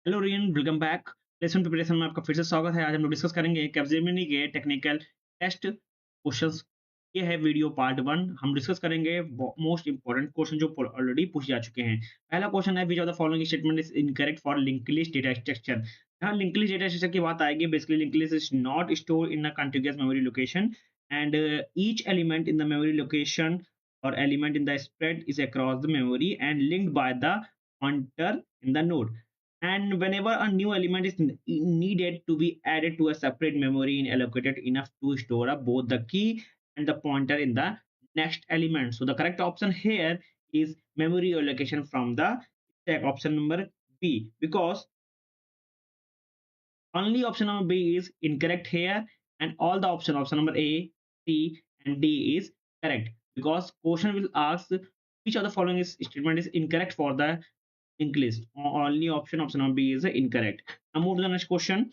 Hello Riyan, welcome back. Lesson preparation में आपका फिर से स्वागत है। आज हम लोग डिस्कस करेंगे कैपजेमिनी के टेक्निकल टेस्ट क्वेश्चंस। ये है वीडियो पार्ट वन। हम डिस्कस करेंगे मोस्ट इंपोर्टेंट क्वेश्चन जो ऑलरेडी पूछे जा चुके हैं। पहला क्वेश्चन है, which of the following statement is incorrect for linked list data structure. यहाँ लिंक्ड लिस्ट डेटा स्ट्रक्चर की बात आएगी। Basically linked list is not store in a continuous memory location and each element in the memory location or element in the spread is across the memory and linked by the pointer in the node. And whenever a new element is needed to be added to a separate memory and allocated enough to store up both the key and the pointer in the next element. So the correct option here is memory allocation from the stack, option number B, because only option number B is incorrect here, and all the option number A, C, and D is correct, because question will ask which of the following is statement is incorrect for the linked list. Only option number B is incorrect. Now move to the next question.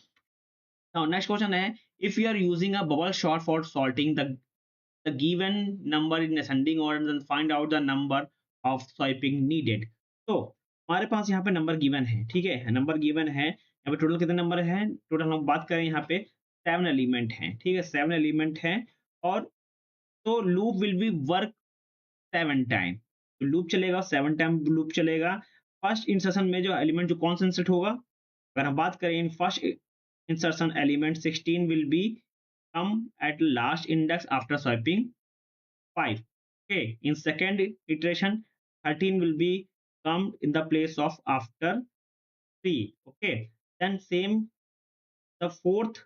Now next question है, if you are using a bubble sort for sorting the given number in ascending order, then find out the number of swiping needed. तो हमारे पास यहाँ पे number given है, ठीक है, number given है। यहाँ पे टोटल कितने नंबर हैं? टोटल हम बात करें यहाँ पे 7 एलिमेंट हैं, ठीक है, 7 एलिमेंट हैं। और तो loop will be work 7 time. तो लूप चलेगा 7 टाइम, लूप चलेगा। फर्स्ट इंसर्शन में जो एलिमेंट जो कौन सा इंसर्ट होगा, अगर हम बात करें in first insertion element 16 will be come at last index after swiping 5. Okay, in second iteration 13 will be come in the place of after 3. Okay, then same the fourth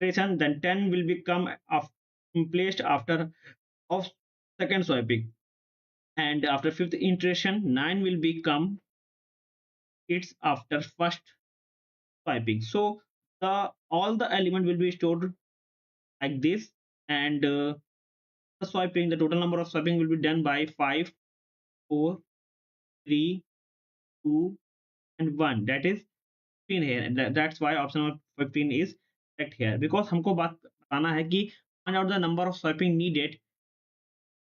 iteration, then 10 will become placed after of second swiping, and after fifth iteration 9 will become it's after first swiping. So the all the element will be stored like this, and the swiping, the total number of swiping will be done by 5, 4, 3, 2, and 1. That is 15 here, and that's why option number 15 is correct here, because हमको बात बताना है कि find out the number of swiping needed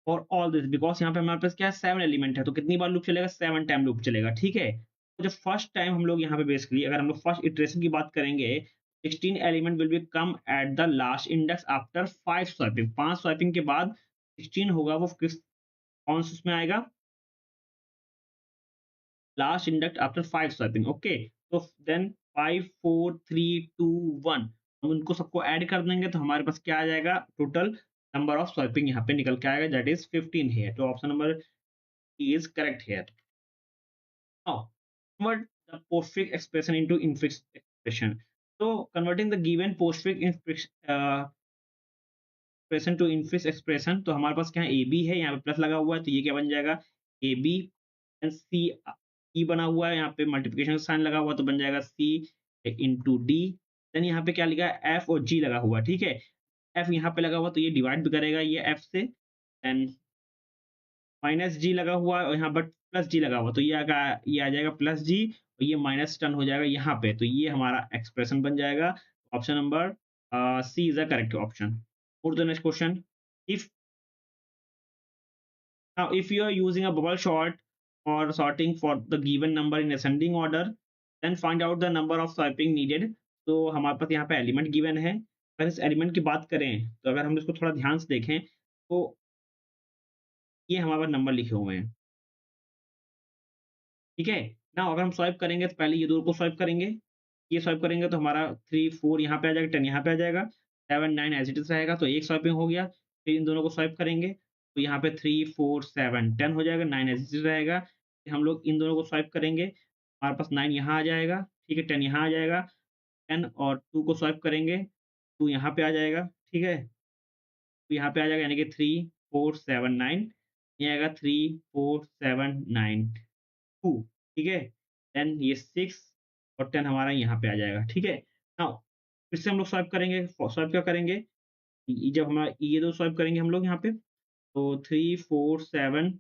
for all this, because यहाँ पे हमारे पास क्या है, 7 एलिमेंट है। तो कितनी बार लूप चलेगा? 7 टाइम लूप चलेगा, ठीक है। तो जब फर्स्ट टाइम हम लोग यहाँ पे बेसिकली अगर हम लोग फर्स्ट इटरेशन की बात करेंगे, 16 element will be come at the last index after 5 swiping. 5 swiping के बाद 16 होगा, वो किस कौन सा उसमें आएगा? Last index after 5 swiping. Okay, तो देन 5, 4, 3, 2, 1 हम उनको सबको ऐड कर देंगे, तो हमारे पास क्या आ जाएगा? टोटल नंबर ऑफ स्वाइपिंग यहाँ पे निकल के आएगा, दैट इज 15 है। तो option number is correct here. Now, convert the postfix expression into infix expression. So, converting the given postfix expression to infix expression, तो हमारे पास क्या है? AB है, यहाँ पे प्लस लगा हुआ है, तो ये क्या बन जाएगा? AB एंड C E बना हुआ है, यहाँ पे मल्टीप्लिकेशन का साइन लगा हुआ, तो बन जाएगा C इंटू D। देन यहाँ पे क्या लिखा है? F और G लगा हुआ, ठीक है। F यहाँ पे लगा हुआ, तो ये डिवाइड भी करेगा ये F से, एंड माइनस जी लगा हुआ है, और यहाँ पर प्लस जी लगा हुआ, तो ये आ जाएगा प्लस जी, और ये माइनस टर्न हो जाएगा यहाँ पे, तो ये हमारा एक्सप्रेशन बन जाएगा। Option number C is the correct option. और the next question, if now if you are using a bubble sort or sorting for the given number in ascending order, then find out the number of swiping needed। तो हमारे पास यहाँ पे element given है। अगर इस element की बात करें, तो अगर हम इसको थोड़ा ध्यान से देखें, तो ये हमारे पास नंबर लिखे हुए हैं, ठीक है ना। अगर हम स्वाइप करेंगे, तो पहले ये दो को स्वाइप करेंगे, ये स्वाइप करेंगे तो हमारा 3, 4 यहाँ पे आ जाएगा, 10 यहाँ पे आ जाएगा, 7, 9 एज इट इज रहेगा, तो एक स्वाइपिंग हो गया। फिर इन दोनों को स्वाइप करेंगे, तो यहाँ पे 3, 4, 7, 10 हो जाएगा, 9 एज इट इज रहेगा। फिर हम लोग इन दोनों को स्वाइप करेंगे, हमारे पास 9 यहाँ आ जाएगा, ठीक है, 10 यहाँ आ जाएगा। 10 और 2 को स्वाइप करेंगे, 2 यहाँ पे आ जाएगा, ठीक है, तो यहाँ पे आ जाएगा, यानी कि 3, 4, 7, 9, ये आएगा 3, 4, 7, 9, 2, ठीक है। देन ये 6 और 10 हमारा यहाँ पे आ जाएगा, ठीक है। नाउ फिर से हम लोग स्वाइप करेंगे, स्वाइप क्या करेंगे? जब हमारा ये दो स्वाइप करेंगे हम लोग यहाँ पे, तो 3, 4, 7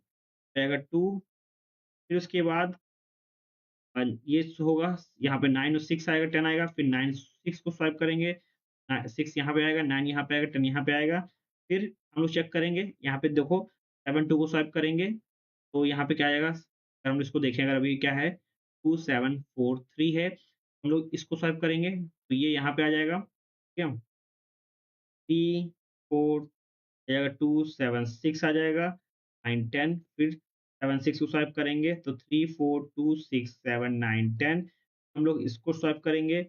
आएगा 2, फिर उसके बाद ये होगा यहाँ पे 9 और 6 आएगा, 10 आएगा, फिर 9 6 को स्वाइप करेंगे, 6 यहाँ पे आएगा, 9 यहाँ पे आएगा, 10 यहाँ पे आएगा। फिर हम लोग चेक करेंगे, यहाँ पे देखो 7 2 को स्वाइप करेंगे, तो यहाँ पे क्या आएगा? अगर हम इसको देखें, अगर अभी क्या है 2 7 4 3 है, हम लोग इसको स्वाइप करेंगे तो ये यहाँ पे आ जाएगा, ठीक है। 3 4 आ जाएगा, 2 7 6 आ जाएगा, 9 10, फिर 7 6 को स्वाइप करेंगे तो 3 4 2 6 7 9 10। हम लोग इसको स्वाइप करेंगे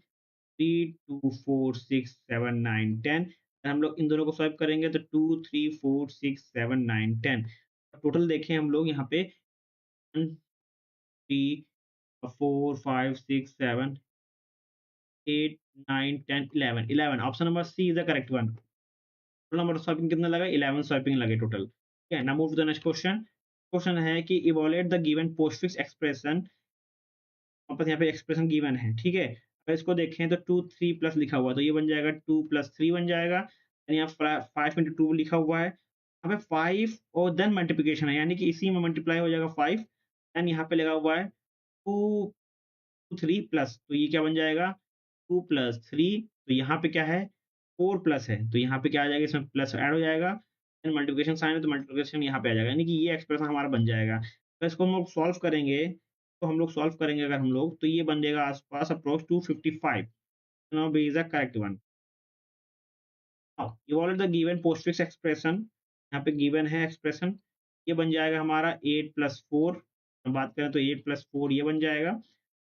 3 2 4 6 7 9 10। हम लोग इन दोनों को स्वाइप करेंगे तो 2 3 4 6 7 9 10। टोटल देखें हम लोग यहाँ पे 1 3 4 5 6 7 8 9 10 11 option number C is the correct one. Total number of swapping कितने लगा, 11 स्वैपिंग लगे टोटल, ठीक है। Now move to the next question. Question है कि evaluate the given postfix expression. वापस यहाँ पे एक्सप्रेशन गिवन है, ठीक है। अगर इसको देखें तो 2 3 प्लस लिखा हुआ है, तो ये बन जाएगा 2 + 3 बन जाएगा। यानी यहाँ 5 × 2 लिखा हुआ है, यहाँ पे 5 और देन मल्टीप्लिकेशन है, यानी कि इसी में मल्टीप्लाई हो जाएगा 5। देन यहाँ पे लगा हुआ है 2 3 प्लस, तो ये क्या बन जाएगा 2 + 3। तो यहाँ पे क्या है 4 प्लस है, तो यहाँ पे क्या आ जाएगा, इसमें प्लस ऐड हो जाएगा। देन मल्टीप्लिकेशन साइन है तो मल्टीप्लिकेशन यहाँ पे आ जाएगा, यानी कि ये एक्सप्रेशन हमारा बन जाएगा। तो इसको हम लोग सॉल्व करेंगे, तो हम लोग सॉल्व करेंगे अगर हम लोग, तो ये बन जाएगा आस-पास approx 255। Now B is the correct one. Now evolve the given postfix expression. यहाँ पे गिवन है एक्सप्रेशन, ये बन जाएगा हमारा 8 + 4। हम बात करें तो 8 + 4 ये बन जाएगा।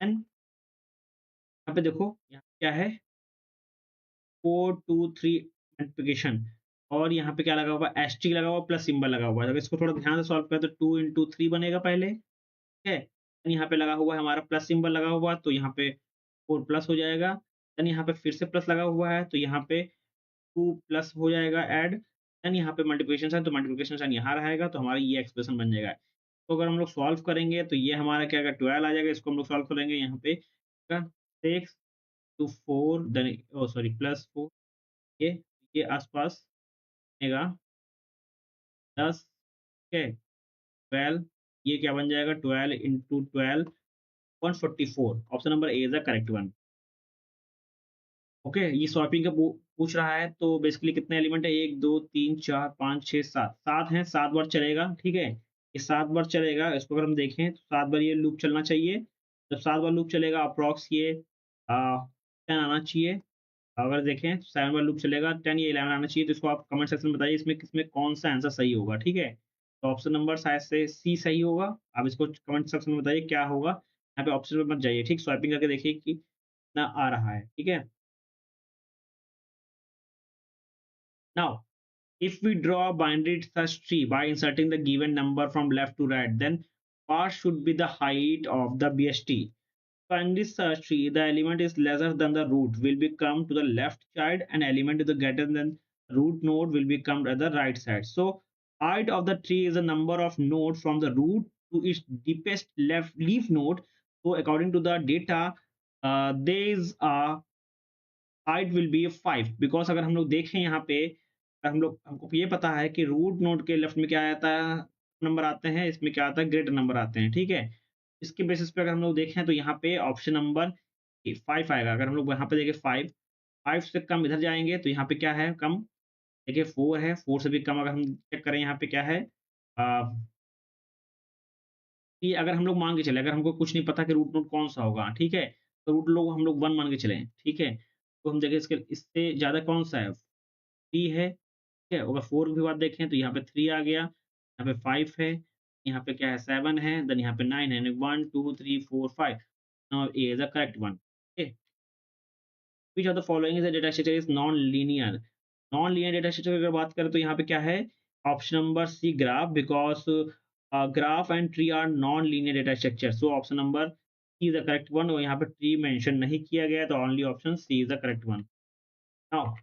एंड यहाँ पे देखो यहाँ क्या है 4 2 3 मल्टीप्लिकेशन, और यहाँ पे क्या लगा हुआ है एस्ट्रिक लगा हुआ है, प्लस सिंबल लगा हुआ है। अगर इसको थोड़ा ध्यान से सॉल्व करें तो 2 × 3 बनेगा पहले, ठीक है। देन यहाँ पे लगा हुआ है हमारा प्लस सिंबल लगा हुआ है, तो यहाँ पे 4 प्लस हो जाएगा। देन यहाँ पे फिर से प्लस लगा हुआ है, तो यहाँ पे 2 प्लस हो जाएगा ऐड। देन यहाँ पे मल्टीप्लिकेशन साइन, तो मल्टीप्लिकेशन साइन यहाँ रहेगा, तो हमारा ये एक्सप्रेशन बन जाएगा। तो अगर हम लोग सॉल्व करेंगे तो ये हमारा क्या आएगा 12 आ जाएगा। इसको हम लोग सॉल्व करेंगे यहाँ पे 6 to 4 देन सॉरी +4, ये ये आसपास बनेगा 10, ठीक है। 12, ये क्या बन जाएगा 12 × 12 144। Option number A is the correct one. Okay, ये स्वैपिंग का पूछ रहा है, तो बेसिकली कितने एलिमेंट है 1 2 3 4 5 6 7, 7 हैं, 7 बार चलेगा, ठीक है। ये 7 बार चलेगा, इसको अगर हम देखें तो 7 बार ये लूप चलना चाहिए। जब 7 बार लूप चलेगा अप्रॉक्स ये 10 आना चाहिए। अगर देखें 7 बार लूप चलेगा 10 या 11 आना चाहिए। तो इसको आप कमेंट सेक्शन में बताइए इसमें किसमें कौन सा आंसर सही होगा, ठीक है। तो ऑप्शन नंबर शायद से सी सही होगा। आप इसको कमेंट सेक्शन में बताइए क्या होगा। यहाँ पे ऑप्शन पे मत जाइए, ठीक, स्वैपिंग करके देखिए कि कितना आ रहा है, ठीक है। Now, if we draw a binary search tree by inserting the given number from left to right, then what should be the height of the BST? So in this search tree, the element is lesser than the root will become to the left side, and element is the greater than root node will become to the right side. So height of the tree is the number of nodes from the root to its deepest left leaf node. So according to the data, there is a height will be 5, because अगर हम लोग देखें यहाँ पे हम लोग हमको ये पता है कि रूट नोड के लेफ्ट में क्या आता है नंबर आते हैं, इसमें क्या आता है ग्रेटर नंबर आते हैं, ठीक है। इसके बेसिस पे अगर हम लोग देखें तो यहाँ पे ऑप्शन नंबर 5 आएगा। अगर हम लोग यहाँ पे देखें 5 से कम इधर जाएंगे तो यहाँ पे क्या है कम, देखिए 4 है, 4 से भी कम अगर हम चेक करें यहाँ पे क्या है कि अगर हम लोग मान के चले, अगर हमको कुछ नहीं पता कि रूट नोड कौन सा होगा, ठीक है, तो रूट लोग हम लोग 1 मान के चले, ठीक है। तो हम देखें इसके इससे ज़्यादा कौन सा है 3 है, ठीक है। अगर 4 की बात देखें तो यहाँ पे 3 आ गया, यहाँ पे 5 है, यहाँ पे क्या है 7 है, देन यहाँ पे 9 है, 1 2 3 4 5। Now A is the correct one, okay. Which of the following is a data structure is non linear. Non linear data structure की अगर बात करें तो यहाँ पे क्या है option number C graph, because graph and tree are non linear data structure. So option number C is the correct one, और यहाँ पे ट्री मेंशन नहीं किया गया, तो only option C is the correct one. Now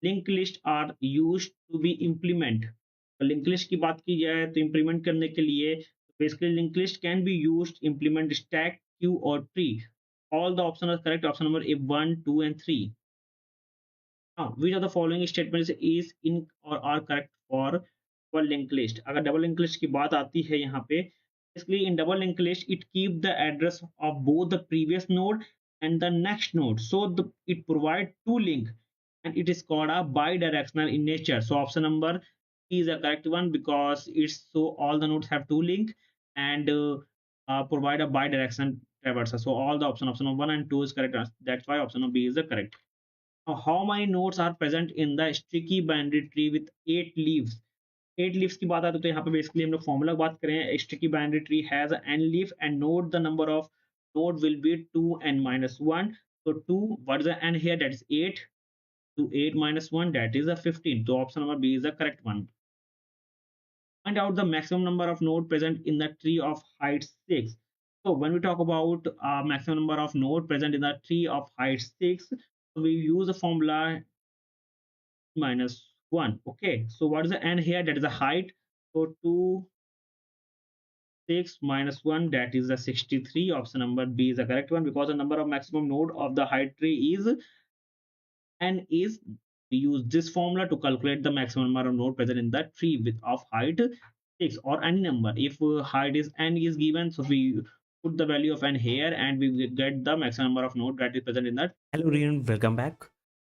link list are used to be implement. Link list की बात की जाए तो इम्प्लीमेंट करने के लिए basically link list can be used implement stack queue और tree. All the option are correct, option number A 1 2 and 3। Now, which of the following statements is in or are correct for double linked list? अगर double linked list की बात आती है यहाँ पे, basically in double linked list it keep the address of both the previous node and the next node, so it provide two link, and it is called a bidirectional in nature. So option number C is the correct one, because it's so all the nodes have two link and provide a bidirectional traverses. So all the option number 1 and 2 is correct. That's why option number B is the correct. Now, how many nodes are present in the sticky binary tree with 8 leaves? 8 leaves की बात आती है तो यहाँ पे basically हम लोग formula बात करें. Sticky binary tree has n leaf and note the number of node will be 2n minus 1. So 2, what is the n here? That is 8. To 8 minus 1, that is a 15. So option number B is the correct one. Find out the maximum number of node present in the tree of height 6. So when we talk about maximum number of node present in the tree of height 6, we use the formula minus 1. Okay, so what is the n here? That is the height. So 2 6 minus 1, that is the 63. Option number B is the correct one, because the number of maximum node of the height tree is n. Is we use this formula to calculate the maximum number of node present in the tree with of height 6 or any number. If height is n is given, so we put the value of n here and we will get the maximum number of node that is present in that. Hello everyone, welcome back.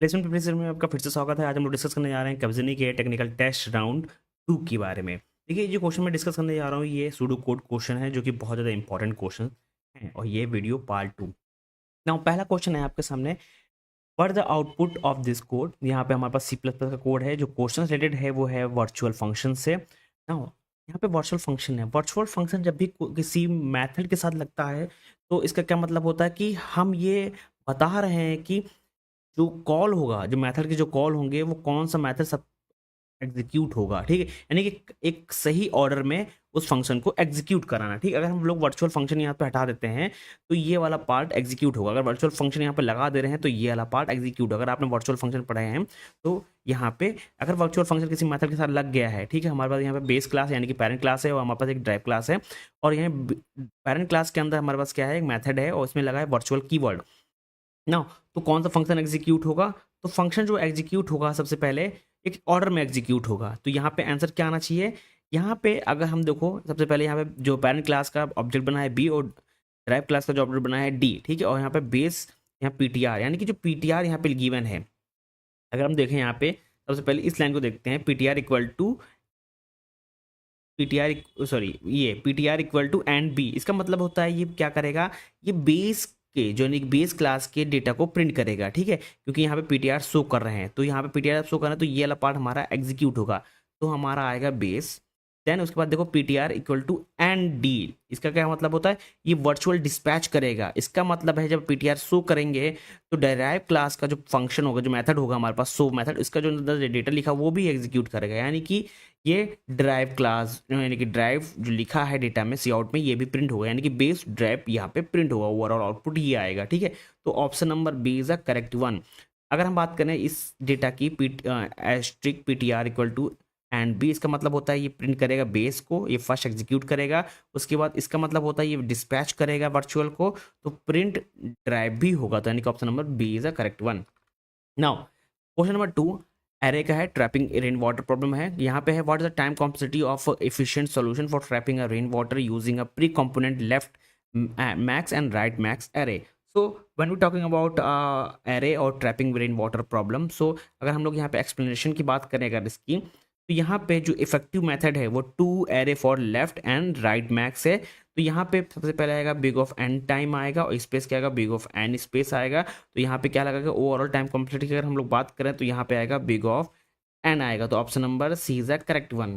Placement preparation में आपका फिर से स्वागत है। आज हम लोग discuss करने जा रहे हैं कब्जनी के टेक्निकल टेस्ट राउंड 2 के बारे में। देखिए, जो क्वेश्चन मैं डिस्कस करने जा रहा हूँ ये सूडो कोड क्वेश्चन है, जो कि बहुत ज़्यादा इंपॉर्टेंट क्वेश्चन है, और ये वीडियो पार्ट 2। नाउ पहला क्वेश्चन है आपके सामने, what the output of this code. यहाँ पे हमारे पास C++ का कोड है। जो क्वेश्चन रिलेटेड है वो है वर्चुअल फंक्शन से। नाउ यहाँ पे वर्चुअल फंक्शन है। वर्चुअल फंक्शन जब भी किसी मैथड के साथ लगता है तो इसका क्या मतलब होता है कि हम ये बता रहे हैं कि जो कॉल होगा, जो मेथड के जो कॉल होंगे, वो कौन सा मेथड सब एग्जीक्यूट होगा। ठीक है, यानी कि एक सही ऑर्डर में उस फंक्शन को एग्जीक्यूट कराना। ठीक है, अगर हम लोग वर्चुअल फंक्शन यहाँ पे हटा देते हैं तो ये वाला पार्ट एग्जीक्यूट होगा। अगर वर्चुअल फंक्शन यहाँ पे लगा दे रहे हैं तो ये वाला पार्ट एग्जीक्यूट। अगर आपने वर्चुअल फंक्शन पढ़े हैं तो यहाँ पे अगर वर्चुअल फंक्शन किसी मेथड के साथ लग गया है, ठीक है, हमारे पास यहाँ पे बेस क्लास यानी कि पेरेंट क्लास है, और हमारे पास एक ड्राइव क्लास है, और यहाँ पेरेंट क्लास के अंदर हमारे पास क्या है, एक मैथड है, और इसमें लगा है वर्चुअल कीवर्ड। ना तो कौन सा फंक्शन एग्जीक्यूट होगा? तो फंक्शन जो एग्जीक्यूट होगा सबसे पहले एक ऑर्डर में एग्जीक्यूट होगा। तो यहाँ पे आंसर क्या आना चाहिए? यहाँ पे अगर हम देखो, सबसे पहले यहाँ पे जो पेरेंट क्लास का ऑब्जेक्ट बना है बी, और ड्राइव क्लास का जो ऑब्जेक्ट बना है डी। ठीक है, और यहाँ पे बेस यहाँ पीटीआर, यानी कि जो पीटीआर यहाँ पे गिवन है, अगर हम देखें यहाँ पे सबसे पहले इस लाइन को देखते हैं, PTR equal to PTR equal to and B. इसका मतलब होता है ये क्या करेगा, ये बेस के जो बेस क्लास के डेटा को प्रिंट करेगा। ठीक है, क्योंकि यहाँ पे पीटीआर शो कर रहे हैं, तो यहाँ पे पीटीआर शो कर रहे हैं तो ये वाला पार्ट हमारा एग्जीक्यूट होगा, तो हमारा आएगा बेस। देन उसके बाद देखो PTR equal to and D. इसका क्या मतलब होता है, ये वर्चुअल डिस्पैच करेगा। इसका मतलब है जब पीटीआर शो करेंगे तो डेराइव क्लास का जो फंक्शन होगा, जो मेथड होगा हमारे पास शो मेथड, इसका जो डेटा लिखा वो भी एग्जीक्यूट करेगा। यानी कि ये ड्राइव क्लास यानी कि ड्राइव जो लिखा है डेटा में सी आउट में, ये भी प्रिंट होगा, यानी कि बेस ड्राइव यहाँ पे प्रिंट होगा, ओवरऑल आउटपुट ये आएगा। ठीक है, तो option number B is the correct one. अगर हम बात करें इस डेटा की asterisk PTR equal to and B, इसका मतलब होता है ये प्रिंट करेगा बेस को, ये फर्स्ट एग्जीक्यूट करेगा, उसके बाद इसका मतलब होता है ये डिस्पैच करेगा वर्चुअल को, तो प्रिंट ड्राइव भी होगा। तो यानी कि option number B is the correct one. Now question number 2 array का है, ट्रैपिंग रेन वाटर प्रॉब्लम है। यहाँ पे है, what is the time complexity of efficient solution for trapping a rain water using a pre component left max and right max array. So when we talking about array और trapping rain water problem, so अगर हम लोग यहाँ पे explanation की बात करें अगर इसकी, तो यहाँ पे जो इफेक्टिव मेथड है वो 2 array for left and right max है। तो यहाँ पे सबसे पहले आएगा बिग ऑफ एन टाइम आएगा, और स्पेस क्या आएगा, बिग ऑफ एन स्पेस आएगा। तो यहाँ पे क्या लगेगा, ओवरऑल टाइम कॉम्प्लेक्सिटी की अगर हम लोग बात करें तो यहाँ पे आएगा बिग ऑफ एन आएगा। तो option number C is the correct one.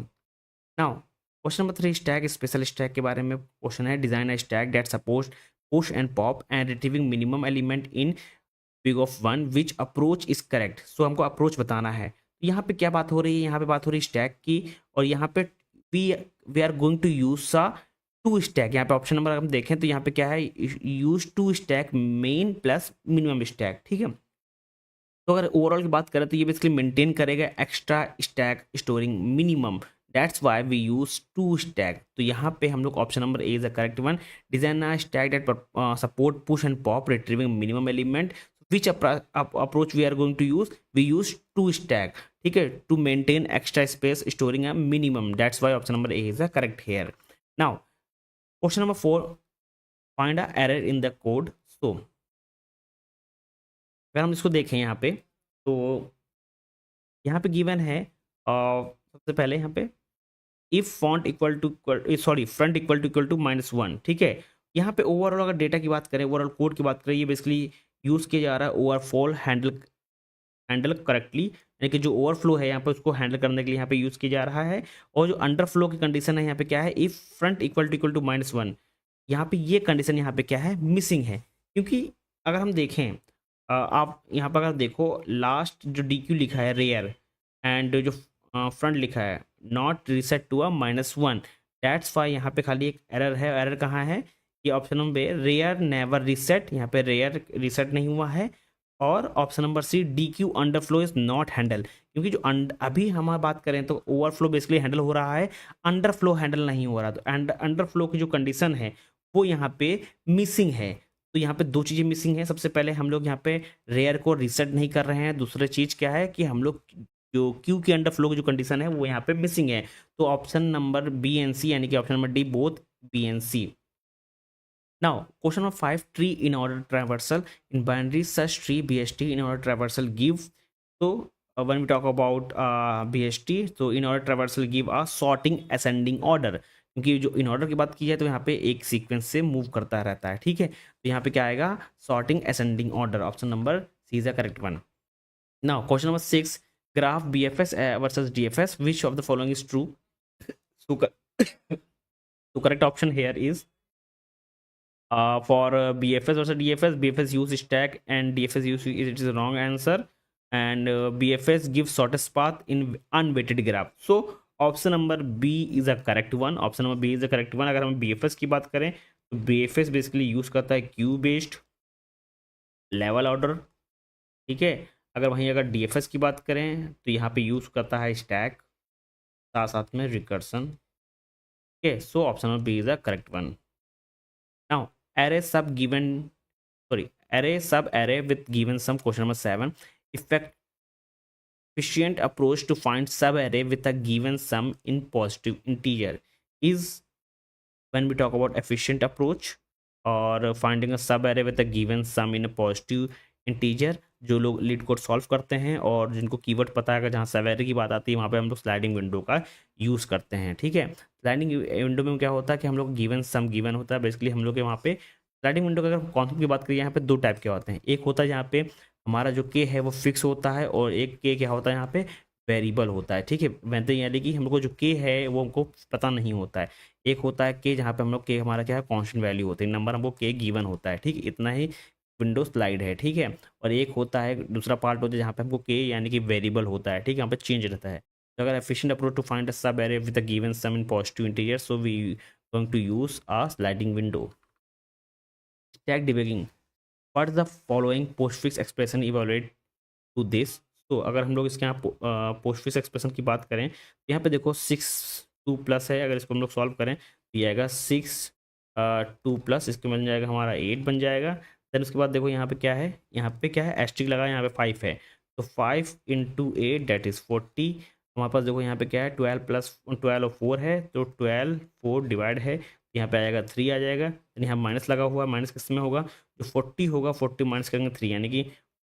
Now question number 3 stack special stack के बारे में क्वेश्चन है, design a stack that supports push and pop and retrieving minimum element in big of 1 which approach is correct. So हमको approach बताना है। यहाँ पे क्या बात हो रही है, यहाँ पे बात हो रही है स्टैक की, और यहाँ पे we are going to use सा 2 स्टैक। यहाँ पे ऑप्शन नंबर हम देखें तो यहाँ पे क्या है, use 2 stack main plus minimum stack. ठीक है, तो अगर ओवरऑल की बात करें तो ये बेसिकली मेंटेन करेगा extra stack storing minimum, that's why we use 2 stack. तो यहाँ पे हम लोग option number A is the correct one. Design a stack that support push and pop retrieving minimum element, which approach we are going to use, we use 2 stack, ठीक है, to maintain extra space storing a minimum, that's why option number A is the correct here. Now question number 4, find a error in the code. So अगर हम इसको देखें यहाँ पे, तो यहाँ पे given है सबसे पहले यहाँ पे if front equal to -1, ठीक है, यहाँ पे ओवरऑल अगर डेटा की बात करें, ओवरऑल कोड की बात करें, ये बेसिकली यूज़ किया जा रहा है ओवरफ्लो हैंडल करेक्टली, यानी कि जो ओवरफ्लो है यहाँ पे उसको हैंडल करने के लिए यहाँ पे यूज़ किया जा रहा है। और जो अंडरफ्लो की कंडीशन है यहाँ पे क्या है, इफ फ्रंट इक्वल टू -1, यहाँ पे ये कंडीशन यहाँ पे क्या है, मिसिंग है। क्योंकि अगर हम देखें, आप यहाँ पर अगर देखो लास्ट जो डी क्यू लिखा है रेयर, एंड जो फ्रंट लिखा है not reset to a -1, that's why यहाँ पे खाली एक एरर है। एरर कहाँ है, ये option number rear never reset, यहाँ पे रेयर रीसेट नहीं हुआ है। और option number C dequeue underflow is not handle, क्योंकि जो अभी हम बात करें तो ओवरफ्लो बेसिकली हैंडल हो रहा है, अंडरफ्लो हैंडल नहीं हो रहा। तो अंडरफ्लो की जो कंडीशन है वो यहाँ पे मिसिंग है। तो यहाँ पे दो चीज़ें मिसिंग है। सबसे पहले हम लोग यहाँ पे रेयर को रीसेट नहीं कर रहे हैं, दूसरी चीज़ क्या है कि हम लोग जो क्यू के अंडरफ्लो की जो कंडीशन है वो यहाँ पे मिसिंग है। तो option number B and C, यानी कि option number D both B and C. Now, question number 5, tree in order traversal in binary search tree BST in order traversal give. So, when we talk about BST, so in order traversal give a sorting ascending order, क्योंकि जो in order की बात की जाए तो यहाँ पे एक सीक्वेंस से मूव करता रहता है, ठीक है। तो यहाँ पे क्या आएगा, sorting ascending order, option number C is the correct one. Now question number 6, graph BFS versus DFS, which of the following is true? So, so correct option here is for BFS versus DFS, BFS use stack and DFS use, it is the wrong answer. And BFS gives shortest path in unweighted graph. So option number B is a correct one, option number B is a correct one. अगर हम BFS की बात करें तो BFS basically use करता है Q based level order, ठीक है। अगर वहीं अगर DFS की बात करें तो यहाँ पे यूज करता है स्टैक साथ साथ में रिकर्सन, ठीक है। So option number B is a correct one. Now array sub given, sorry, array sub array with given sum, question number 7, efficient approach to find sub array with a given sum in positive integer is, when we talk about efficient approach और finding a sub array with a given sum in a positive integer, जो लोग leet code solve करते हैं और जिनको keyword पता है, जहाँ सब एरे की बात आती है वहाँ पे हम लोग स्लाइडिंग विंडो का यूज़ करते हैं, ठीक है। स्लाइडिंग विंडो में क्या होता है कि हम लोग गिवन सम गिवन होता है, बेसिकली हम लोग के वहाँ पे स्लाइडिंग विंडो का अगर कॉन्सेप्ट की बात करिए यहाँ पे दो टाइप के होते हैं। एक होता है जहाँ पे हमारा जो के है वो फिक्स होता है, और एक के क्या होता है यहाँ पे वेरिएबल होता है, ठीक है। वैसे यानी कि हम लोग को जो के है वो हमको पता नहीं होता है। एक होता है के जहाँ पे हम लोग के हमारा क्या है कांस्टेंट वैल्यू होती है, नंबर हमको के गिवन होता है, ठीक है। इतना ही विंडो स्लाइड है, ठीक है। और एक होता है दूसरा पार्ट होता है जहाँ पे हमको के यानी कि वेरिएबल होता है, ठीक है, यहाँ पे चेंज रहता है। तो अगर efficient approach to find a sub array with a given sum in positive integer, so we going to use a sliding window. Stack debugging, what is the following postfix expression evaluate to this. तो अगर हम लोग इसके यहाँ postfix expression की बात करें तो यहाँ पे देखो 6 2 प्लस है, अगर इसको हम लोग सॉल्व करें तो ये आएगा 6 2 प्लस, इसके बन जाएगा हमारा 8 बन जाएगा। देन उसके बाद देखो यहाँ पे क्या है, यहाँ पे क्या है एस्ट्रिक लगा, यहाँ पे 5 है, तो 5 × 8 दैट इज़ 40। हमारे पास देखो यहाँ पे क्या है 12 + 12 और 4 है, तो 12 4 डिवाइड है, यहाँ पे आएगा 3 आ जाएगा। देन यहाँ माइनस लगा हुआ है, माइनस किस में होगा, जो 40 होगा 40 माइनस करेंगे 3, यानी कि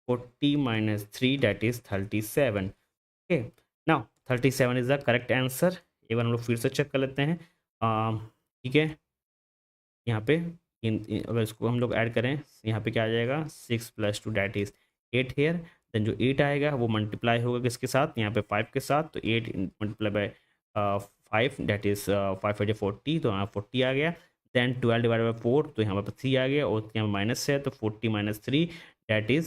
40 - 3 that is 37। Okay, now 37 is the correct answer. एक बार हम लोग फिर से चेक कर लेते हैं, ठीक है। यहाँ पे अगर इसको हम लोग ऐड करें, यहाँ पे क्या आ जाएगा 6 + 2 दैट इज 8 हेयर। देन जो 8 आएगा वो मल्टीप्लाई होगा किसके साथ, यहाँ पे 5 के साथ, तो 8 मल्टीप्लाई बाय 5 दैट इज 5 × 40, तो यहाँ 40 आ गया। देन 12 डिवाइड बाई 4, तो यहाँ पर 3 आ गया, और यहाँ माइनस है, तो 40 - 3 दैट इज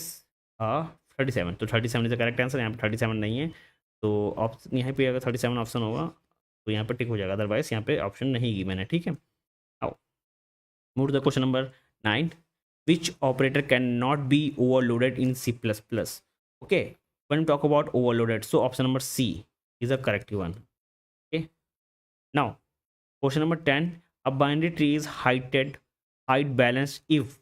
37। तो 37 इज द करेक्ट आंसर, यहाँ पे 37 नहीं है, तो ऑप्शन यहाँ पे अगर 37 ऑप्शन होगा तो यहाँ पे टिक हो जाएगा, अदरवाइज यहाँ पे ऑप्शन नहीं की मैंने, ठीक है। आओ move to the question number 9, which operator cannot be overloaded in C++? Okay, when we talk about overloaded, so option number C is the correct one. Okay, now question number 10, a binary tree is height balanced if,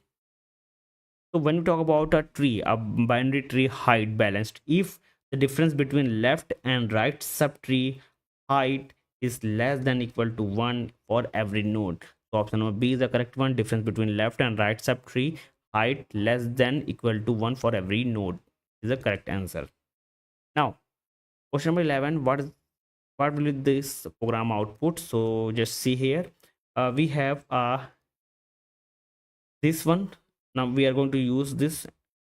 so when we talk about a tree, a binary tree height balanced if the difference between left and right subtree height is less than equal to 1 for every node. So option number B is the correct one. Difference between left and right subtree height less than equal to 1 for every node is the correct answer. Now question number 11, what will this program output? So just see here, we have a this one. Now we are going to use this,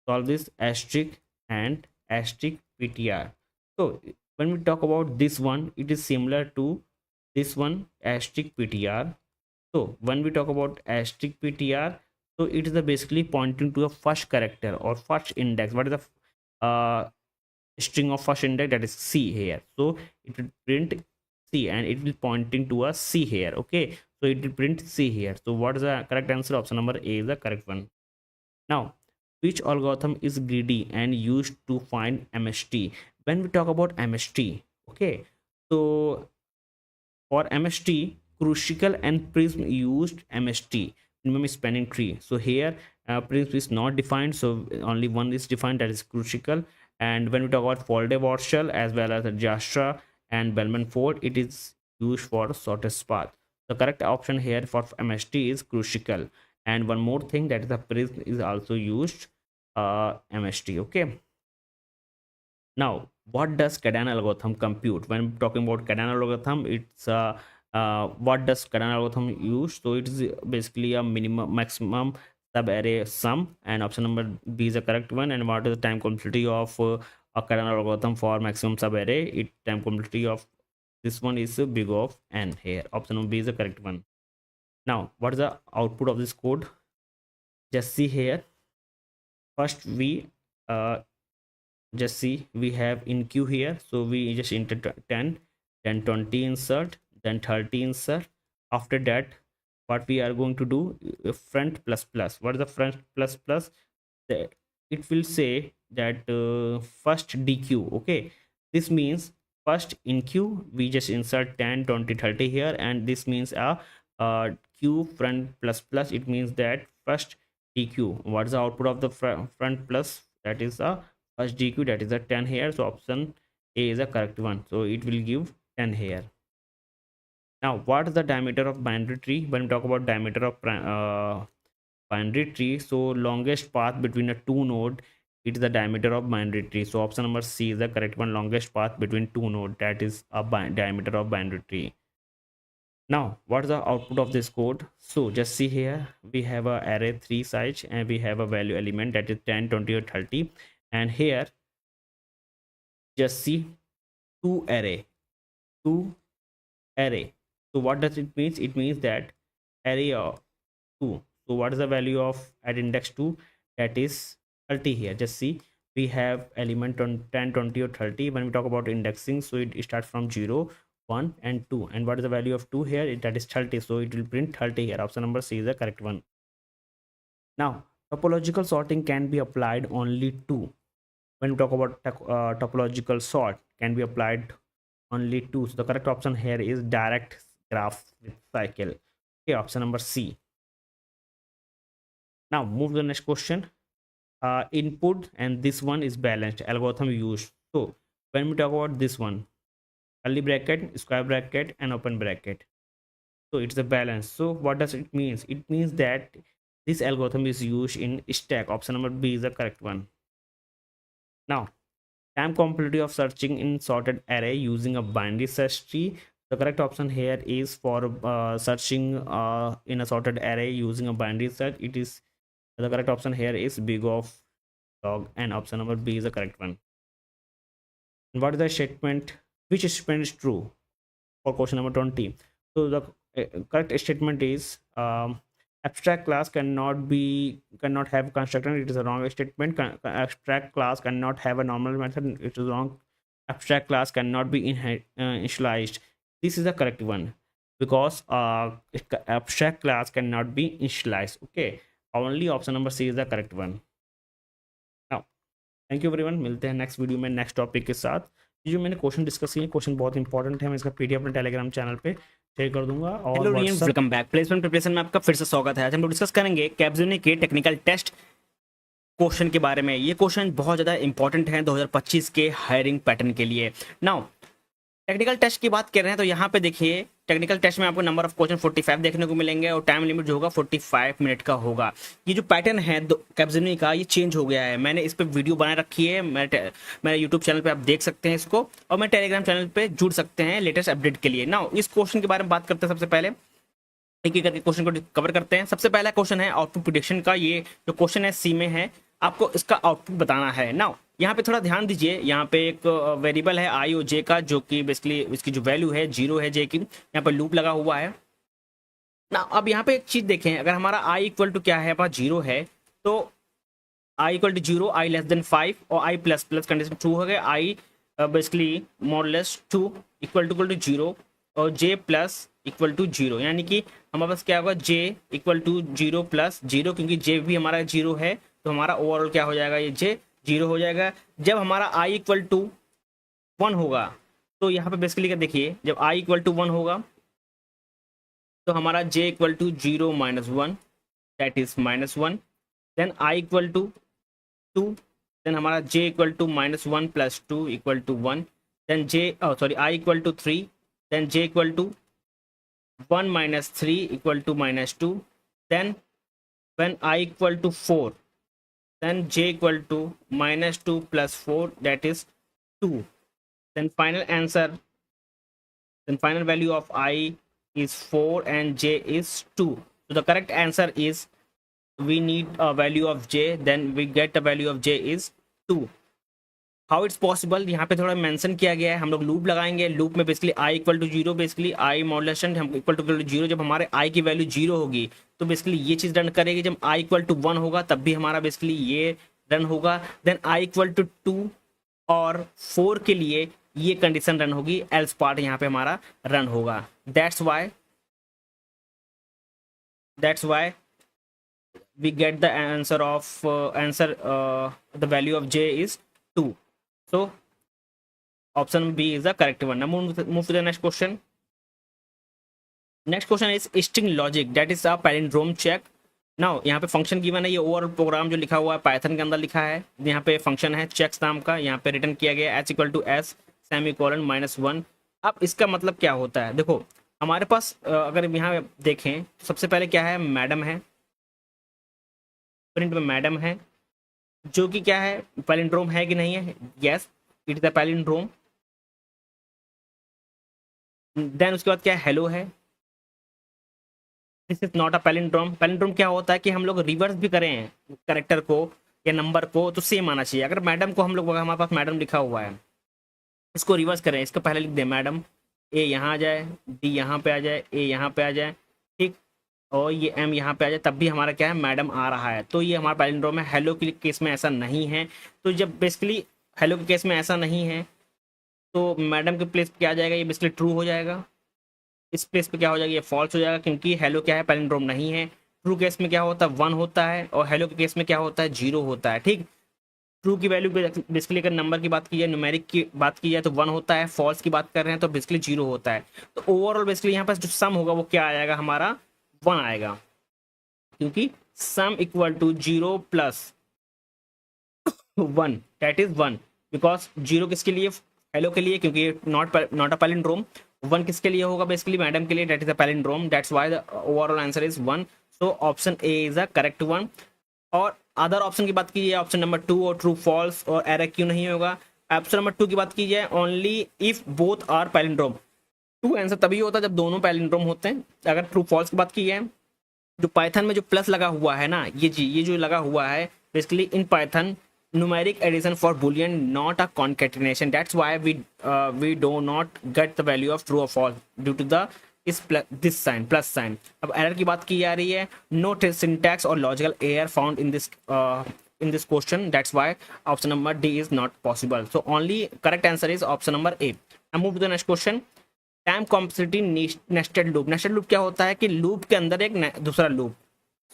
solve this asterisk and asterisk PTR. So when we talk about this one, it is similar to this one, asterisk PTR. So when we talk about asterisk PTR, so it is basically pointing to a first character or first index. What is the string of first index? That is C here. So it will print C and it will pointing to a C here. Okay, so it will print C here. So what is the correct answer? Option number A is the correct one. Now, which algorithm is greedy and used to find MST? When we talk about MST, okay, so for MST, Crucial and Prism used MST, minimum spanning tree. So here Prism is not defined, so only one is defined, that is Crucial. And when we talk about Folde-Warshall as well as Jastra and Bellman-Ford, it is used for shortest path. The correct option here for MST is Crucial. And one more thing, that is the Prism is also used MST. Okay. Now, what does Caden algorithm compute? When talking about Caden algorithm, it's what does Caden algorithm use? So it is basically a minimum maximum sub array sum, and option number B is the correct one. And what is the time complexity of a Caden algorithm for maximum sub array? It time complexity of this one is big of n here. Option number B is the correct one. Now, what is the output of this code? Just see here. First we just see we have in queue here, so we just enter 10, then 20 insert, then 30 insert. After that, what we are going to do, front plus plus. What is the front plus plus? It will say that first DQ. Okay, this means first in queue we just insert 10, 20, 30 here, and this means a queue front plus plus. It means that first DQ. What is the output of the front plus? That is a first DQ, that is a 10 here. So option A is a correct one, so it will give 10 here. Now, what is the diameter of binary tree? When we talk about diameter of binary tree, so longest path between a two node, it is the diameter of binary tree. So option number C is the correct one, longest path between two node, that is a diameter of binary tree. Now, what is the output of this code? So just see here, we have a array 3 size and we have a value element, that is 10, 20 or 30. And here just see two array. So what does it mean? It means that array of 2. So what is the value of at index 2? That is 30 here. Just see, we have element on 10, 20 or 30. When we talk about indexing, so it starts from 0, 1 and 2. And what is the value of 2 here? That is 30. So it will print 30 here. Option number C is the correct one. Now, topological sorting can be applied only to. When we talk about topological sort, can be applied only to. So the correct option here is direct graph with cycle. Okay, option number C. Now move to the next question. Input, and this one is balanced algorithm used. So when we talk about this one, curly bracket, square bracket and open bracket, so it's a balance. So what does it mean? It means that this algorithm is used in stack. Option number B is the correct one. Now, time complexity of searching in sorted array using a binary search tree. The correct option here is for searching in a sorted array using a binary search. It is the correct option here is big of log, and option number B is the correct one. And what is the statement? Which statement is true for question number 20? So the correct statement is abstract class cannot have constructor. It is a wrong statement. Abstract class cannot have a normal method. It is wrong. Abstract class cannot be initialized. This is the correct one, because abstract class cannot be initialized. Okay, only option number C is the correct one. Now, thank you everyone. मिलते हैं next video में next topic के साथ. जो मैंने question discuss किए, question बहुत important है. मैं इसका पीडीएफ अपने टेलीग्राम चैनल पे शेयर कर दूंगा. और hello everyone, welcome back. Placement preparation में आपका फिर से स्वागत है. आज हम लोग डिस्कस करेंगे कैपजेमिनी के टेक्निकल टेस्ट क्वेश्चन के बारे में. ये क्वेश्चन बहुत ज़्यादा इंपॉर्टेंट है 2025 के हायरिंग पैटर्न के लिए. नाउ, टेक्निकल टेस्ट की बात कर रहे हैं तो यहाँ पे देखिए, टेक्निकल टेस्ट में आपको नंबर ऑफ क्वेश्चन 45 देखने को मिलेंगे और टाइम लिमिट जो होगा 45 मिनट का होगा. ये जो पैटर्न है कैपजेमिनी का, ये चेंज हो गया है. मैंने इस पर वीडियो बना रखी है, मेरे यूट्यूब चैनल पे आप देख सकते हैं इसको, और मैं टेलीग्राम चैनल पे जुड़ सकते हैं लेटेस्ट अपडेट के लिए. नाउ, इस क्वेश्चन के बारे में बात करते हैं. सबसे पहले एक एक करके क्वेश्चन को कवर करते हैं। सबसे पहला क्वेश्चन है आउटपुट प्रिडिक्शन का। ये जो क्वेश्चन है सी में है, आपको इसका आउटपुट बताना है। नाउ यहाँ पे थोड़ा ध्यान दीजिए, यहाँ पे एक वेरिएबल है आई और जे का, जो कि बेसिकली इसकी जो वैल्यू है 0 है जे की, यहाँ पे लूप लगा हुआ है ना। अब यहाँ पे एक चीज देखें, अगर हमारा आई इक्वल टू क्या है, 0 है, तो I equal to 0, I less than 5 और I plus plus condition true हो गए, I basically more less 2 equal to 0 और जे प्लस इक्वल टू 0, यानी कि हमारे पास क्या होगा, जे इक्वल टू 0 प्लस 0, क्योंकि जे भी हमारा 0 है तो हमारा ओवरऑल क्या हो जाएगा, ये जे 0 हो जाएगा। जब हमारा आई इक्वल टू 1 होगा तो यहाँ पे बेसिकली क्या देखिए, जब आई इक्वल टू 1 होगा तो हमारा j equal to 0 minus 1 that is minus 1, then i equal to 2, then हमारा j equal to minus 1 plus 2 equal to 1, then i equal to 3, then j equal to 1 minus 3 equal to minus 2, then when I equal to 4, then j equal to minus 2 plus 4 that is 2, then final answer, then final value of I is 4 and j is 2. So the correct answer is, we need a value of j, then we get the value of j is 2. How it's possible, यहाँ पे थोड़ा mention किया गया है। हम लोग loop लगाएंगे, loop में basically I equal to 0, basically I modulation हम इक्वल टू 0, जब हमारे आई की वैल्यू 0 होगी तो बेसिकली ये चीज़ रन करेगी। जब आई इक्वल टू 1 होगा तब भी हमारा बेसिकली ये रन होगा। देन आई इक्वल टू 2 और 4 के लिए ये कंडीशन रन होगी, एल्स पार्ट यहाँ पे हमारा रन होगा। That's why we get the answer of the value of j is 2. So option B is the correct one. Now move to the next question. Next question is string logic, that is a palindrome check. Now यहाँ पे function given है, ये overall programme जो लिखा हुआ है Python के अंदर लिखा है। यहाँ पे फंक्शन है चेक्स नाम का, यहाँ पे रिटर्न किया गया h equal to s semicolon -1। अब इसका मतलब क्या होता है, देखो हमारे पास अगर यहाँ देखें, सबसे पहले क्या है, मैडम है, प्रिंट में मैडम है, जो कि क्या है, पैलिंड्रोम है कि नहीं है, yes it is the palindrome. देन उसके बाद क्या है, हेलो है, this is not a palindrome. Palindrome क्या होता है कि हम लोग रिवर्स भी करें कैरेक्टर को या नंबर को तो सेम आना चाहिए। अगर मैडम को हम लोग, हमारे पास मैडम लिखा हुआ है, इसको रिवर्स करें, इसको पहले लिख दें मैडम, ए यहाँ आ जाए, डी यहाँ पे आ जाए, ए यहाँ पे आ जाए, ठीक, और ये एम यहाँ पे आ जाए, तब भी हमारा क्या है, मैडम आ रहा है। तो ये हमारा पैलिंड्रोम है। हेलो के केस में ऐसा नहीं है, तो जब बेसिकली हेलो के केस में ऐसा नहीं है तो मैडम के प्लेस पे क्या आ जाएगा, ये बेसिकली ट्रू हो जाएगा। इस प्लेस पे क्या हो जाएगा, ये फॉल्स हो जाएगा, क्योंकि हेलो क्या है, पैलिंड्रोम नहीं है। ट्रू केस में क्या होता है, 1 होता है, और हेलो के केस में क्या होता है, 0 होता है। ठीक, ट्रू की वैल्यू बेसिकली अगर नंबर की बात की जाए, न्यूमेरिक की बात की जाए तो 1 होता है, फॉल्स की बात कर रहे हैं तो बेसिकली 0 होता है। तो ओवरऑल बेसिकली यहाँ पर जो सम होगा वो क्या आएगा, हमारा 1 आएगा, क्योंकि sum equal to 0 plus 1 that is 1, because 0 किसके लिए, हेलो के लिए, क्योंकि नॉट अ पैलिंड्रोम। 1 किसके लिए होगा, बेसिकली मैडम के लिए, that is a palindrome, that's why the overall answer is 1। So option A is a correct one. और अदर ऑप्शन की बात की जाए, ऑप्शन नंबर 2 और ट्रू फॉल्स और एरर क्यों नहीं होगा। ऑप्शन नंबर 2 की बात की जाए, only if both are palindrome. True answer तभी होता है जब दोनों पैलिंड्रोम होते हैं। अगर ट्रू फॉल्स की बात की जाए, जो पाइथन में जो प्लस लगा हुआ है ना, ये जो लगा हुआ है basically in Python, numeric addition for boolean, not a concatenation, that's why we do not get the value of true or false due to the this sign, plus sign. अब error की बात की जा रही है, no syntax or logical error found in this question, that's why option number D is not possible. So only correct answer is option number A. Now move to the next question. Time complexity nested loop. Nested loop क्या होता है कि loop के अंदर एक दूसरा loop.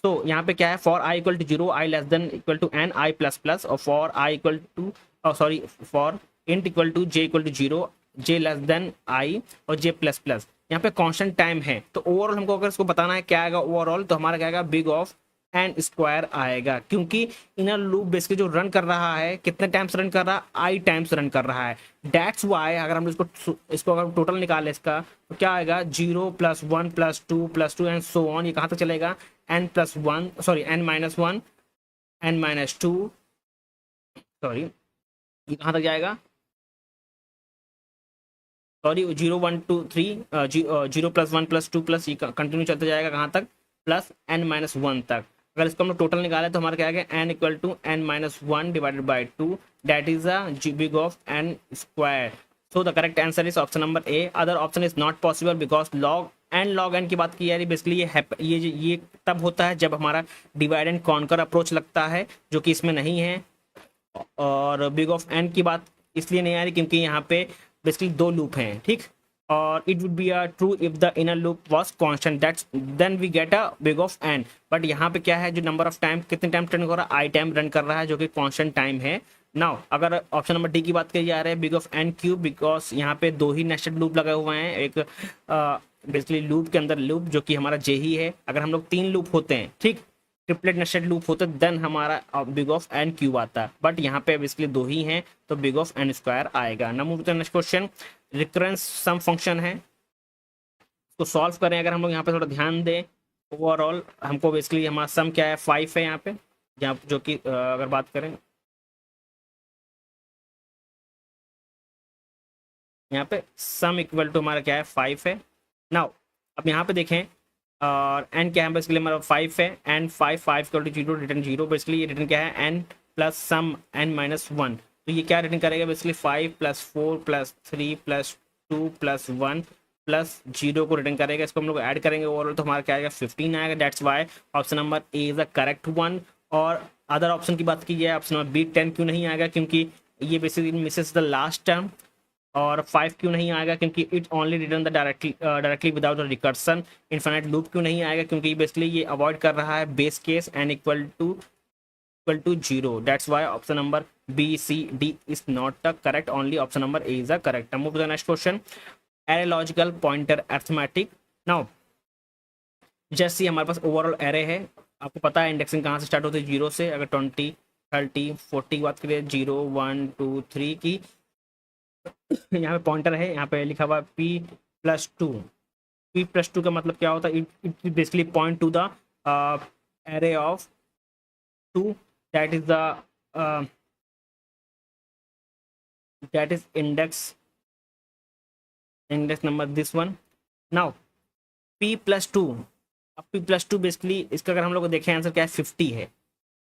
तो यहाँ पे क्या है, for I equal to 0, I less than equal to N, I plus plus, और for I equal to for int equal to J equal to 0, J less than I और जे प्लस प्लस। यहाँ पे constant time है, तो overall हमको अगर इसको बताना है क्या आएगा ओवरऑल, तो हमारा क्या आएगा, बिग ऑफ एन स्क्वायर आएगा, क्योंकि इनर लूप बेसिकली जो रन कर रहा है, कितने टाइम्स रन कर रहा है, आई टाइम्स रन कर रहा है। दैट्स वाई अगर हम इसको अगर टोटल निकाले इसका, तो क्या आएगा, 0 + 1 + 2 एंड सो ऑन। ये कहाँ तक चलेगा, n + 1 sorry n - 1 n - 2 sorry, ये कहाँ तक जाएगा, सॉरी 0 1 2 3 0 प्लस 1 प्लस 2 प्लस ये कंटिन्यू चलते जाएगा कहाँ तक, प्लस n-1 तक। अगर इसको हम लोग टोटल निकालें तो हमारा क्या आ गया, n equal to n-1 divided by 2 that is a big of n square. So the correct answer is option number A. Other option is not possible because log n की बात की जा रही है बेसिकली ये तब होता है जब हमारा डिवाइड एंड कॉन्कर अप्रोच लगता है, जो कि इसमें नहीं है। और बिग ऑफ n की बात इसलिए नहीं आ रही क्योंकि यहाँ पे बेसिकली 2 लूप हैं, ठीक। और it would be true if the inner loop was constant, that's then we get a big of n। But यहाँ पे क्या है, जो नंबर ऑफ टाइम कितने टाइम रन कर रहा है, i टाइम रन कर रहा है, जो कि कांस्टेंट टाइम है। नाउ अगर ऑप्शन नंबर डी की बात करी जा रही है big of n cube, because यहाँ पे 2 ही नेस्टेड लूप लगे हुए हैं, एक बेसिकली लूप के अंदर लूप जो कि हमारा जे ही है। अगर हम लोग 3 लूप होते हैं, ठीक, ट्रिपलेट नेस्टेड लूप होते देन हमारा बिग ऑफ n क्यूब आता है। बट यहाँ पे बेसिकली 2 ही हैं तो बिग ऑफ n स्क्वायर आएगा। Now move to the next question. Recurrence sum function है, इसको सॉल्व करें। अगर हम लोग यहाँ पे थोड़ा ध्यान दें, ओवरऑल हमको बेसिकली हमारा सम क्या है, 5 है यहाँ पे, जो कि अगर बात करें यहाँ पे सम इक्वल टू हमारा क्या है, 5 है। नाउ अब यहाँ पे देखें और n क्या है, बेसिकली हमारा 5 है, n 5 equal to 0 return 0। Basically ये रिटर्न क्या है, n प्लस सम n-1। तो ये क्या रिटर्न करेगा, basically 5 plus 4 plus 3 plus 2 plus 1 plus 0 को रिटर्न करेगा। इसको हम लोग ऐड करेंगे ओवरऑल तो हमारा क्या आएगा, 15 आएगा। That's why option number A is the correct one. और अदर ऑप्शन की बात की जाए, ऑप्शन नंबर बी 10 क्यों नहीं आएगा, क्योंकि ये basically Mrs the last term. और 5 क्यों नहीं आएगा, क्योंकि it only return the directly without recursion. Infinite loop क्यों नहीं आएगा, क्योंकि बेसिकली ये अवॉइड कर रहा है base case n equal to 0। That's why option number B C D is not the correct, only option number A is the correct. Move to the next question. Array logical pointer arithmetic. Now जैसे हमारे पास overall array है, आपको पता है indexing कहाँ से start होती है, 0 से। अगर 20 30 40 की बात करें, 0 1 2 3 की यहाँ पे पॉइंटर है, यहाँ पे लिखा हुआ p+2। p+2 का मतलब क्या होता है, it basically point two the array of 2 that is the that is index number this one. Now p+2, अब p+2 बेसिकली इसका अगर हम लोग देखें आंसर क्या है, 50 है।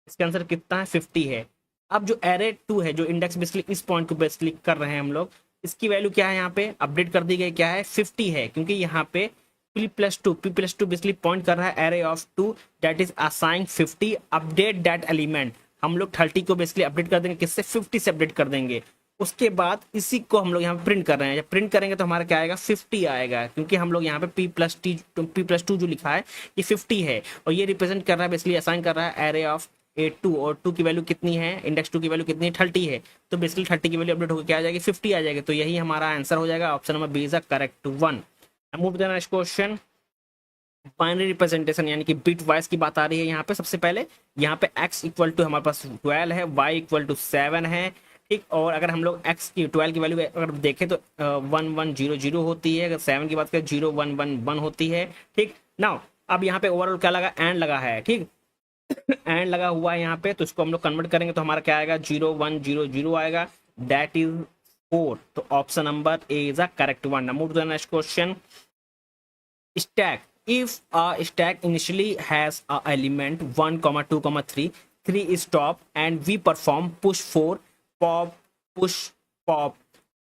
इसका आंसर कितना है, 50 है। अब जो एरे 2 है, जो इंडेक्स बेसिकली इस पॉइंट को बेसिकली कर रहे हैं हम लोग, इसकी वैल्यू क्या है, यहाँ पे अपडेट कर दी गई, क्या है, 50 है। क्योंकि यहाँ पे p+2 बेसिकली पॉइंट कर रहा है array of 2 that is assign 50, update that element. हम लोग 30 को बेसिकली अपडेट कर देंगे, किससे, 50 से अपडेट कर देंगे। उसके बाद इसी को हम लोग यहाँ पे प्रिंट कर रहे हैं, जब प्रिंट करेंगे तो हमारा क्या आएगा, 50 आएगा। क्योंकि हम लोग यहाँ पे p+2 जो लिखा है ये 50 है, और ये रिप्रेजेंट कर रहा है बेसिकली असाइन कर रहा है एरे ऑफ A2। और 2 की वैल्यू कितनी है, इंडेक्स 2 की वैल्यू कितनी है, 30 है। तो बेसिकली 30 की वैल्यू अपडेट होकर क्या आ जाएगी, 50 आ जाएगी। तो यही हमारा आंसर हो जाएगा, option number B is the correct one. Move to the next question. Binary representation यानी कि बिट वाइज की बात आ रही है यहाँ पे। सबसे पहले यहाँ पे x इक्वल टू हमारे पास 12 है, y इक्वल टू 7 है, ठीक। और अगर हम लोग x की 12 की वैल्यू अगर देखें तो 1 1 0 0 होती है। अगर 7 की बात करें 0 1 1 1 होती है, ठीक। नाउ अब यहाँ पे ओवरऑल क्या लगा, एंड लगा है, ठीक, एंड लगा हुआ है यहाँ पे। तो इसको हम लोग कन्वर्ट करेंगे तो हमारा क्या आएगा, 0 1 0 0 आएगा, दैट इज 4। तो option number A is the correct one. Move to the next question. Stack, if a stack initially has a element 1 2 3, 3 is top and we perform push 4 pop push pop,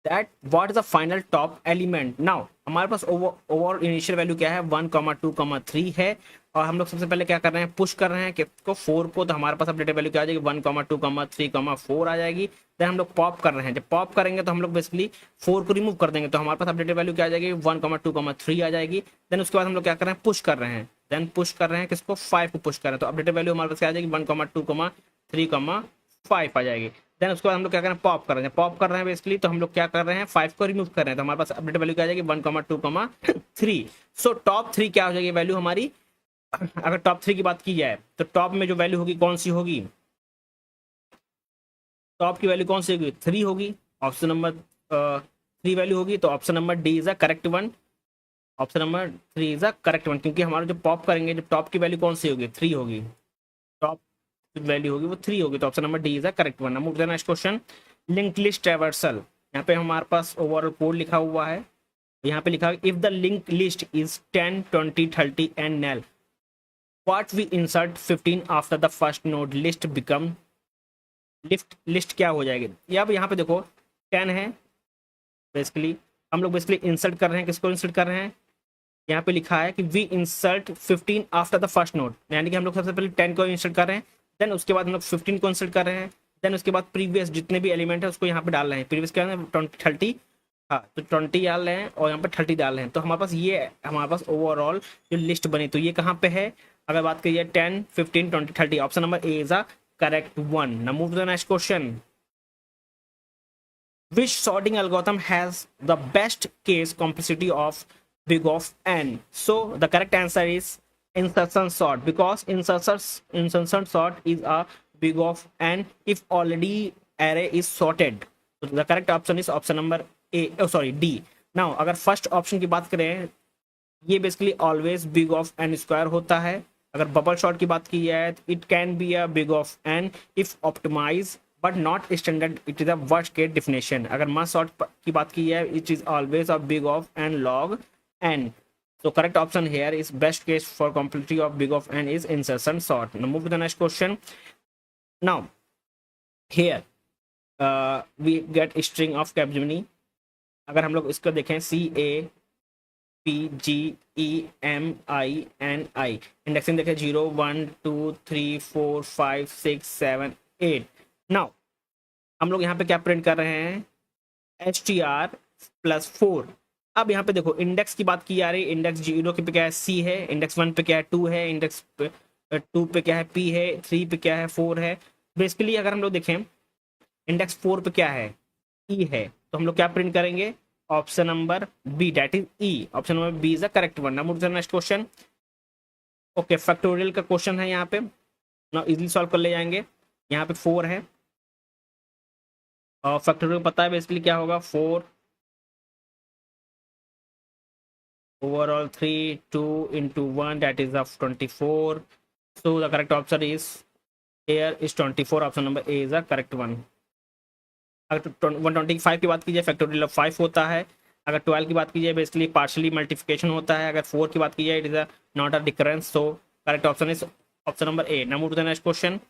that what is the final top element। now हमारे पास over initial value क्या है, 1 2 3 है। और हम लोग सबसे पहले क्या कर रहे हैं, पुश कर रहे हैं किसको, 4 को। तो हमारे पास अपडेटेड वैल्यू क्या आ जाएगी, 1 2 3 4 आ जाएगी। देन हम लोग पॉप कर रहे हैं, जब पॉप करेंगे तो हम लोग बेसिकली 4 को रिमूव कर देंगे, तो हमारे पास अपडेटेड वैल्यू क्या आ जाएगी, 1 2 3 आ जाएगी। देन उसके बाद हम लोग क्या कर रहे हैं, पुश कर रहे हैं। देन पुश कर रहे हैं किसको, 5 को पुश कर रहे हैं। तो अपडेटेड वैल्यू हमारे पास क्या आ जाएगी, 1 2 3 5 आ जाएगी। देन उसके बाद हम लोग क्या कर रहे हैं, पॉप कर रहे हैं। पॉप कर रहे हैं बेसिकली तो हम लोग क्या कर रहे हैं, 5 को रिमूव कर रहे हैं। तो हमारे पास अपडेट वैल्यू क्या आ जाएगी, 1 2 3। सो टॉप 3 क्या हो जाएगी वैल्यू हमारी। अगर टॉप 3 की बात की जाए तो टॉप में जो वैल्यू होगी कौन सी होगी, टॉप की वैल्यू कौन सी होगी, 3 होगी। ऑप्शन नंबर 3 वैल्यू होगी। तो option number D is the correct one. Option number 3 is the correct one, क्योंकि हमारा जो पॉप करेंगे, जो टॉप की वैल्यू कौन सी होगी, 3 होगी। टॉप वैल्यू होगी वो 3 होगी। तो option number D is the correct one. Move to the next question. Linked list traversal, यहाँ पे हमारे पास ओवरऑल कोड लिखा हुआ है। यहाँ पे लिखा if the link list is 10, 20, 30 and null, what we insert 15 after the first node list become list क्या हो जाएगी। ये अब यहाँ पे देखो 10 है, बेसिकली हम लोग बेसिकली इंसर्ट कर रहे हैं, किसको इंसर्ट कर रहे हैं, यहाँ पे लिखा है कि we insert 15 after the first node, यानी कि हम लोग सबसे पहले 10 को इंसर्ट कर रहे हैं, देन उसके बाद हम लोग 15 को इंसर्ट कर रहे हैं, देन उसके बाद प्रीवियस जितने भी एलिमेंट है उसको यहाँ पे डाल रहे हैं। प्रीवियस क्या है 20, 30, हाँ तो 20 डाल रहे हैं और यहाँ पे 30 डाल रहे हैं। तो हमारे पास ये हमारे पास ओवरऑल जो लिस्ट बनी, तो ये कहाँ पे है, अगर बात करिए 10, 15, 20, 30, option number A is a correct one. Now move to the next question. Which sorting algorithm has the best case complexity of big of n? So the correct answer is insertion sort, because insertion sort is a big of n if already array is sorted. So the correct option is option number A, oh sorry D. Now अगर first option की बात करें, ये basically always big of N square होता है। अगर bubble shot की बात की जाए तो it can be a big of n if optimize but not standard, it is a worst case definition. अगर मस्ट शॉट की बात की जाए it is always a big of n log n. So correct option here is best case for complexity of big of n is insertion sort. Now move to the next question. Now here we get a string of Capgemini. अगर हम लोग इसको देखें CAPGEMINI, indexing देखें 0 1 2 3 4 5 6 7 8। Now हम लोग यहाँ पे क्या प्रिंट कर रहे हैं, STR+4। अब यहाँ पे देखो इंडेक्स की बात की जा रही है, इंडेक्स 0 पे क्या है C है, इंडेक्स 1 पे क्या है 2 है, इंडेक्स 2 पे क्या है P है, 3 पे क्या है 4 है। बेसिकली अगर हम लोग देखें इंडेक्स 4 पे क्या है E है, तो हम लोग क्या प्रिंट करेंगे, option number B, that is E. Option number B is the correct one. Now move to the next question. Okay factorial का क्वेश्चन है यहाँ पे, नाउ इजीली सॉल्व कर ले जाएंगे। यहाँ पे 4 है और फैक्टोरियल पता है बेसिकली क्या होगा, 4 overall 3 2 into 1 that is of 24। So the correct option is here is 24। Option number A is the correct one. अगर 125 की बात कीजिए फैक्टोरियल ऑफ 5 होता है। अगर 12 की बात कीजिए बेसिकली पार्शियली मल्टीप्लिकेशन होता है। अगर 4 की बात कीजिए it is a not a decrease. So correct option is option number A. Now move to the next question.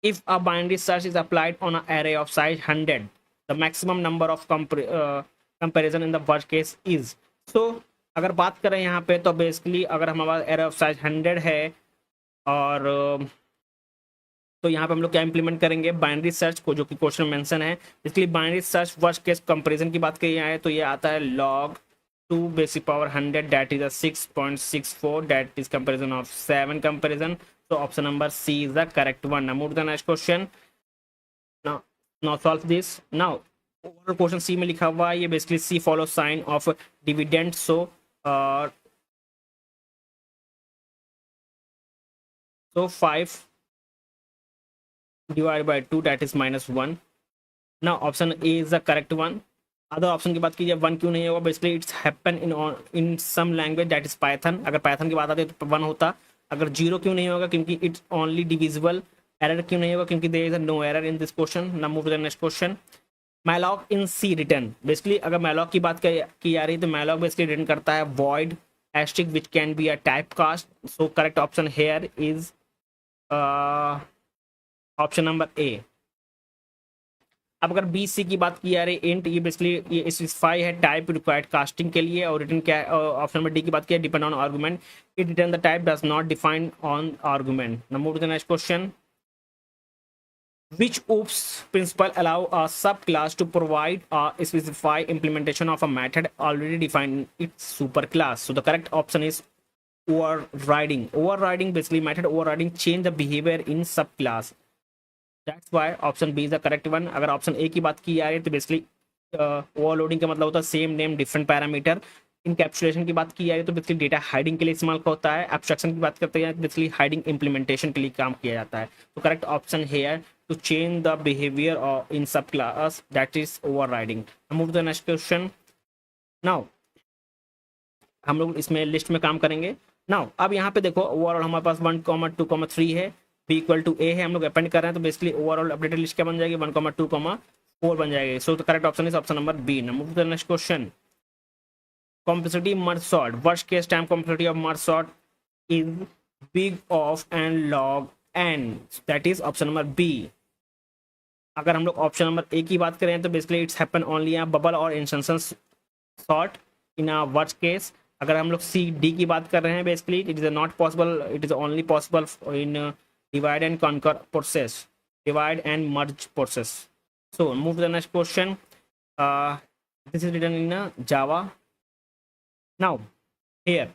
If a binary search is applied on a array of size 100, the maximum number of comparison in the worst case is. So अगर बात करें यहाँ पे तो basically अगर हमारे पास array of size 100 है और तो यहाँ पे हम लोग क्या इंप्लीमेंट करेंगे, बाइनरी सर्च को, जो कि क्वेश्चन में मेंशन है। इसलिए binary search worst case comparison की बात की जाए तो ये आता है log 2 basic power 100 that is a 6.64 that is comparison of 7 comparison. तो option number C is the correct one. Now move to the next question. Now solve this. Now overall question C में लिखा हुआ है, ये basically C follow sign of dividend. So 5 divided by 2 that is -1. now option A is the correct one. Other option की बात कीजिए 1 क्यों नहीं होगा, basically it's happen in some language that is Python. अगर पाइथन की बात आती है तो 1 होता। अगर 0 क्यों नहीं होगा, क्योंकि इट्स ओनली डिविजिबल। एरर क्यों नहीं होगा, क्योंकि there is no error in this question. Now move to the next question. Malloc in C return, basically अगर मैलॉक की बात की जा रही है तो मैलॉक बेसिकली रिटर्न करता है void asterisk which can be a typecast. so correct option here is option number ए। अब अगर बी सी की बात की जा रही है इंट, ये बेसिकली ये स्पेसिफाई है टाइप रिक्वायर्ड कास्टिंग के लिए। और रिटर्न क्या, ऑप्शन नंबर डी की बात की depend on argument, it return the type does not define on argument. Now move to the next question. which oops principle allow a subclass to provide a specified implementation of a method already defined in its superclass? so the correct option is overriding. Overriding basically method overriding change the behavior in subclass. That's why option B is the correct one. अगर option A की बात की जा रही है तो basically overloading का मतलब होता है same name different parameter. Encapsulation की बात की जा रही है तो बेसिकली डेटा हाइडिंग के लिए इस्तेमाल होता है। एब्स्ट्रैक्शन की बात करते हैं तो बेसिकली हाइडिंग इंप्लीमेंटेशन के लिए काम किया जाता है। तो correct option here to change the behaviour in sub class that is overriding. Move to the next question. Now हम लोग इसमें लिस्ट में काम करेंगे। नाउ अब यहाँ पे देखो ओवरऑल हमारे पास 1, 2, 3 है, b इक्वल टू ए है, हम लोग अपेंड कर रहे हैं तो बेसिकली ओवरऑल अपडेटेड लिस्ट क्या बन जाएगी 1, 2, 4 बन जाएगी। So the correct option is option number B. Move to the next question. complexity merge sort. Worst case time complexity of merge sort is big of and log n. That is option number B. अगर हम लोग option number ए की बात करें तो basically it's happen only a bubble और instance sort in a worst case. अगर हम लोग सी डी की बात कर रहे हैं basically it is not possible, it is only possible in divide and conquer process, divide and merge process. So move to the next question. This is written in Java. Now here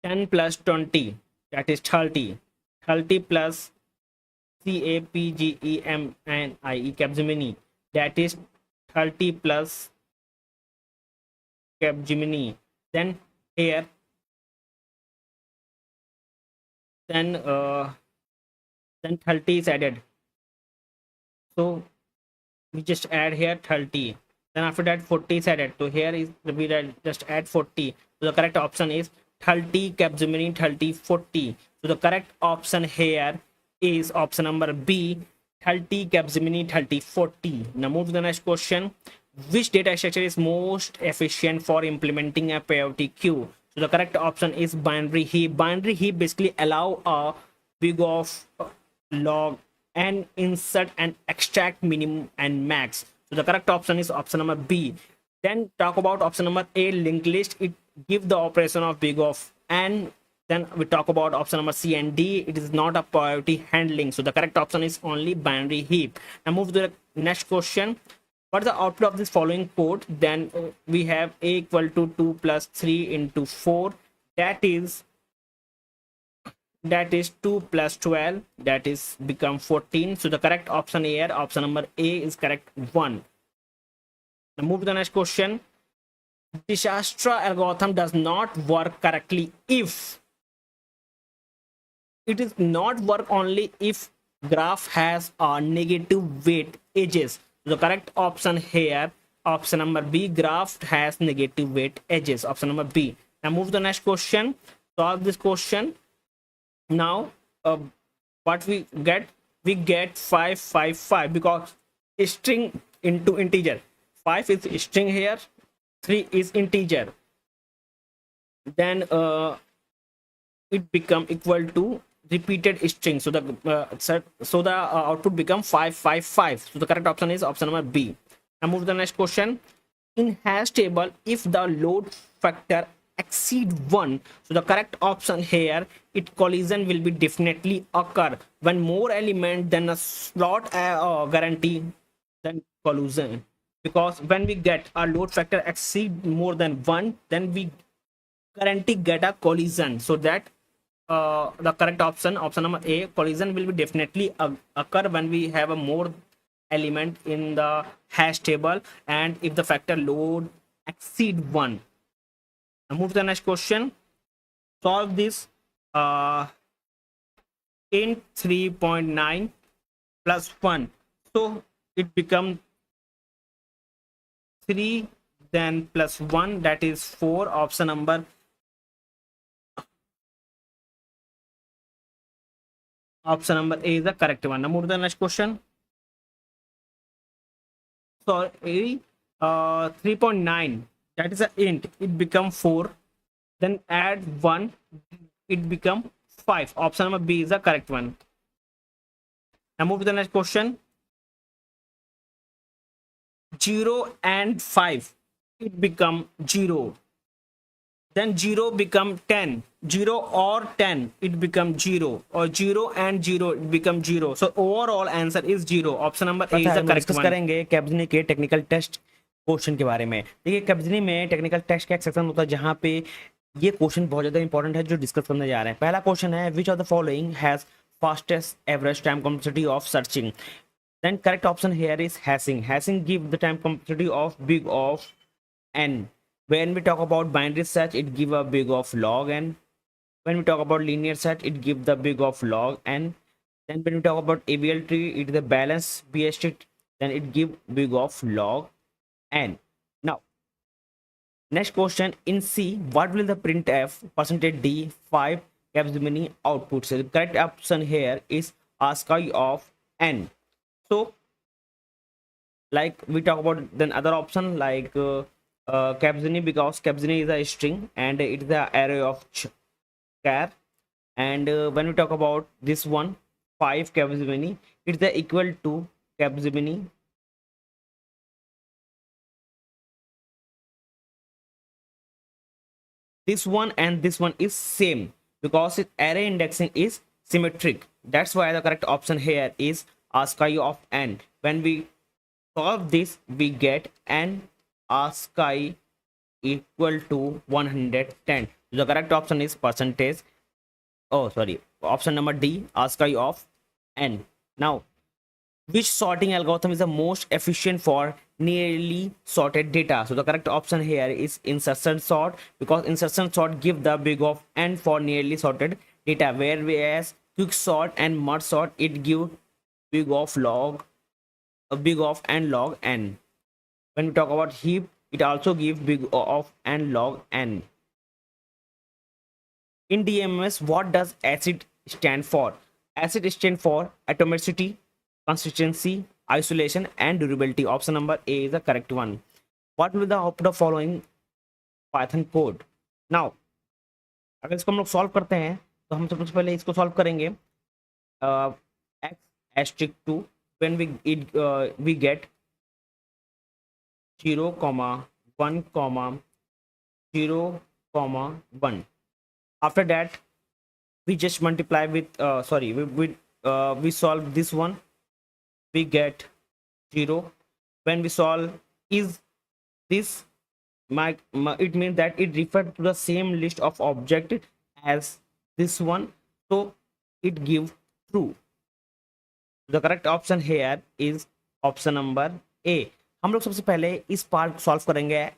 10 plus 20, that is 30. 30 plus CAPGEMNIE Capgemini, that is 30 plus Capgemini. Then here then 30 is added, so we just add here 30. Then after that 40 is added, so here is we just add 40. So the correct option is 30 Capgemini 30 40. So the correct option here is option number B, 30 Capgemini 30 40. Now move to the next question. Which data structure is most efficient for implementing a priority queue? So the correct option is binary heap. Binary heap basically allow a big of log and insert and extract minimum and max. So the correct option is option number B. Then talk about option number A, linked list. It give the operation of big of and. Then we talk about option number C and D. It is not a priority handling. So the correct option is only binary heap. Now move to the next question. What is the output of this following code? Then we have A equal to 2 plus 3 into 4. That is 2 plus 12. That is become 14. So the correct option here, option number A is correct 1. Now move to the next question. Dijkstra algorithm does not work correctly if it is not work only if graph has a negative weight edges. The correct option here, option number B, graph has negative weight edges, option number B. Now move to the next question. Solve this question. Now what we get 5 5 5 because string into integer. 5 is string here, 3 is integer. Then it become equal to repeated string, so the output become 5 5 5. So the correct option is option number B. Now move to the next question. In hash table, if the load factor exceed 1, so the correct option here, it collision will be definitely occur when more element than a slot guarantee than collision, because when we get a load factor exceed more than 1, then we guarantee get a collision. So that the correct option, option number A, collision will be definitely occur when we have a more element in the hash table and if the factor load exceed 1. Now move to the next question. Solve this. Int 3.9 plus 1, so it become 3 then plus 1, that is 4. Option number A is the correct one. Now move to the next question. So 3.9, that is an int, it become 4, then add 1, it become 5. Option number B is the correct one. Now move to the next question. 0 and 5, it become 0, then 0 become 10, 0 or 10, it become 0, or 0 and 0, it become 0. So overall answer is 0. Option number A is the correct one. करेंगे कैप्जनी के technical test question के बारे में. देखिए कैप्जनी में technical test का एक section होता है जहां पे ये क्वेश्चन बहुत ज्यादा इंपॉर्टेंट है जो डिस्कस करने जा रहे हैं. पहला क्वेश्चन है which of the following has fastest average time complexity of searching. Then correct option here is hashing. Hashing give the time complexity of big of n. When we talk about binary search, it give a big of log n. When we talk about linear search, it give the big of log n. Then when we talk about ABL tree, it is the balance BST, then it give big of log n. Now next question, in C, what will the printf %d 5 Capgemini output? So the correct option here is ASCII of n. So like we talk about then other option like Capzini, because Capzini is a string and it is the array of char. And when we talk about this one, 5 Capgemini, it's the equal to Capgemini. This one and this one is same because its array indexing is symmetric. That's why the correct option here is ASCII of n. When we solve this, we get n ASCII equal to 110. The correct option is percentage. Oh, sorry. Option number D, ASCII of n. Now, which sorting algorithm is the most efficient for nearly sorted data? So the correct option here is insertion sort, because insertion sort give the big of n for nearly sorted data, whereas quick sort and merge sort it give big of log, big of and log n. When we talk about heap, it also give big of and log n. In DMS, what does ACID stand for? ACID stand for atomicity, consistency, isolation, and durability. Option number A is the correct one. What will the output of following Python code? Now, अगर इसको हम लोग solve करते हैं तो हम सबसे पहले इसको सॉल्व करेंगे x*2 when we get 0, 1, 0, 1. After that, we just multiply with we solve this one, we get 0. When we solve is this, it means that it refers to the same list of object as this one, so it gives true. The correct option here is option number A. हम लोग सबसे पहले इस part solve करेंगे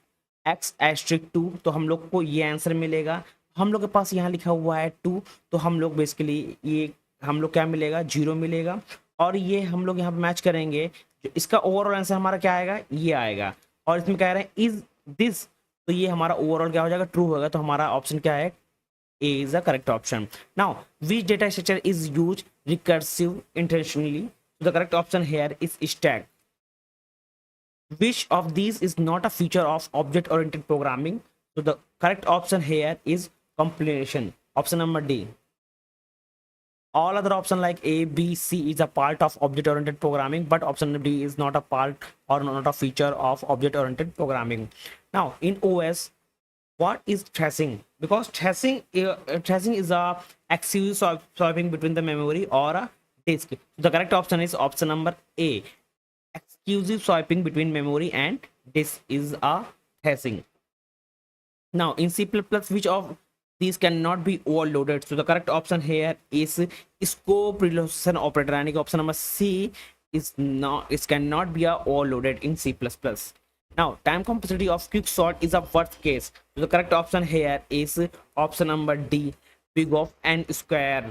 x*2, तो हम लोग को ये आंसर मिलेगा. हम लोग के पास यहाँ लिखा हुआ है 2, तो हम लोग बेसिकली ये हम लोग क्या मिलेगा, 0 मिलेगा. और ये हम लोग यहाँ पे मैच करेंगे, इसका ओवरऑल आंसर हमारा क्या आएगा, ये आएगा. और इसमें कह रहे हैं इज दिस, तो ये हमारा ओवरऑल क्या हो जाएगा, ट्रू होगा. तो हमारा ऑप्शन क्या है, A is the correct option. Now, which data structure is used recursive intentionally? The correct option here is stack. Which of these is not a feature of object-oriented programming? So the correct option here is compilation. Option number D. All other options like A, B, C is a part of object-oriented programming, but option D is not a part or not a feature of object-oriented programming. Now, in OS, what is tracing? Because tracing is a exclusive swapping between the memory or a disk. The correct option is option number A. Exclusive swapping between memory and disk is a tracing. Now, in C++, which of these cannot be overloaded? So the correct option here is scope relocation operator. And option number C is not, it cannot be overloaded in C++. Now, time complexity of quicksort is a worst case. So the correct option here is option number D, big of n square.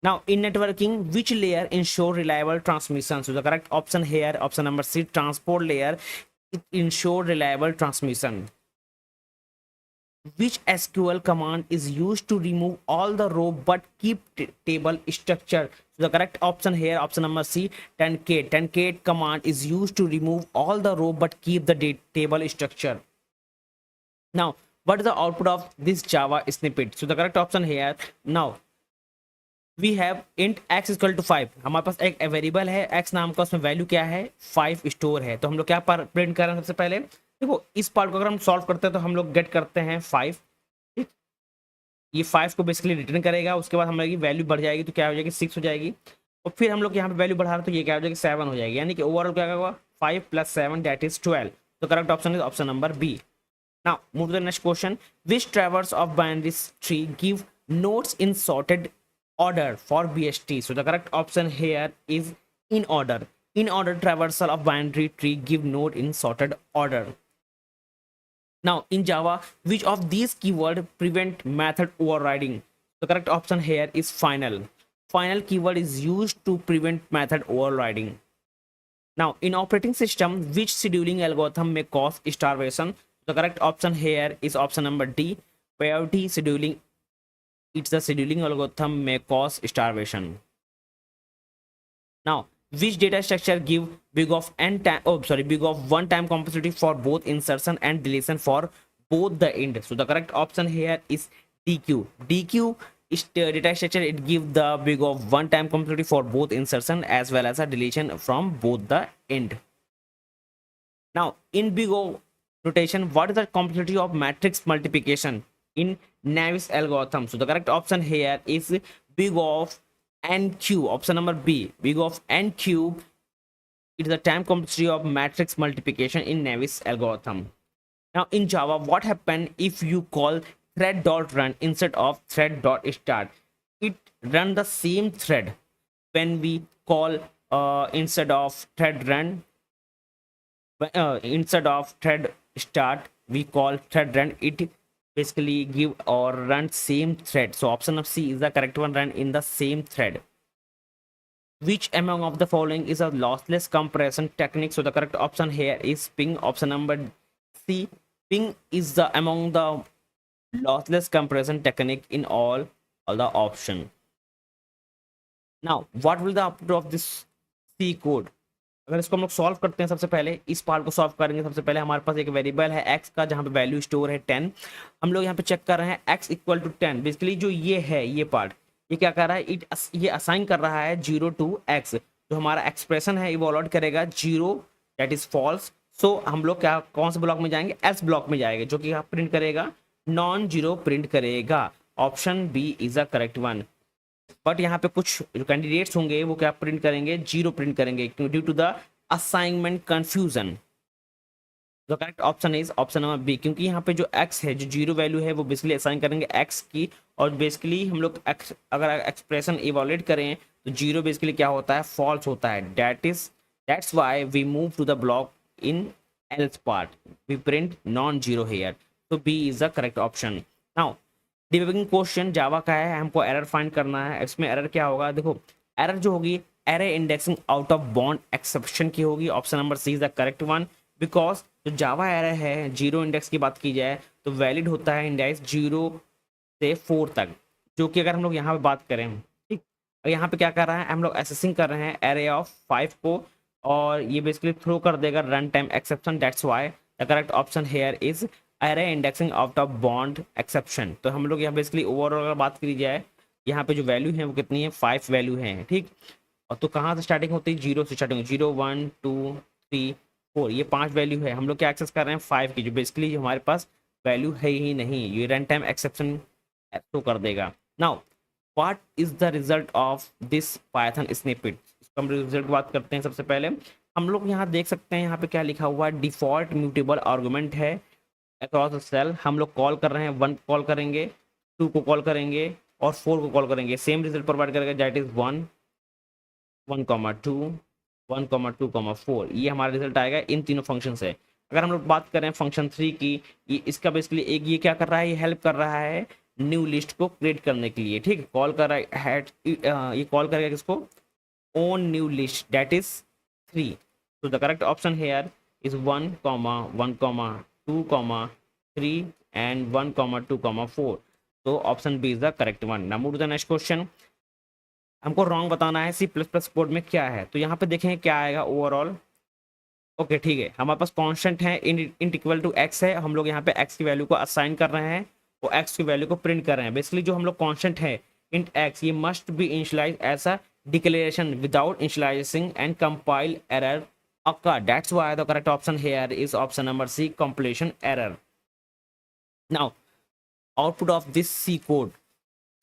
Now, in networking, which layer ensure reliable transmission? So the correct option here, option number C, transport layer, it ensure reliable transmission. Which SQL command is used to remove all the row but keep table structure? So the correct option here, option number C, 10k. 10k command is used to remove all the row but keep the table structure. Now, what is the output of this Java snippet? So the correct option here, now we have int x is equal to 5. हमारे पास एक variable है x नाम का, उसमें value क्या है, 5 store है. तो हम लोग क्या प्रिंट कर रहे हैं, सबसे पहले देखो इस पार्ट को अगर हम सॉल्व करते हैं तो हम लोग गेट करते हैं 5. ठीक, ये 5 को बेसिकली रिटर्न करेगा. उसके बाद हमारी वैल्यू बढ़ जाएगी तो क्या हो जाएगी, 6 हो जाएगी. और फिर हम लोग यहाँ पे वैल्यू बढ़ा रहे हैं तो ये क्या हो जाएगी, 7 हो जाएगी. यानी कि ओवरऑल क्या होगा, 5 + 7 दैट इज 12. तो correct option is option number B. Now move to the next question. Which traverse of binary tree give nodes in sorted order for BST? So the correct option here is in order. In order traversal of binary tree give node in sorted order. Now in Java, which of these keyword prevent method overriding? The correct option here is final. Final keyword is used to prevent method overriding. Now in operating system, which scheduling algorithm may cause starvation? The correct option here is option number D, priority scheduling. It's the scheduling algorithm may cause starvation. Now, which data structure give big of n time, oh sorry, big of one time complexity for both insertion and deletion for both the end. So the correct option here is dq. Dq is the data structure, it give the big of one time complexity for both insertion as well as a deletion from both the end. Now in big O notation, what is the complexity of matrix multiplication in Navier algorithm? So the correct option here is big of n cube. Option number B, big of n cube. It is the time complexity of matrix multiplication in Navier algorithm. Now in Java, what happen if you call thread dot run instead of thread dot start? It run the same thread. When we call instead of thread run, instead of thread start, we call thread run. It basically give or run same thread. So option of C is the correct one, run in the same thread. Which among of the following is a lossless compression technique? So the correct option here is ping. Option number C, ping is the among the lossless compression technique in all the option. Now what will the output of this C code? अगर इसको हम लोग solve करते हैं, सबसे पहले इस part को सॉल्व करेंगे। सबसे पहले हमारे पास एक वेरिएबल है x का, जहाँ पे वैल्यू स्टोर है 10। हम लोग यहाँ पे चेक कर रहे हैं x इक्वल टू 10। बेसिकली जो ये है, ये पार्ट, ये क्या कर रहा है, ये असाइन कर रहा है 0 टू x। तो हमारा एक्सप्रेशन है इवॉल्यूट करेगा 0, दैट इज फॉल्स। सो हम लोग क्या, कौन से ब्लॉक में जाएंगे, एल्स ब्लॉक में जाएंगे, जो कि प्रिंट करेगा नॉन जीरो प्रिंट करेगा। Option B is the correct one. But यहाँ पे कुछ जो कैंडिडेट्स होंगे वो क्या प्रिंट करेंगे, 0 प्रिंट करेंगे, due to the assignment confusion. The correct option is option number B, क्योंकि यहाँ पे जो x है, जो 0 वैल्यू है, वो बेसिकली असाइन करेंगे x की। और बेसिकली हम लोग अगर एक्सप्रेशन इवॉल्यूट करें तो 0 बेसिकली क्या होता है, फॉल्स होता है। That's why we move to the block in else part, we print non zero here. So B is the correct option. Now debugging question Java का है, हमको एरर फाइंड करना है। इसमें एरर क्या होगा, देखो एरर जो होगी array indexing out of bound exception की होगी। Option number C is the correct one, because जो जावा एरर है, 0 इंडेक्स की बात की जाए तो वैलिड होता है इंडेक्स 0 से 4 तक, जो कि अगर हम लोग यहाँ पे बात करें, ठीक, यहाँ पे क्या कर रहा है, हम लोग एसेसिंग कर रहे हैं एरे ऑफ 5 को, और ये बेसिकली थ्रो कर देगा run time exception. That's why the correct option here is array indexing out of bound exception. तो हम लोग यहाँ बेसिकली ओवरऑल अगर बात की जाए, यहाँ पे जो वैल्यू है वो कितनी है, 5 वैल्यू है, ठीक। और तो कहाँ से स्टार्टिंग होती है, 0 से स्टार्टिंग, 0 1 2 3 4, ये 5 वैल्यू है। हम लोग क्या एक्सेस कर रहे हैं, 5 की, जो बेसिकली हमारे पास वैल्यू है ही नहीं, ये रन टाइम एक्सेप्शन तो कर देगा। Now what is the result of this Python snippet? इसको हम रिजल्ट बात करते हैं। सबसे पहले हम लोग यहाँ देख सकते हैं, यहाँ पे क्या लिखा हुआ है, डिफॉल्ट म्यूटेबल आर्गुमेंट है अक्रॉस द सेल। हम लोग कॉल कर रहे हैं, 1 कॉल करेंगे, 2 को कॉल करेंगे और 4 को कॉल करेंगे, सेम रिजल्ट प्रोवाइड करेगा, दैट इज 1 1 2 1 2 4। ये हमारा रिजल्ट आएगा इन तीनों फंक्शन से। अगर हम लोग बात करें फंक्शन 3 की, ये इसका बेसिकली एक ये क्या कर रहा है, ये हेल्प कर रहा है न्यू लिस्ट को क्रिएट करने के लिए, ठीक। कॉल कर रहा है, ये कॉल करेगा किसको, own new list, that is 3। तो the correct option here is 1 1 2 3 and 1 2 4। तो option B is the correct one. Now move to the next question. हमको रॉन्ग बताना है C++ कोड में क्या है। तो यहाँ पे देखें क्या आएगा ओवरऑल। ओके ठीक है, हमारे पास कांस्टेंट है, इंट इक्वल टू x है। हम लोग यहाँ पे x की वैल्यू को असाइन कर रहे हैं और x की वैल्यू को प्रिंट कर रहे हैं। बेसिकली जो हम लोग कांस्टेंट है इंट x, ये must be initialize as a declaration without initializing and compile error occur. That's why the correct option here is option number C, compilation error. Now output of this C code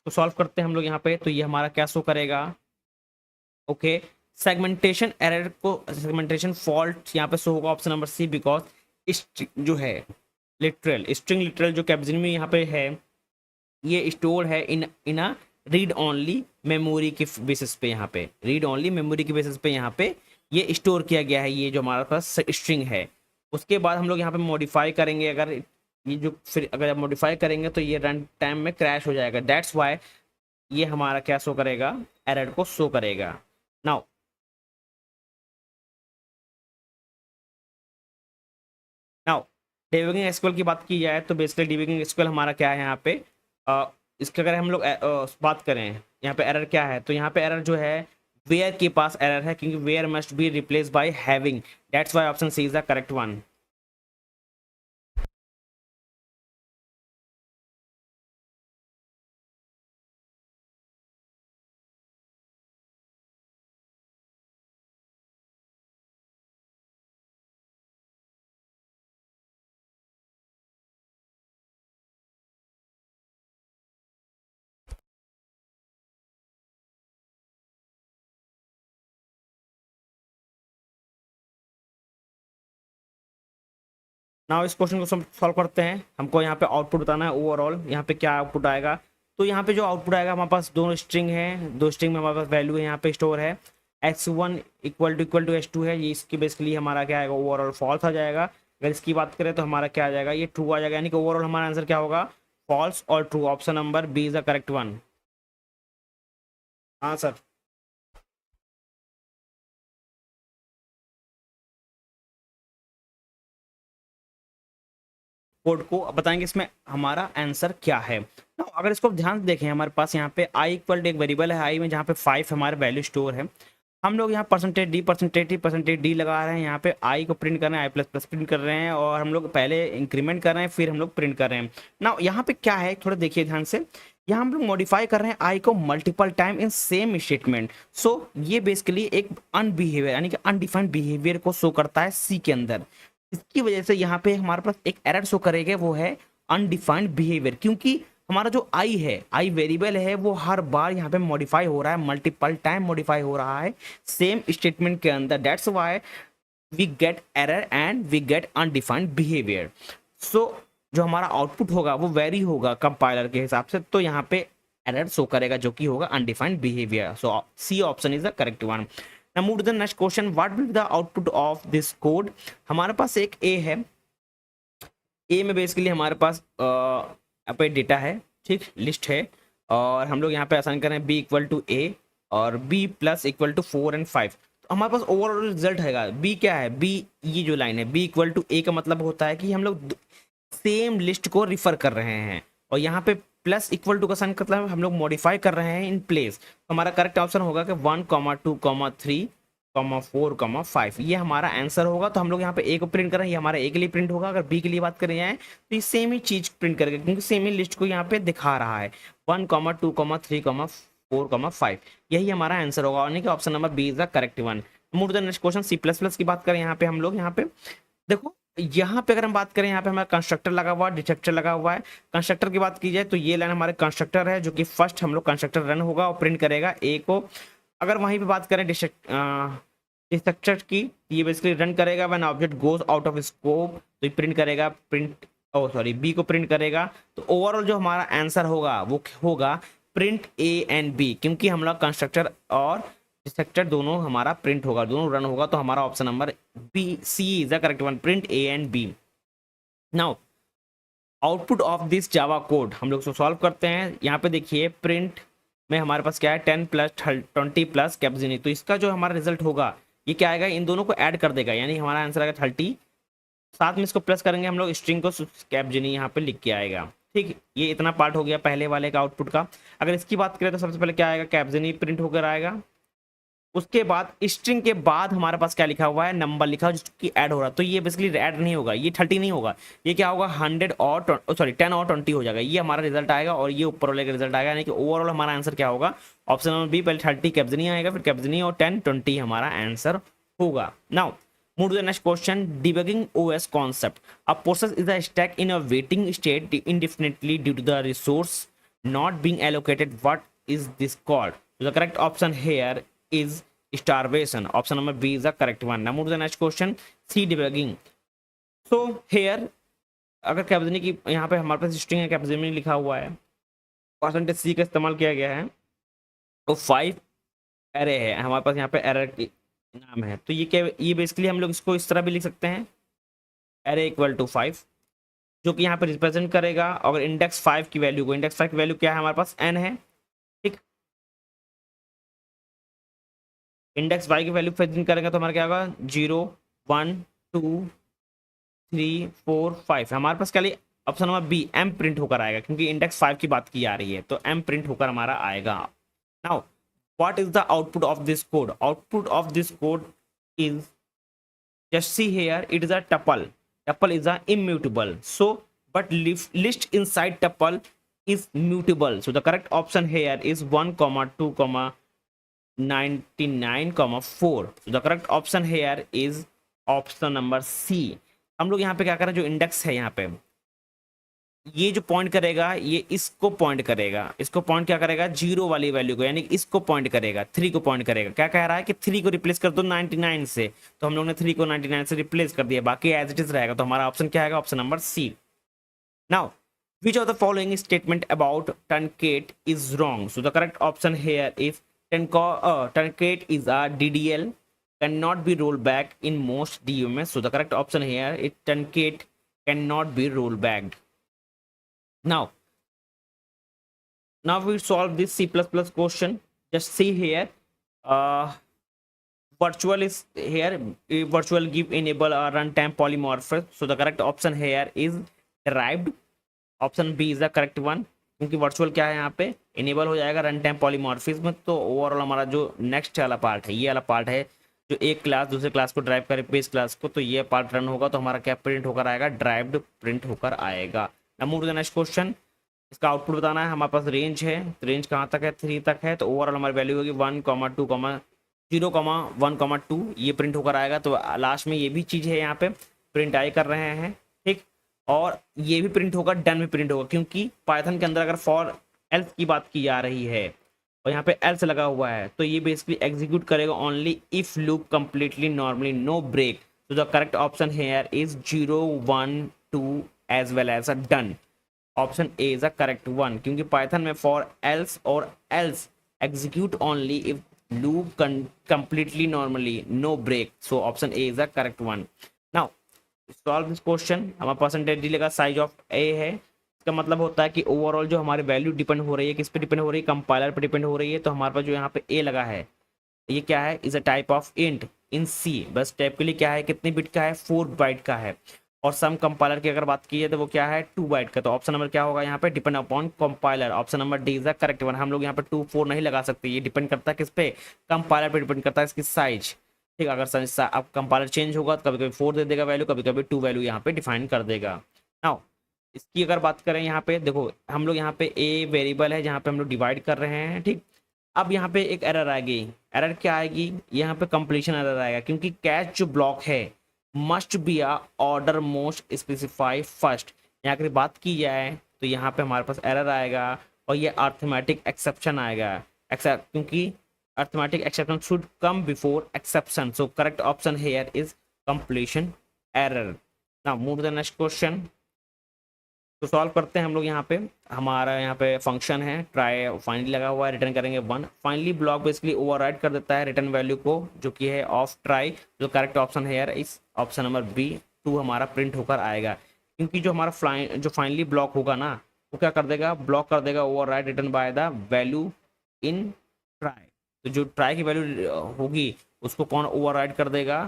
तो solve करते हैं हम लोग यहाँ पे। तो ये हमारा क्या शो करेगा, ओके, सेगमेंटेशन एरर को, सेगमेंटेशन फॉल्ट यहाँ पे शो होगा ऑप्शन नंबर सी, बिकॉज जो है लिटरल स्ट्रिंग लिटरल जो कैप्शन में यहाँ पे है, ये स्टोर है इन अ रीड ओनली मेमोरी के बेसिस पे, यहाँ पे रीड ओनली मेमोरी के बेसिस पे यहाँ पे ये स्टोर किया गया है, ये जो हमारे पास स्ट्रिंग है। उसके बाद हम लोग यहाँ पे मॉडिफाई करेंगे, अगर ये जो फिर अगर मॉडिफाई करेंगे तो ये रन टाइम में क्रैश हो जाएगा। दैट्स वाई ये हमारा क्या शो करेगा, एरर को शो करेगा। नाउ डिबगिंग एसक्यूएल की बात की जाए तो बेसिकली डिबगिंग एसक्यूएल हमारा क्या है यहाँ पे, इसके अगर हम लोग बात करें यहाँ पे एरर क्या है, तो यहाँ पे एरर जो है वेयर के पास एरर है क्योंकि where must be replace by having, that's why option C is the correct one. Now इस क्वेश्चन को सॉल्व करते हैं। हमको यहाँ पे आउटपुट बताना है ओवरऑल, यहाँ पे क्या आउटपुट आएगा। तो यहाँ पे जो आउटपुट आएगा हमारे पास दो स्ट्रिंग है, दो स्ट्रिंग में हमारे पास वैल्यू है यहाँ पे स्टोर है, x1 इक्वल टू x2 है, ये इसकी बेसिकली हमारा क्या आएगा ओवरऑल फॉल्स आ जाएगा। अगर इसकी बात करें तो हमारा क्या आ जाएगा, ये ट्रू आ जाएगा, यानी कि ओवरऑल हमारा आंसर क्या होगा, फॉल्स और true. Option number B is the correct one. हाँ सर। कोड को बताएंगे इसमें हमारा आंसर क्या है। ना अगर इसको ध्यान से देखें हमारे पास यहाँ पे आई इक्वल एक वेरिएबल है आई में, जहाँ पे 5 हमारे वैल्यू स्टोर है। हम लोग यहाँ परसेंटेज डी लगा रहे हैं, यहाँ पे आई को प्रिंट कर रहे हैं, आई प्लस प्लस प्रिंट कर रहे हैं, और हम लोग पहले इंक्रीमेंट कर रहे हैं फिर हम लोग प्रिंट कर रहे हैं। ना यहाँ पे क्या है थोड़ा देखिए ध्यान से, यहाँ हम लोग मॉडिफाई कर रहे हैं आई को multiple time in same statement. So ये बेसिकली एक अनबिहेवियर यानी कि अनडिफाइंड बिहेवियर को शो करता है सी के अंदर। इसकी वजह से यहाँ पे हमारे पास एक एरर शो करेगा, वो है अनडिफाइंड बिहेवियर, क्योंकि हमारा जो आई है, आई वेरिएबल है, वो हर बार यहाँ पे मॉडिफाई हो रहा है, मल्टीपल टाइम मॉडिफाई हो रहा है सेम स्टेटमेंट के अंदर। That's why we get error and we get undefined behaviour. So जो हमारा आउटपुट होगा वो वेरी होगा कंपाइलर के हिसाब से, तो यहाँ पे एरर शो करेगा जो कि होगा undefined behaviour. So C option is the correct one. Now move to the next question. What will be the output of this code? हमारे पास एक A है, A में बेसिकली हमारे पास यहाँ पे डेटा है, ठीक, लिस्ट है, और हम लोग यहाँ पे आसान करें B इक्वल टू A और B plus equal to 4 and 5। तो हमारे पास ओवरऑल रिजल्ट है B क्या है, B ये जो लाइन है B इक्वल टू A का मतलब होता है कि हम लोग सेम लिस्ट को रिफर कर रहे हैं, और यहाँ पे प्लस इक्वल टू का साइन मतलब हम लोग मॉडिफाई कर रहे हैं इन प्लेस। तो हमारा करेक्ट ऑप्शन होगा कि 1, 2, 3, 4, 5 ये हमारा आंसर होगा। तो हम लोग यहाँ पे ए को प्रिंट कर रहे हैं, ये हमारा ए के लिए प्रिंट होगा। अगर बी के लिए बात करें जाए तो ये सेम ही चीज प्रिंट करेगा, क्योंकि सेम ही लिस्ट को यहाँ पे दिखा रहा है 1, 2, 3, 4, 5 यही हमारा आंसर होगा, यानी कि option number B is the correct one. Move the next question. C plus plus की बात करें यहाँ पे हम लोग, यहाँ पे देखो यहाँ पे अगर हम बात करें यहाँ पे हमारा कंस्ट्रक्टर लगा हुआ है, डिटेक्टर लगा हुआ है। कंस्ट्रक्टर की बात की जाए तो ये लाइन हमारे कंस्ट्रक्टर है, जो कि फर्स्ट हम लोग कंस्ट्रक्टर रन होगा और प्रिंट करेगा ए को। अगर वहीं पे बात करें डिटेक्टर की, ये बेसिकली रन करेगा when object goes out of scope, तो ये प्रिंट करेगा बी को प्रिंट करेगा। तो ओवरऑल जो हमारा आंसर होगा वो होगा प्रिंट ए एंड बी, क्योंकि हम लोग कंस्ट्रक्टर और डिटेक्टर दोनों हमारा प्रिंट होगा, दोनों रन होगा। तो हमारा option number B C is the correct one, print A and B. Now output of this Java code हम लोग सॉल्व करते हैं। यहाँ पे देखिए प्रिंट में हमारे पास क्या है 10 प्लस 20 प्लस कैप्जिनी, तो इसका जो हमारा रिजल्ट होगा ये क्या आएगा, इन दोनों को ऐड कर देगा, यानी हमारा आंसर आएगा 30, साथ में इसको प्लस करेंगे हम लोग, स्ट्रिंग को कैप्जिनी यहाँ पे लिख के आएगा। ठीक, ये इतना पार्ट हो गया पहले वाले का आउटपुट का। अगर इसकी बात करें तो सबसे पहले क्या आएगा, कैप्जिनी प्रिंट होकर आएगा। उसके बाद स्ट्रिंग के बाद हमारे पास क्या लिखा हुआ है, नंबर लिखा हुआ जिसकी ऐड हो रहा है। तो ये बेसिकली ऐड नहीं होगा, ये 30 नहीं होगा, ये क्या होगा 10 और 20 हो जाएगा, ये हमारा रिजल्ट आएगा और ये ऊपर वाले का रिजल्ट आएगा। यानी कि ओवरऑल हमारा आंसर क्या होगा, ऑप्शन नंबर बी, पहले 30 कैप्जिनी आएगा, फिर कैप्जिनी और 10, 20 हमारा आंसर होगा। Now move to the next question. Debugging OS concept. A process is a stuck in a waiting state indefinitely due to the resource not being allocated. What is this called? The correct option here is starvation. Option number B is the correct one. Now move to the next question. C debugging. So here अगर कैप्जिनी की यहाँ पे हमारे पास string है, कैप्जिनी लिखा हुआ है, percentage सी का इस्तेमाल किया गया है, तो 5 एरे है हमारे पास, यहाँ पे एरर की नाम है। तो ये क्या, ये बेसिकली हम लोग इसको इस तरह भी लिख सकते हैं, एरे इक्वल टू 5, जो कि यहाँ पे रिप्रेजेंट करेगा। अगर इंडेक्स 5 की वैल्यू को, इंडेक्स 5 की वैल्यू क्या है हमारे पास, n है, ठीक, इंडेक्स y की वैल्यू प्रेजेंट करेगा तो हमारा क्या होगा 0, 1, 2, 3, 4, 5। हमारे पास क्या, option number B m print होकर आएगा, क्योंकि इंडेक्स 5 की बात की जा रही है, तो m प्रिंट होकर हमारा आएगा। Now what is the output of this code? Output of this code is, just see here, it is a tuple. Tuple is a immutable, so but list inside tuple is mutable. So the correct option here is 1 comma 2 comma 99 comma 4. So the correct option here is option number C. हम लोग यहाँ पे क्या करें, जो index है यहाँ पे, ये जो पॉइंट करेगा ये इसको पॉइंट करेगा, इसको पॉइंट क्या करेगा, जीरो वाली वैल्यू को, यानी इसको पॉइंट करेगा, 3 को पॉइंट करेगा। क्या कह रहा है कि 3 को रिप्लेस कर दो 99 से, तो हम लोग ने 3 को 99 से रिप्लेस कर दिया, बाकी एज इट इज रहेगा। तो हमारा ऑप्शन क्या आएगा, option number C. Now which of the following statement about truncate is wrong? So the correct option here is truncate is a DDL, cannot be rolled back in most DUMS. So the correct option here is truncate cannot be rolled back. Now we solve this C++ question. Just see here, virtual is here, virtual give enable a runtime polymorphism. So the correct option here is derived. Option B is the correct one, क्योंकि virtual क्या है यहाँ पे enable हो जाएगा run time polymorphism. तो overall हमारा जो नेक्स्ट वाला पार्ट है, ये वाला पार्ट है जो एक क्लास दूसरे क्लास को ड्राइव करे बेस क्लास को, तो ये पार्ट रन होगा, तो हमारा क्या प्रिंट होकर आएगा, ड्राइव्ड प्रिंट होकर आएगा। Now move to the next question. इसका आउटपुट बताना है, हमारे पास रेंज है, तो रेंज कहाँ तक है, 3 तक है, तो ओवरऑल हमारी वैल्यू होगी 1 2 0 1 2, ये प्रिंट होकर आएगा। तो लास्ट में ये भी चीज़ है यहाँ पे प्रिंट आई कर रहे हैं, ठीक, और ये भी प्रिंट होगा, डन भी प्रिंट होगा, क्योंकि पाइथन के अंदर अगर फॉर एल्स की बात की जा रही है और यहाँ पे एल्स लगा हुआ है, तो ये बेसिकली एग्जीक्यूट करेगा only if loop completely normally no break. तो the correct option here is 0 1 2 as well as a done. Option A is a correct one, क्योंकि पाइथन में फॉर एल्स और else execute only if loop completely normally no break. So option A is a correct one. Now solve this question. हमारा percentage delay का size of A है, इसका मतलब होता है कि ओवरऑल जो हमारी वैल्यू डिपेंड हो रही है, किस पे डिपेंड हो रही है, कंपाइलर पे डिपेंड हो रही है। तो हमारे पास जो यहाँ पे ए लगा है, ये क्या है, is a type of int in C. बस टाइप के लिए क्या है, कितने बिट का है, 4 बाइट का है, और सम कंपाइलर की अगर बात की है तो वो क्या है, 2 बाइट का। तो ऑप्शन नंबर क्या होगा यहाँ पे, depend upon compiler. Option number D is the correct one. हम लोग यहाँ पे 2 4 नहीं लगा सकते, ये डिपेंड करता है किस पे, कंपाइलर पे डिपेंड करता है इसकी साइज, ठीक। अगर अब कंपाइलर चेंज होगा तो कभी कभी 4 दे देगा वैल्यू, कभी कभी 2 वैल्यू यहाँ पे डिफाइन कर देगा। नाउ इसकी अगर बात करें यहाँ पे, देखो हम लोग यहाँ पे ए वेरिएबल है जहाँ पे हम लोग डिवाइड कर रहे हैं, ठीक। अब यहाँ पे एक एरर आएगी, एरर क्या आएगी, यहाँ पे कंप्लीशन एरर आएगा, क्योंकि कैच जो ब्लॉक है must be a order most specific first. यहाँ की बात की जाए तो यहाँ पे हमारे पास एरर आएगा, और ये अर्थमेटिक एक्सेप्शन आएगा, क्योंकि arithmetic exception should come before exception. So correct option here is completion error. Now move to the next question. तो सॉल्व करते हैं हम लोग। यहाँ पे हमारा यहाँ पे फंक्शन है ट्राई फाइनली लगा हुआ है, रिटर्न करेंगे 1। फाइनली ब्लॉक बेसिकली ओवरराइड कर देता है रिटर्न वैल्यू को, जो कि है ऑफ ट्राई। जो करेक्ट ऑप्शन है इस ऑप्शन नंबर बी 2 हमारा प्रिंट होकर आएगा, क्योंकि जो हमारा जो फाइनली ब्लॉक होगा ना, वो क्या कर देगा, ब्लॉक कर देगा override return by the value in try. तो जो ट्राई की वैल्यू होगी उसको कौन ओवरराइड कर देगा,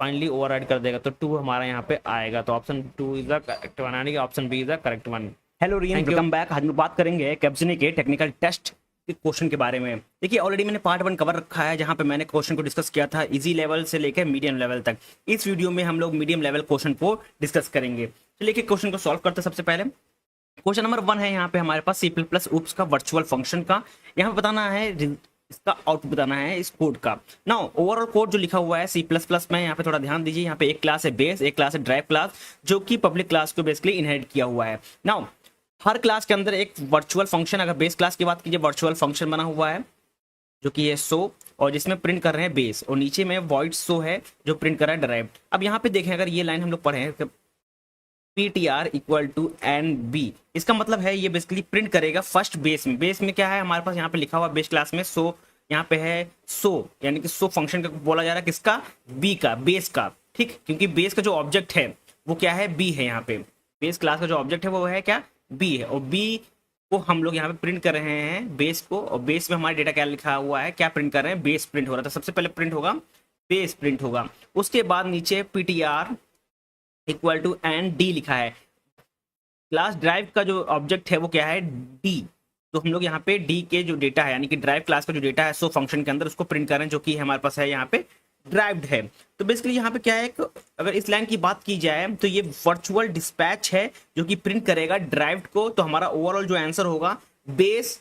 फाइनली ओवरराइड कर देगा। तो 2 हमारा यहाँ पे आएगा। तो option 2 is the correct one, यानी कि option B is the correct one. Hello Riyan, welcome back. आज हम बात करेंगे कैप्जनी के टेक्निकल टेस्ट के क्वेश्चन के बारे में। देखिए ऑलरेडी मैंने पार्ट 1 कवर रखा है, जहां पे मैंने क्वेश्चन को डिस्कस किया था इजी लेवल से लेकर मीडियम लेवल तक। इस वीडियो में हम लोग मीडियम लेवल क्वेश्चन को डिस्कस करेंगे। चलिए क्वेश्चन को सॉल्व करते हैं। सबसे पहले क्वेश्चन नंबर 1 है यहाँ पे हमारे पास C++ ऊप्स का वर्चुअल फंक्शन का। यहाँ पे बताना है, इसका आउटपुट बताना है इस कोड का। नाउ ओवरऑल कोड जो लिखा हुआ है C++ में, यहाँ पे थोड़ा ध्यान दीजिए। यहाँ पे एक क्लास है बेस, एक क्लास है ड्राइव क्लास, जो कि पब्लिक क्लास को बेसिकली इनहेरिट किया हुआ है। नाउ हर क्लास के अंदर एक वर्चुअल फंक्शन, अगर बेस क्लास की बात कीजिए वर्चुअल फंक्शन बना हुआ है, जो कि है शो, और जिसमें प्रिंट कर रहे हैं बेस, और नीचे में वॉइड शो है जो प्रिंट कर रहा है ड्राइव। अब यहाँ पे देखें, अगर ये लाइन हम लोग पढ़े PTR इक्वल टू NB, इसका मतलब है ये बेसिकली प्रिंट करेगा फर्स्ट बेस में। बेस में क्या है हमारे पास, यहाँ पे लिखा हुआ बेस क्लास में शो, यहाँ पे है शो, यानी कि शो फंक्शन का बोला जा रहा है किसका, बी का, बेस का, ठीक। क्योंकि बेस का जो ऑब्जेक्ट है वो क्या है, बी है। यहाँ पे बेस क्लास का जो ऑब्जेक्ट है वो है क्या, बी है, और बी को हम लोग यहाँ पे प्रिंट कर रहे हैं बेस को, और बेस में हमारा डेटा क्या लिखा हुआ है, क्या प्रिंट कर रहे हैं, बेस प्रिंट हो रहा था। सबसे पहले प्रिंट होगा बेस प्रिंट होगा, उसके बाद नीचे PTR इक्वल टू ND लिखा है। क्लास ड्राइव का जो ऑब्जेक्ट है वो क्या है, D, तो हम लोग यहाँ पे डी के जो डेटा है यानी कि ड्राइव क्लास का जो डेटा है सो फंक्शन के अंदर उसको प्रिंट करें, जो कि हमारे पास है यहाँ पे ड्राइव्ड है। तो बेसिकली यहाँ पे क्या है, अगर इस लाइन की बात की जाए तो ये वर्चुअल डिस्पैच है जो कि प्रिंट करेगा ड्राइव्ड को। तो हमारा ओवरऑल जो आंसर होगा बेस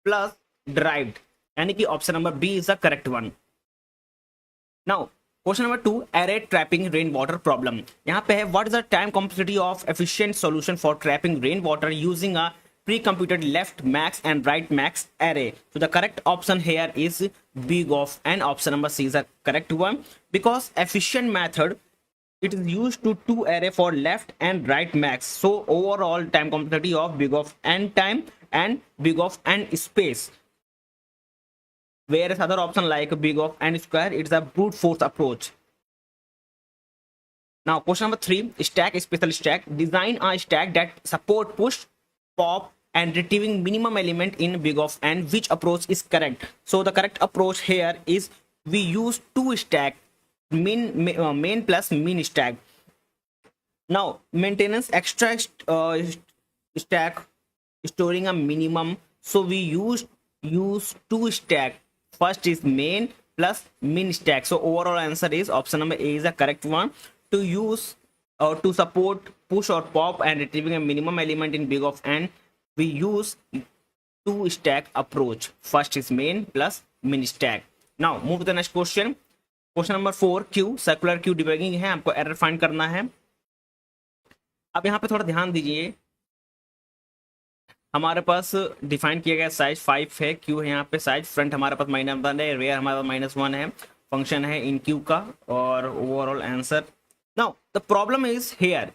प्लस ड्राइव्ड, यानी कि option number B is the correct one. Now question number 2, array trapping rain water problem. यहाँ पे है what is the time complexity of efficient solution for trapping rain water using a pre-computed left max and right max array. So the correct option here is big of, and option number C is the correct one, because efficient method it is used to two array for left and right max. So overall time complexity of big of n time and big of n space, whereas other option like big of n square it's a brute force approach. Now question number 3, stack special stack. Design a stack that support push, pop and retrieving minimum element in big of n. Which approach is correct? So the correct approach here is we use two stack, main plus min stack. Now maintenance extract stack storing a minimum, so we use two stack. First is main plus min stack. So overall answer is option number A is the correct one. To use or to support push or pop and retrieving a minimum element in big of n, we use two stack approach. First is main plus min stack. Now move to the next question. Question number 4, Q circular queue debugging है, आपको error find करना है। अब यहाँ पे थोड़ा ध्यान दीजिए, हमारे पास डिफाइन किया गया साइज 5 है, क्यू है यहाँ पे साइज, फ्रंट हमारे पास -1 है, रेयर हमारे पास -1 है, फंक्शन है इन क्यू का, और overall answer. Now the problem is here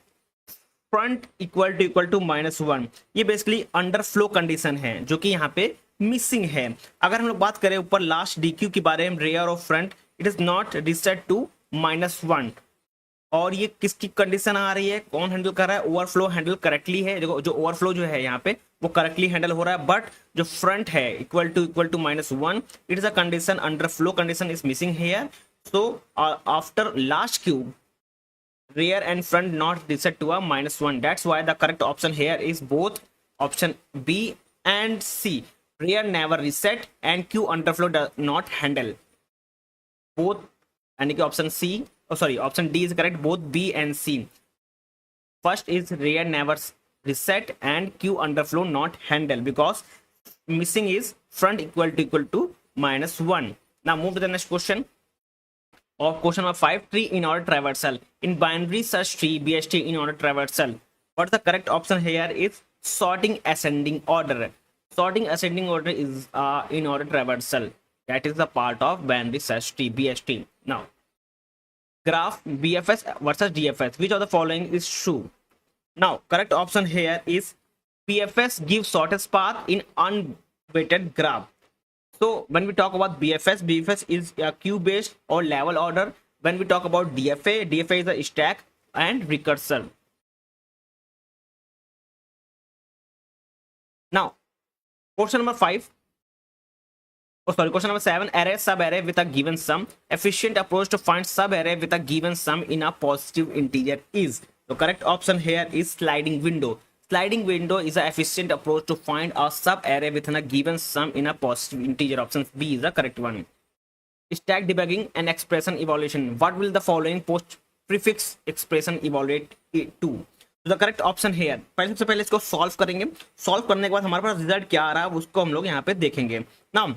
front equal to -1, ये बेसिकली अंडर फ्लो कंडीशन है जो कि यहाँ पे मिसिंग है। अगर हम लोग बात करें ऊपर लास्ट डी क्यू के बारे में, रेयर और front it is not reset to -1, और ये किसकी कंडीशन आ रही है, कौन हैंडल कर रहा है, ओवरफ्लो हैंडल करेक्टली है, देखो जो ओवरफ्लो जो है यहाँ पे वो करेक्टली हैंडल हो रहा है, बट जो फ्रंट है equal to -1 it is a condition, underflow condition is missing here. So after last queue rear and front not reset to a -1, that's why the correct option here is both option B and C. Rear never reset and Q underflow does not handle, both, यानी कि option C, option D is correct, both B and C. First is rear never reset and Q underflow not handle, because missing is front equal to -1. Now move to the next question. Or question number 5, tree in order traversal. In binary search tree, BST in order traversal, what the correct option here is sorting ascending order. Sorting ascending order is in order traversal. That is the part of binary search tree, BST. Now, graph BFS versus DFS. Which of the following is true? Now, correct option here is BFS gives shortest path in unweighted graph. So when we talk about BFS is a queue based or level order. When we talk about DFA is a stack and recursor. Now question number 5, question number 7, array sub array with a given sum. Efficient approach to find sub array with a given sum in a positive integer is. The correct option here is sliding window. Sliding window is an efficient approach to find a sub array within a given sum in a positive integer. Option B is the correct one. Stack debugging and expression evaluation. What will the following post prefix expression evaluate to? So the correct option here. सबसे पहले इसको solve करेंगे, solve करने के बाद हमारे पास result क्या आ रहा है उसको हम लोग यहाँ पे देखेंगे। नाउ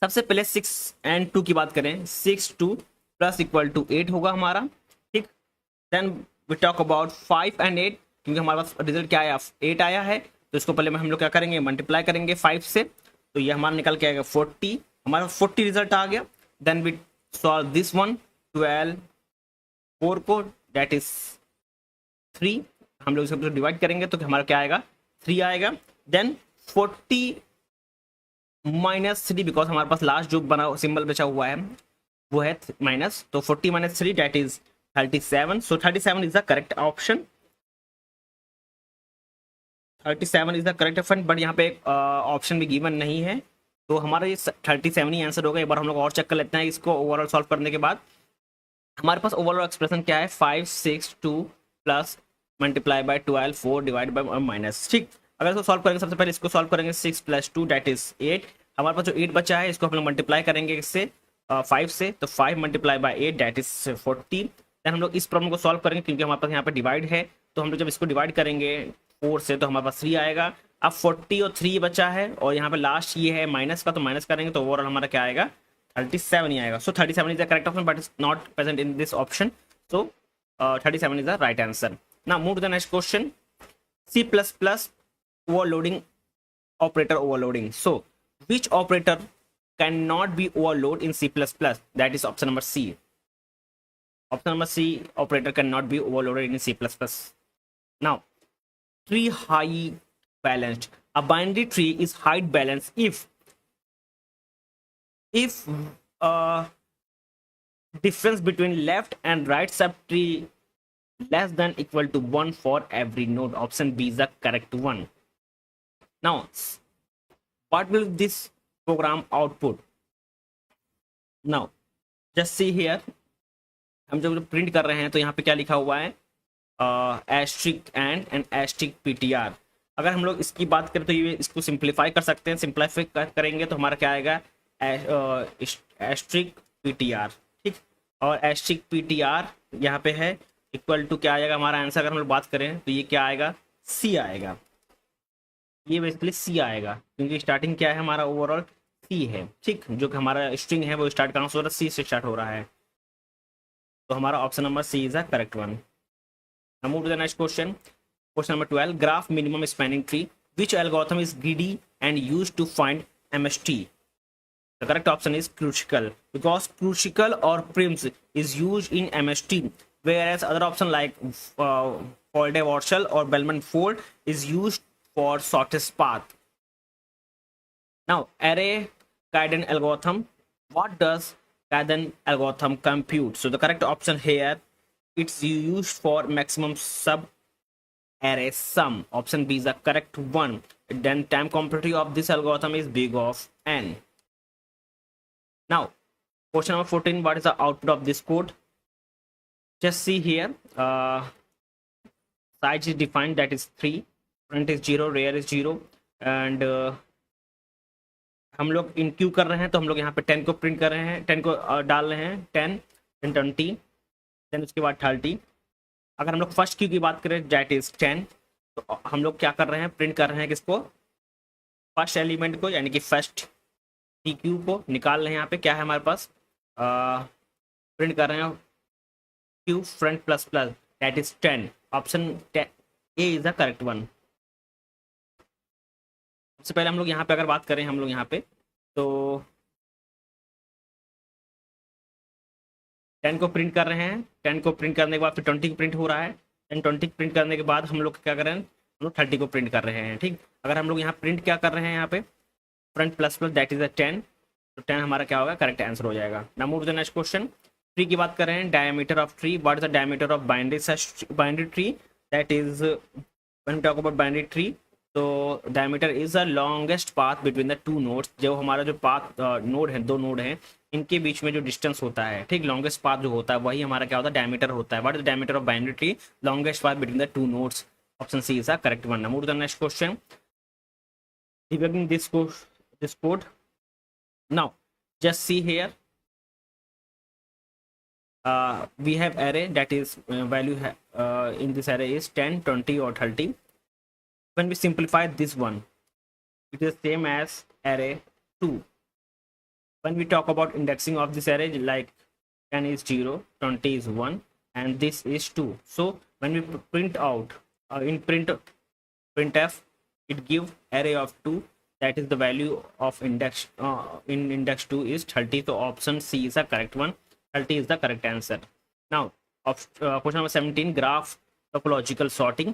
सबसे पहले 6 and 2 की बात करें, 6 2 प्लस इक्वल टू 8 होगा हमारा, ठीक। Then we talk about 5 and 8, क्योंकि हमारे पास रिजल्ट क्या आया, 8 आया है, तो इसको पहले हम लोग क्या करेंगे, मल्टीप्लाई करेंगे 5 से, तो ये हमारा निकल के आएगा 40, हमारा 40 रिजल्ट आ गया। Then we solve this one, 12 4 को दैट इज 3, हम लोग इसको डिवाइड करेंगे तो हमारा क्या आएगा, 3 आएगा। देन 40 -3, बिकॉज हमारे पास लास्ट जो बना सिंबल बचा हुआ है वो है माइनस, तो 40 - 3 that is 37। So 37 is the correct option, 37 is the correct option, but यहाँ पे ऑप्शन भी गिवन नहीं है, तो हमारा ये 37 ही आंसर होगा। एक बार हम लोग और चेक कर लेते हैं इसको ओवरऑल सॉल्व करने के बाद। हमारे पास ओवरऑल एक्सप्रेशन क्या है, 5 6 2 plus multiply by 12 4 divide by minus, ठीक। अगर इसको सॉल्व करेंगे, सबसे पहले इसको सॉल्व करेंगे 6 + 2 दैट इज 8। हमारे पास जो 8 बचा है इसको हम लोग मल्टीप्लाई करेंगे इससे 5 से, तो 5 × 8 दैट इज 40। देन हम लोग इस प्रॉब्लम को सॉल्व करेंगे क्योंकि हमारे पास यहाँ पे डिवाइड है, तो हम लोग जब इसको डिवाइड करेंगे 4 से तो हमारे पास 3 आएगा। अब 40 और 3 बचा है और यहाँ पे लास्ट ये है माइनस का, तो माइनस करेंगे तो ओवरऑल हमारा क्या आएगा 37 ही आएगा। So 37 is the correct option but is not present in this option, so 37 is the right answer. Now move to the next question, C++ overloading operator overloading. So which operator cannot be overload in C++? That is option number C. Option number C, operator cannot be overloaded in C++. Now, tree height balanced. A binary tree is height balanced if difference between left and right subtree less than equal to 1 for every node. Option B is the correct one. Now, what will this program output? Now, just see here, हम जब print कर रहे हैं तो यहाँ पे क्या लिखा हुआ है, asterisk and n asterisk PTR। अगर हम लोग इसकी बात करें तो ये इसको सिंप्लीफाई कर सकते हैं, सिंप्लीफाई करेंगे तो हमारा क्या आएगा एस्ट्रिक PTR, ठीक। और एस्ट्रिक PTR यहाँ पे है इक्वल टू क्या आएगा हमारा आंसर, अगर हम लोग बात करें तो ये क्या आएगा, C आएगा। ये बेसिकली C आएगा क्योंकि स्टार्टिंग क्या है हमारा ओवरऑल C है, ठीक। जो कि हमारा स्ट्रिंग है वो स्टार्ट कहाँ से हो रहा है, C से स्टार्ट हो रहा है, तो हमारा option number C is the correct one. Now move to the next question, question number 12, graph minimum spanning tree, which algorithm is greedy and used to find MST? The correct option is crucial, because crucial or prims is used in MST, whereas other option like Folde-Warshall or Bellman-Ford is used for shortest path. Now, array Cadence algorithm. What does Cadence algorithm compute? So the correct option here, it's used for maximum sub array sum. Option B is the correct one. Then time complexity of this algorithm is big of n. Now, question number 14, what is the output of this code? Just see here, size is defined, that is 3, front is 0, rear is 0, and हम लोग इन Q कर रहे हैं तो हम लोग यहाँ पे 10 को प्रिंट कर रहे हैं, 10 को डाल रहे हैं, 10 then 20 then उसके बाद 30। अगर हम लोग फर्स्ट क्यू की बात करें दैट इज 10, तो हम लोग क्या कर रहे हैं, प्रिंट कर रहे हैं किसको, फर्स्ट एलिमेंट को, यानी कि फर्स्ट PQ को निकाल रहे हैं। यहाँ पे क्या है हमारे पास, प्रिंट कर रहे हैं Q front plus plus that is 10। Option A is the correct one. सबसे पहले हम लोग यहाँ पे अगर बात करें, हम लोग यहाँ पे तो 10 को प्रिंट कर रहे हैं, 10 को प्रिंट करने के बाद फिर 20 को प्रिंट हो रहा है, देन 20 प्रिंट करने के बाद हम लोग क्या कर रहे हैं, हम लोग 30 को प्रिंट कर रहे हैं, ठीक। अगर हम लोग यहाँ प्रिंट क्या कर रहे हैं, यहाँ पे front plus plus that is अ 10, तो 10 हमारा क्या होगा, करेक्ट आंसर हो जाएगा। Now move to the next question, tree की बात कर रहे हैं, diameter of tree, what is the diameter of binary tree, that is when we talk about binary tree, तो diameter is the longest path between the two nodes. जो हमारा जो path node है, दो नोड हैं, इनके बीच में जो डिस्टेंस होता है, ठीक, लॉन्गेस्ट पाथ जो होता है वही हमारा क्या होता है, डायमीटर होता है। What is the diameter of binary tree, longest path between the two nodes. Option C is the correct one. Move to the next question, debugging this code. Now just see here, we have array that is value in this array is 10, 20 or 30. When we simplify this one, it is same as array 2. When we talk about indexing of this array, like 10 is 0, 20 is 1 and this is 2. So when we print out in printf, it give array of 2, that is the value of index in index 2 is 30. So option C is the correct one. 30 is the correct answer. Now question number 17, graph topological sorting.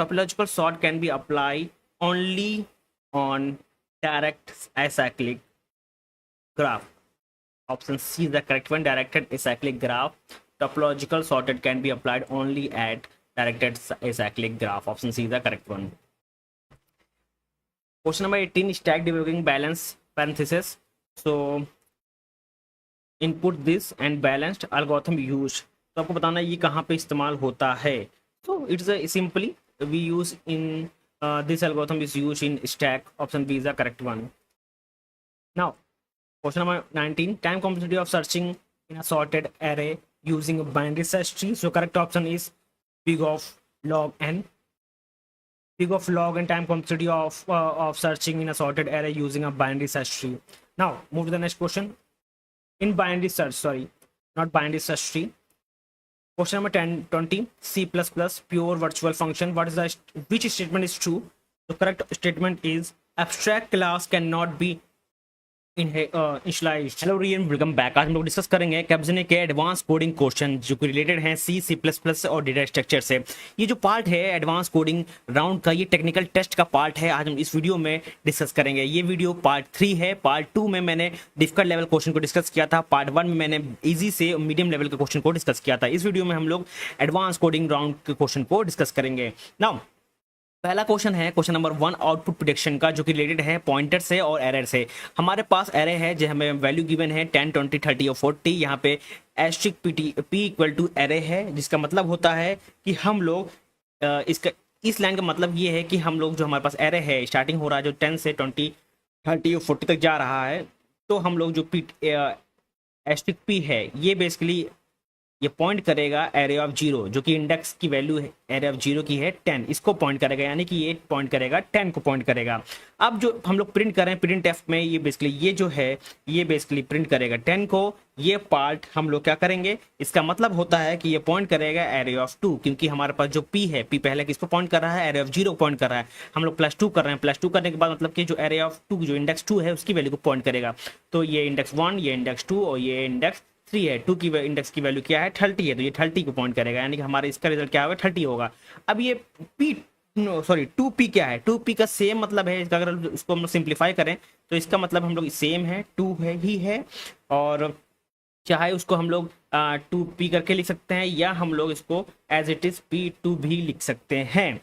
Topological sort can be applied only on direct acyclic graph. Option C is the correct one, directed acyclic graph. Topological sorted can be applied only at directed acyclic graph. Option C is the correct one. Question number 18, stack debugging balance parenthesis. So input this and balanced algorithm used. तो आपको बताना ये कहाँ पे इस्तेमाल होता है. So it's a simply we use in This algorithm is used in stack. Option B is the correct one. Now, question number 19. Time complexity of searching in a sorted array using a binary search tree. So correct option is big of log n. Big of log and time complexity of searching in a sorted array using a binary search tree. Now move to the next question. In binary search, sorry, not binary search tree. Question number 20. C++ pure virtual function. Which statement is true? The correct statement is abstract class cannot be initialised. Hello Riyan, welcome back. आज हम लोग discuss करेंगे कैप्जनी के advance coding question जो कि related हैं C++ और data structure से। ये जो पार्ट है एडवांस कोडिंग राउंड का, ये टेक्निकल टेस्ट का पार्ट है। आज हम इस वीडियो में डिस्कस करेंगे। ये वीडियो पार्ट 3 है। पार्ट 2 में मैंने डिफिकल्ट लेवल क्वेश्चन को डिस्कस किया था। पार्ट 1 में मैंने इजी से मीडियम लेवल के क्वेश्चन को डिस्कस किया था। इस वीडियो में हम लोग एडवांस कोडिंग राउंड के क्वेश्चन को डिस्कस करेंगे। नाउ पहला क्वेश्चन है क्वेश्चन नंबर 1 आउटपुट प्रेडिक्शन का, जो कि रिलेटेड है पॉइंटर से और एरर से। हमारे पास एरे है जो हमें वैल्यू गिवन है 10, 20, 30 और 40। यहाँ पे asterisk p equal to array है, जिसका मतलब होता है कि हम लोग इसका इस लाइन का मतलब ये है कि हम लोग जो हमारे पास एरे है स्टार्टिंग हो रहा है जो 10 से 20, 30 और 40 तक जा रहा है, तो हम लोग जो एस्ट्रिक p है ये बेसिकली ये पॉइंट करेगा एरे ऑफ 0, जो कि इंडेक्स की वैल्यू है एरे ऑफ 0 की है 10, इसको पॉइंट करेगा, यानी कि ये पॉइंट करेगा 10 को पॉइंट करेगा। अब जो हम लोग प्रिंट कर रहे हैं प्रिंट एफ में, ये बेसिकली ये जो है ये बेसिकली प्रिंट करेगा 10 को। ये पार्ट हम लोग क्या करेंगे, इसका मतलब होता है कि ये पॉइंट करेगा एरे ऑफ 2, क्योंकि हमारे पास जो p है, p पहले किसको पॉइंट कर रहा है, एरे ऑफ 0 को पॉइंट कर रहा है। हम लोग +2 कर रहे हैं, +2 करने के बाद मतलब कि जो एरे ऑफ 2 जो इंडेक्स 2 है उसकी वैल्यू को पॉइंट करेगा। तो ये इंडेक्स 1, ये इंडेक्स 2 और ये इंडेक्स 3 है। 2 की इंडेक्स की वैल्यू क्या है 30 है, तो ये 30 को पॉइंट करेगा, यानी कि हमारा इसका रिजल्ट क्या होगा 30 होगा। अब ये सॉरी 2p क्या है, 2p का सेम मतलब है इसका, अगर इसको हम सिंप्लीफाई करें तो इसका मतलब हम लोग सेम है 2 है ही है, और चाहे उसको हम लोग 2p करके लिख सकते हैं या हम लोग इसको एज इट इज p2 भी लिख सकते हैं।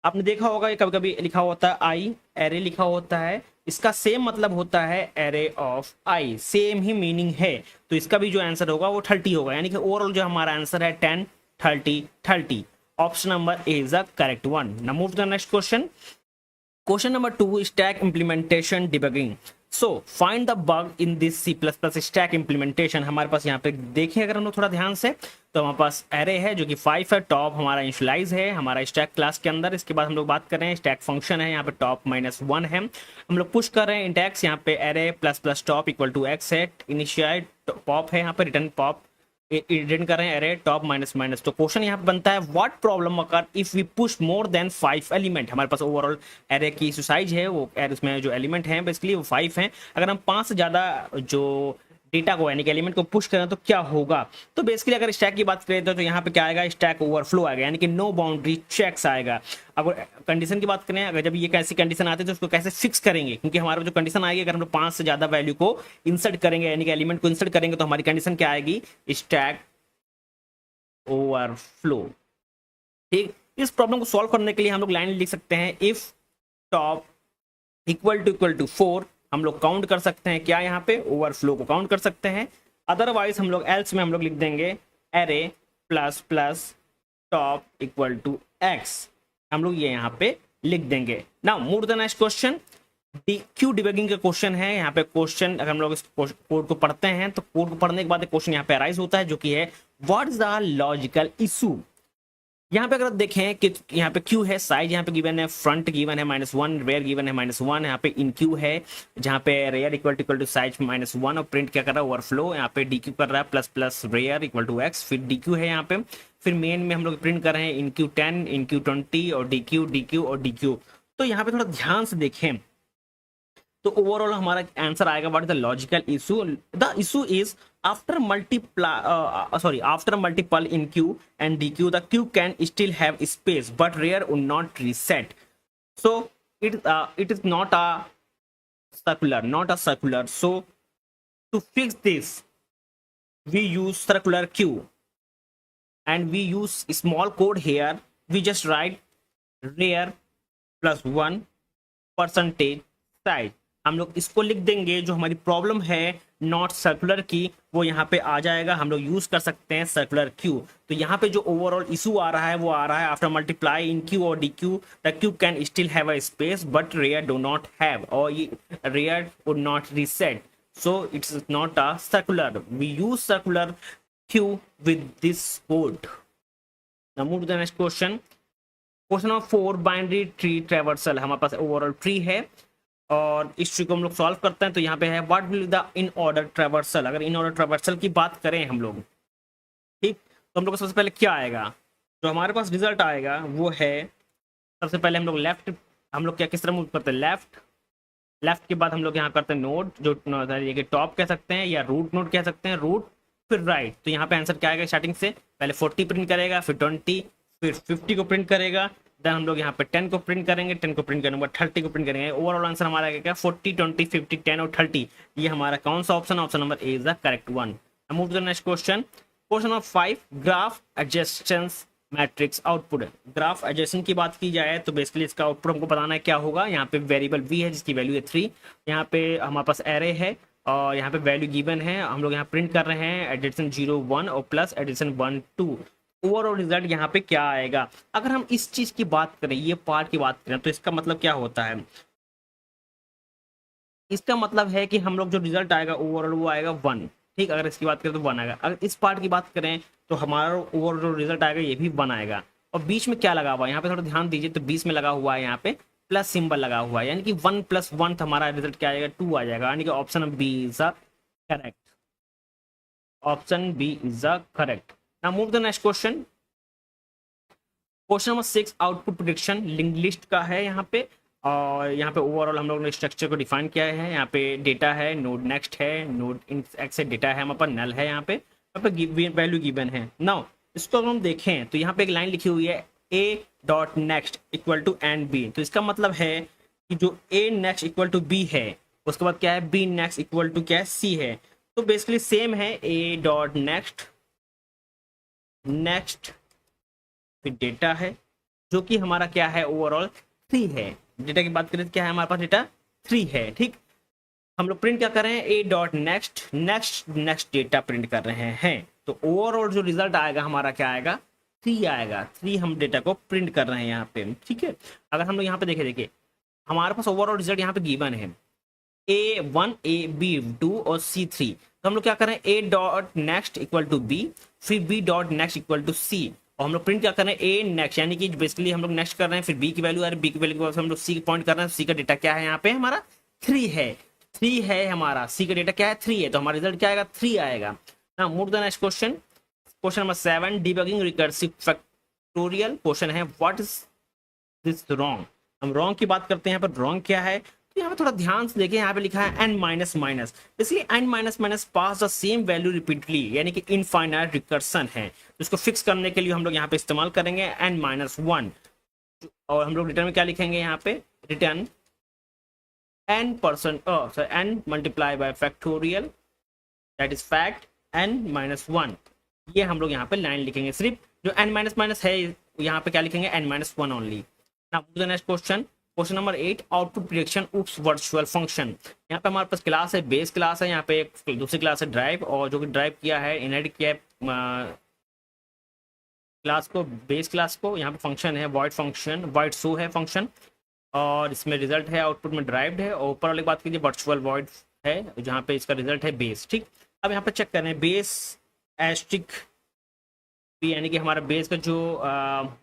आपने देखा होगा कभी कभी लिखा होता है आई, एरे लिखा होता है, इसका सेम मतलब होता है array of I, same he meaning है। तो इसका भी जो आंसर होगा वो 30 होगा, यानी कि ओवरऑल जो हमारा आंसर है 10, 30, 30। Option number A is the correct one. Now move to the next question. Question number 2 stack implementation debugging. So find the bug in this C++ stack implementation. हमारे पास यहाँ पे देखें अगर हम लोग थोड़ा ध्यान से, तो हमारे पास एरे है जो कि 5 है, टॉप हमारा इनिशियलाइज है हमारा स्टैक क्लास के अंदर। इसके बाद हम लोग बात कर रहे हैं स्टैक फंक्शन है, यहाँ पे टॉप -1 है। हम लोग पुश कर रहे हैं इंडेक्स, यहाँ पे array ++ top equal to x है, इनिशियल पॉप है, यहाँ पे रिटर्न पॉप रिटर्न कर रहे हैं एरे टॉप -। तो क्वेश्चन यहाँ पे बनता है what problem occur if we push more than 5 element. हमारे पास ओवरऑल एरे की साइज है वो उसमें जो एलिमेंट है बेसिकली वो 5 हैं। अगर हम 5 से ज़्यादा जो डेटा को यानी कि एलिमेंट को पुश करें तो क्या होगा। तो बेसिकली अगर स्टैक की बात करें तो यहाँ पे क्या आएगा, स्टैक ओवरफ्लो आएगा, यानी कि नो बाउंड्री चेक्स आएगा। अगर कंडीशन की बात करें, अगर जब ये कैसी कंडीशन आती है तो उसको कैसे फिक्स करेंगे, क्योंकि हमारा जो कंडीशन आएगी अगर हम लोग 5 से ज़्यादा वैल्यू को इंसर्ट करेंगे यानी कि एलिमेंट को इंसर्ट करेंगे तो हमारी कंडीशन क्या आएगी, स्टैक ओवरफ्लो। ठीक, इस प्रॉब्लम को सॉल्व करने के लिए हम लोग लाइन लिख सकते हैं इफ टॉप इक्वल टू 4। हम लोग काउंट कर सकते हैं क्या, यहाँ पे ओवरफ्लो को काउंट कर सकते हैं। अदरवाइज हम लोग एल्स में हम लोग लिख देंगे array ++ top equal to x। हम लोग ये यहाँ पे लिख देंगे। Now move to the next question. Queue debugging का क्वेश्चन है। यहाँ पे क्वेश्चन अगर हम लोग इस कोड को पढ़ते हैं तो कोड को पढ़ने के बाद एक क्वेश्चन यहाँ पे अराइज होता है जो कि है what is the logical issue. यहाँ पे अगर आप देखें कि यहाँ पे क्यू है, साइज यहाँ पे गिवन है, फ्रंट गिवन है -1, रेयर गिवन है -1, यहाँ पे इन क्यू है जहाँ पे रेयर इक्वल टू साइज -1 और प्रिंट क्या कर रहा है ओवरफ्लो। यहाँ पे डी क्यू कर रहा है ++ रेयर इक्वल टू x, फिर डी क्यू है यहाँ पे, फिर मेन में हम लोग प्रिंट कर रहे हैं इन क्यू 10, इन क्यू 20 और डी क्यू और डी क्यू। तो यहाँ पे थोड़ा ध्यान से देखें तो ओवरऑल हमारा आंसर आएगा what is the logical issue. The issue is after multiple in q and dq, the q can still have space but rear would not reset. So it is not a circular. So to fix this we use circular q and we use small code here. We just write rear +1 % size। हम लोग इसको लिख देंगे, जो हमारी problem है not circular की, वो यहाँ पे आ जाएगा, हम लोग यूज कर सकते हैं सर्कुलर क्यू। तो यहाँ पे जो ओवरऑल इशू आ रहा है वो आ रहा है आफ्टर मल्टीप्लाई इन क्यू और dequeue the queue can still have a space but rear do not have, और ये rear would not reset, so it's not a circular, we use circular queue with this code. Now move to the next question. Question number 4, binary tree traversal, हमारे पास overall tree है और इस tree को हम लोग सॉल्व करते हैं। तो यहाँ पे है what will the in order traversal, अगर इन ऑर्डर ट्रैवर्सल की बात करें हम लोग, ठीक, तो हम लोग को सबसे पहले क्या आएगा, जो हमारे पास रिजल्ट आएगा वो है, सबसे पहले हम लोग लेफ्ट, हम लोग क्या किस तरह मूव करते हैं, लेफ्ट के बाद हम लोग यहाँ करते हैं नोड, जो ये टॉप कह सकते हैं या रूट नोड कह सकते हैं, रूट फिर राइट। तो यहाँ पे आंसर क्या आएगा, स्टार्टिंग से पहले 40 प्रिंट करेगा, फिर 20, फिर 50 को प्रिंट करेगा, देन हम लोग यहाँ पे 10 को प्रिंट करेंगे, 10 को प्रिंट करने के बाद 30 को प्रिंट करेंगे। ओवरऑल आंसर हमारा आएगा क्या, 40, 20, 50, 10 और 30। ये हमारा कौन सा option, option number A is the correct one. Move to the next question. Question number 5, graph adjacency matrix output. Graph adjacency की बात की जाए तो बेसिकली इसका आउटपुट हमको बताना है क्या होगा। यहाँ पे वेरिएबल v है जिसकी वैल्यू है 3, यहाँ पे हमारे पास एरे है और यहाँ पे वैल्यू गिवन है, हम लोग यहाँ प्रिंट कर रहे हैं एडिशन 0 1 और प्लस एडिशन 1 2। ओवरऑल रिजल्ट यहाँ पे क्या आएगा, अगर हम इस चीज की बात करें, ये पार्ट की बात करें, तो इसका मतलब क्या होता है, इसका मतलब है कि हम लोग जो रिजल्ट आएगा ओवरऑल वो आएगा 1, ठीक, अगर इसकी बात करें तो 1 आएगा। अगर इस पार्ट की बात करें तो हमारा ओवरऑल जो रिजल्ट आएगा ये भी 1 आएगा। और बीच में क्या लगा हुआ है, यहाँ पे थोड़ा ध्यान दीजिए, तो बीच में लगा हुआ है यहाँ पे प्लस सिंबल लगा हुआ है, यानी कि 1 + 1 तो हमारा रिजल्ट क्या आएगा, 2 आ जाएगा, यानी कि option B is the correct, option B is the correct. Now move the next question. Question number 6, output prediction link list का है यहाँ पे, और यहाँ पे ओवरऑल हम लोगों ने स्ट्रक्चर को डिफाइन किया है। यहाँ पे डेटा है, नोड नेक्स्ट है, नोड एक्स से डेटा है, हमारे पास नल है, यहाँ पे वैल्यू गिवन है। नाउ इसको अगर हम देखें तो यहाँ पे एक लाइन लिखी हुई है a dot next equal to and बी, तो इसका मतलब है कि जो a next equal to b है, उसके बाद क्या है b नेक्स्ट इक्वल टू क्या है c है। तो बेसिकली सेम है, a डॉट नेक्स्ट फिर डेटा है, जो कि हमारा क्या है ओवरऑल 3 है। डेटा की बात करें तो क्या है, हमारे पास डेटा 3 है, ठीक। हम लोग प्रिंट क्या कर रहे हैं, a dot next data print कर रहे हैं। तो ओवरऑल जो रिजल्ट आएगा हमारा क्या आएगा, 3 आएगा, 3 हम डेटा को प्रिंट कर रहे हैं यहाँ पे, ठीक है। अगर हम लोग यहाँ पे देखिए हमारे पास ओवरऑल रिजल्ट यहाँ पे गिवन है a1 b2 और c3। तो हम लोग क्या कर रहे हैं, a dot next equal to b, फिर b dot next equal to c, और हम लोग प्रिंट क्या कर रहे हैं, a नेक्स्ट, यानी कि बेसिकली हम लोग नेक्स्ट कर रहे हैं, फिर b की वैल्यू आ रही है, b की वैल्यू के बाद हम लोग c पॉइंट कर रहे हैं, c का डेटा क्या है यहाँ पे हमारा 3 है, 3 है हमारा, c का डेटा क्या है 3 है, तो हमारा रिजल्ट क्या आएगा 3 आएगा। Now move the next question. Question number 7, debugging recursive factorial. Question है व्हाट इज दिस रॉन्ग। हम रॉन्ग की बात करते हैं, यहाँ पर रॉन्ग क्या है, तो यहाँ पे थोड़ा ध्यान से देखिए, यहाँ पे लिखा है n माइनस माइनस, इसलिए n minus minus pass the same value repeatedly, यानी कि इनफाइनाइट रिकर्सन है। तो इसको फिक्स करने के लिए हम लोग यहाँ पे इस्तेमाल करेंगे n माइनस 1, और हम लोग रिटर्न में क्या लिखेंगे, यहाँ पे return n multiply by factorial that is fact n minus 1, ये हम लोग यहाँ पे लाइन लिखेंगे। सिर्फ जो n माइनस माइनस है यहाँ पे क्या लिखेंगे, n minus 1 only. Now the next question. Question number 8, output prediction oops virtual function. यहाँ पे हमारे पास क्लास है, बेस क्लास है, यहाँ पे एक दूसरी क्लास है ड्राइव, और जो कि ड्राइव किया है इनहेरिट किया है क्लास को, बेस क्लास को। यहाँ पे फंक्शन है वॉइड फंक्शन, वॉइड शो है फंक्शन, और इसमें रिजल्ट है आउटपुट में ड्राइव्ड है, और ऊपर वाली बात कीजिए वर्चुअल वॉइड है, जहाँ पे इसका रिजल्ट है बेस, ठीक। अब यहाँ पे चेक करें बेस एस्ट्रिक बी, यानी कि हमारा बेस का जो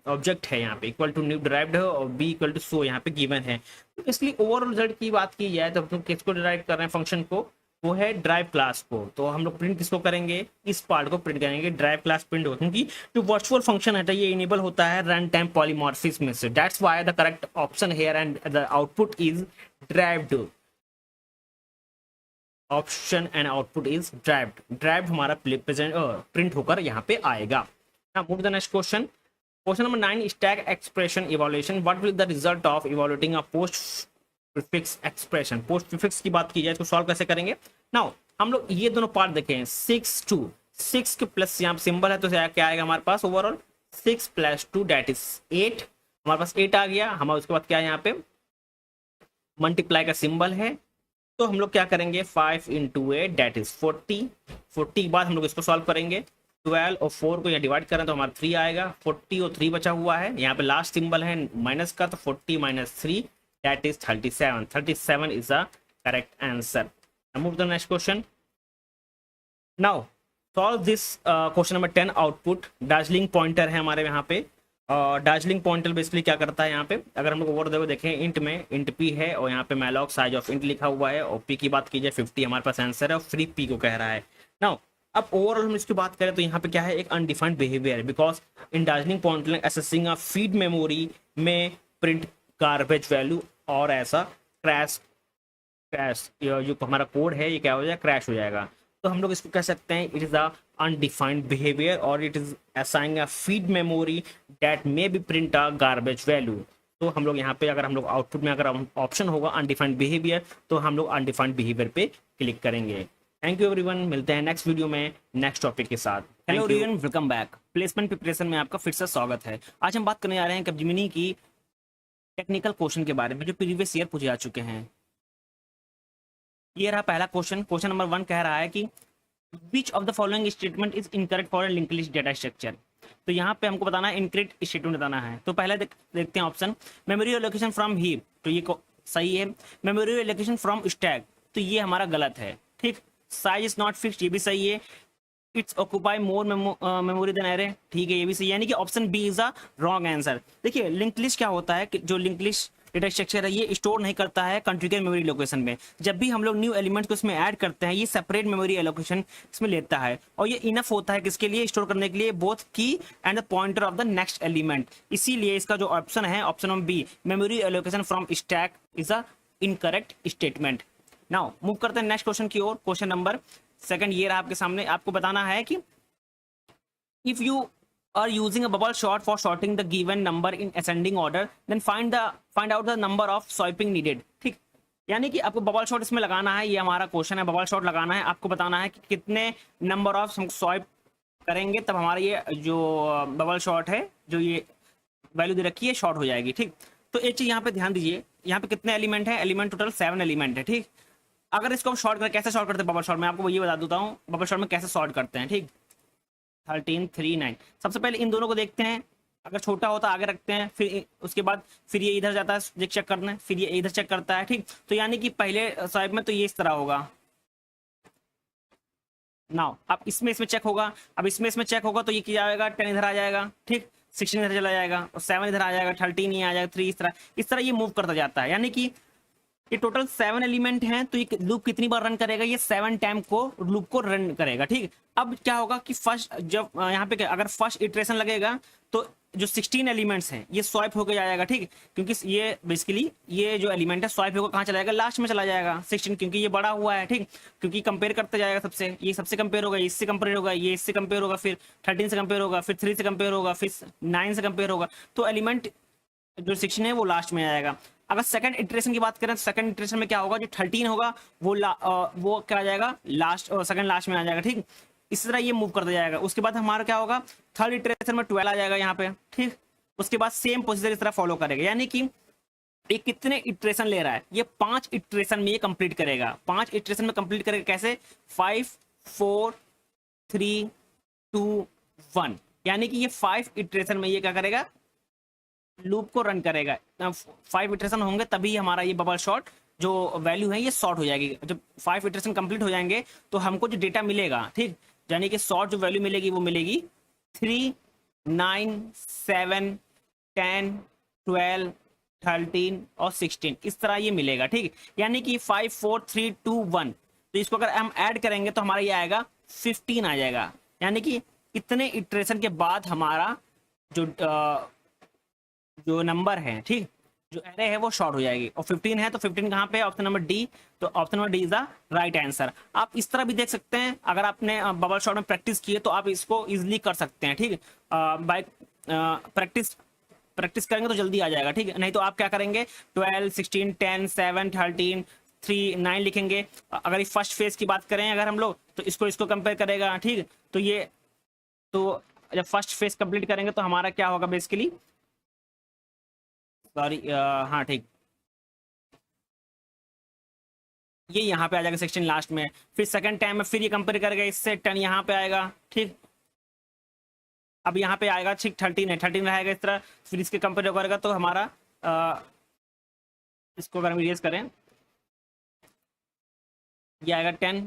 ऑब्जेक्ट है यहाँ पे इक्वल टू न्यू ड्राइव्ड है, और बी इक्वल टू सो यहाँ पे गिवन है। तो इसलिए ओवरऑल रिजल्ट की बात की जाए तो हम किसको ड्राइव कर रहे हैं फंक्शन को, वो है ड्राइव क्लास को। तो हम लोग प्रिंट किसको करेंगे, इस पार्ट को प्रिंट करेंगे, ड्राइव क्लास प्रिंट होगा, क्योंकि जो वर्चुअल फंक्शन है ये इनेबल होता है रन टाइम पॉलीमॉर्फिज्म से, that's why the correct option here and the output is derived, option and output is derived हमारा प्रिंट होकर यहाँ पे आएगा। Now move to the next question. Question number 9, stack expression evaluation. What will the result of evaluating a post prefix expression? Post prefix की बात की जाए तो सॉल्व कैसे करेंगे। Now हम लोग ये दोनों पार्ट देखें, 6 के प्लस यहाँ सिंबल है, तो क्या आएगा हमारे पास ओवरऑल 6 + 2 दैट इज 8, हमारे पास 8 आ गया। हमारे उसके बाद क्या है यहाँ पे मल्टीप्लाई का सिंबल है, तो हम लोग क्या करेंगे, 5 इंटू 8 डेट इज 40। 40 के बाद हम लोग इसको सॉल्व करेंगे, 12 और 4 को यहाँ डिवाइड करें तो हमारा 3 आएगा, 40 और 3 बचा हुआ है, यहाँ पे लास्ट सिंबल है माइनस का, तो 40 minus 3 that is 37। 37 is the correct answer. Move to the next question. Now solve this question number 10 output. Dangling pointer है हमारे यहाँ पे। दार्जिलिंग पॉइंटर बेसिकली क्या करता है, यहाँ पे अगर हम लोग ओवर देखो देखें, इंट में इंट पी है और यहाँ पे मैलॉक साइज ऑफ इंट लिखा हुआ है, और पी की बात की जाए 50 हमारे पास आंसर है, और फ्री पी को कह रहा है। नाउ अब ओवरऑल हम इसकी बात करें तो यहाँ पे क्या है, एक undefined behaviour, because in Darjeeling pointer assessing a feed memory में प्रिंट गार्बेज वैल्यू, और ऐसा क्रैश क्रैश जो हमारा कोड है ये क्या हो जाएगा, क्रैश हो जाएगा। तो हम लोग इसको कह सकते हैं it is a undefined behaviour, और it is assigning a feed memory that may be print a garbage value. तो हम लोग यहाँ पे अगर हम लोग आउटपुट में अगर ऑप्शन होगा अनडिफाइंड बिहेवियर, तो हम लोग अनडिफाइंड बिहेवियर पे क्लिक करेंगे। थैंक यू एवरीवन, मिलते हैं नेक्स्ट वीडियो में नेक्स्ट टॉपिक के साथ। Hello everyone, welcome back. Placement preparation में आपका फिर से स्वागत है। आज हम बात करने जा रहे हैं कैपजेमिनी की टेक्निकल क्वेश्चन के बारे में जो प्रीवियस ईयर पूछे जा चुके हैं। ये रहा पहला क्वेश्चन। क्वेश्चन नंबर 1 कह रहा है कि विच of the following statement is incorrect for linked list data structure. तो यहाँ पे हमको बताना है इनकरेक्ट स्टेटमेंट बताना है। तो पहले देखते हैं option, memory allocation from heap, तो ये सही है। मेमोरी एलोकेशन फ्रॉम स्टैक, तो ये हमारा गलत है, ठीक। साइज इज नॉट फिक्स्ड, ये भी सही है। It's occupy more memory than array, ठीक है, ये भी सही है। यानी कि option B is a wrong answer. देखिए लिंक लिस्ट क्या होता है कि जो लिंक लिस्ट डेटा स्ट्रक्चर है ये स्टोर नहीं करता है कॉन्फ़िगर मेमोरी लोकेशन में। जब भी हम लोग न्यू एलिमेंट को इसमें ऐड करते हैं ये सेपरेट मेमोरी एलोकेशन इसमें लेता है, और ये इनफ होता है किसके लिए, स्टोर करने के लिए both key and the pointer of the next element. इसीलिए इसका जो ऑप्शन है option number B, memory allocation from stack, is a incorrect statement. Now move करते हैं नेक्स्ट क्वेश्चन की ओर। क्वेश्चन नंबर 2 ये रहा आपके सामने। आपको बताना है कि if you are using a bubble sort for sorting the given number in ascending order, then find out the number of swiping needed, ठीक। यानी कि आपको बबल शॉट इसमें लगाना है, ये हमारा क्वेश्चन है, बबल शॉट लगाना है। आपको बताना है कि कितने नंबर ऑफ हम स्वाइप करेंगे तब हमारा ये जो बबल शॉट है, जो ये वैल्यू दे रखी है, शॉर्ट हो जाएगी, ठीक। तो एक चीज यहाँ पे ध्यान दीजिए, यहाँ पे कितने एलिमेंट है, एलिमेंट टोटल 7 एलिमेंट है, ठीक। अगर इसको हम शॉर्ट कर कैसे शॉर्ट करते हैं बबल शॉट में, आपको ये बता देता हूँ बबल शॉट में कैसे शॉर्ट करते हैं, ठीक। 13, 3, 9। सबसे पहले इन दोनों को देखते हैं, अगर छोटा होता आगे रखते हैं, फिर उसके बाद फिर ये इधर जाता है चेक करना है, फिर ये इधर चेक करता है, ठीक। तो यानी कि पहले स्वाइप में तो ये इस तरह होगा। नाउ अब इसमें चेक होगा, अब इसमें चेक होगा तो ये क्या जाएगा, 10 इधर आ जाएगा, ठीक, 16 इधर चला जाएगा, और 7 इधर आ जाएगा, 13 ये आ जाएगा, 3 इस तरह ये मूव करता जाता है। यानी कि ये टोटल 7 एलिमेंट हैं, तो ये लूप कितनी बार रन करेगा, ये 7 टाइम को लूप को रन करेगा, ठीक। अब क्या होगा कि फर्स्ट जब यहाँ पे अगर फर्स्ट इटरेशन लगेगा तो जो 16 एलिमेंट्स हैं ये स्वाइप होकर जाएगा, ठीक। क्योंकि ये बेसिकली ये जो एलिमेंट है स्वाइप होकर कहाँ चला जाएगा, लास्ट में चला जाएगा 16, क्योंकि ये बड़ा हुआ है, ठीक। क्योंकि कंपेयर करते जाएगा सबसे, ये सबसे कंपेयर होगा, इससे कंपेयर होगा, ये इससे कंपेयर होगा, फिर 13 से कंपेयर होगा, फिर 3 से कंपेयर होगा, फिर 9 से कंपेयर होगा, तो एलिमेंट जो 16 है वो लास्ट में आएगा। अगर सेकंड इटरेशन की बात करें तो सेकंड इटरेशन में क्या होगा, जो 13 होगा वो क्या आ जाएगा, लास्ट सेकंड लास्ट में आ जाएगा, ठीक। इस तरह ये मूव करता जाएगा। उसके बाद हमारा क्या होगा, थर्ड इटरेशन में 12 आ जाएगा यहाँ पे, ठीक। उसके बाद सेम प्रोसीजर इस तरह फॉलो करेगा। यानी कि ये कितने इटरेशन ले रहा है, ये 5 इटरेशन में ये कंप्लीट करेगा। 5 इटरेशन में कंप्लीट करेगा कैसे, 5, 4, 3, 2, 1। यानी कि ये 5 इटरेशन में ये क्या करेगा, लूप को रन करेगा। 5 इटरेशन होंगे तभी हमारा ये बबल शॉट जो वैल्यू है ये शॉर्ट हो जाएगी। जब 5 इटरेशन कंप्लीट हो जाएंगे तो हमको जो डेटा मिलेगा, ठीक, यानी कि शॉर्ट जो वैल्यू मिलेगी वो मिलेगी 3, 9, 7, 10, 12, 13 और 16, इस तरह ये मिलेगा, ठीक। यानी कि 5, 4, 3, 2, 1, तो इसको अगर हम ऐड करेंगे तो हमारा ये आएगा 15 आ जाएगा। यानी कि इतने इटरेशन के बाद हमारा जो नंबर है, ठीक, जो एरे है वो शॉर्ट हो जाएगी। और 15 है तो 15 कहाँ पे है, ऑप्शन नंबर डी, तो option number D is the right answer. आप इस तरह भी देख सकते हैं, अगर आपने बबल शॉट में प्रैक्टिस की है तो आप इसको इजीली कर सकते हैं, ठीक। बाय प्रैक्टिस करेंगे तो जल्दी आ जाएगा, ठीक। नहीं तो आप क्या करेंगे, 12, 16, 10, 7, 13, 3, 9 लिखेंगे। अगर इस फर्स्ट फेज की बात करें अगर हम लोग तो इसको कंपेयर करेगा, ठीक। तो ये तो जब फर्स्ट फेज कंप्लीट करेंगे तो हमारा क्या होगा बेसिकली, सॉरी, हाँ ठीक, ये यहाँ पे आ जाएगा 16 लास्ट में। फिर सेकंड टाइम में फिर ये कंपेयर करेगा इससे, 10 यहाँ पे आएगा, ठीक। अब यहाँ पे आएगा, ठीक 13 है, 13 रहेगा इस तरह। फिर इसके कंपेयर करेगा तो हमारा इसको अगर हम इरेज करें, ये आएगा 10,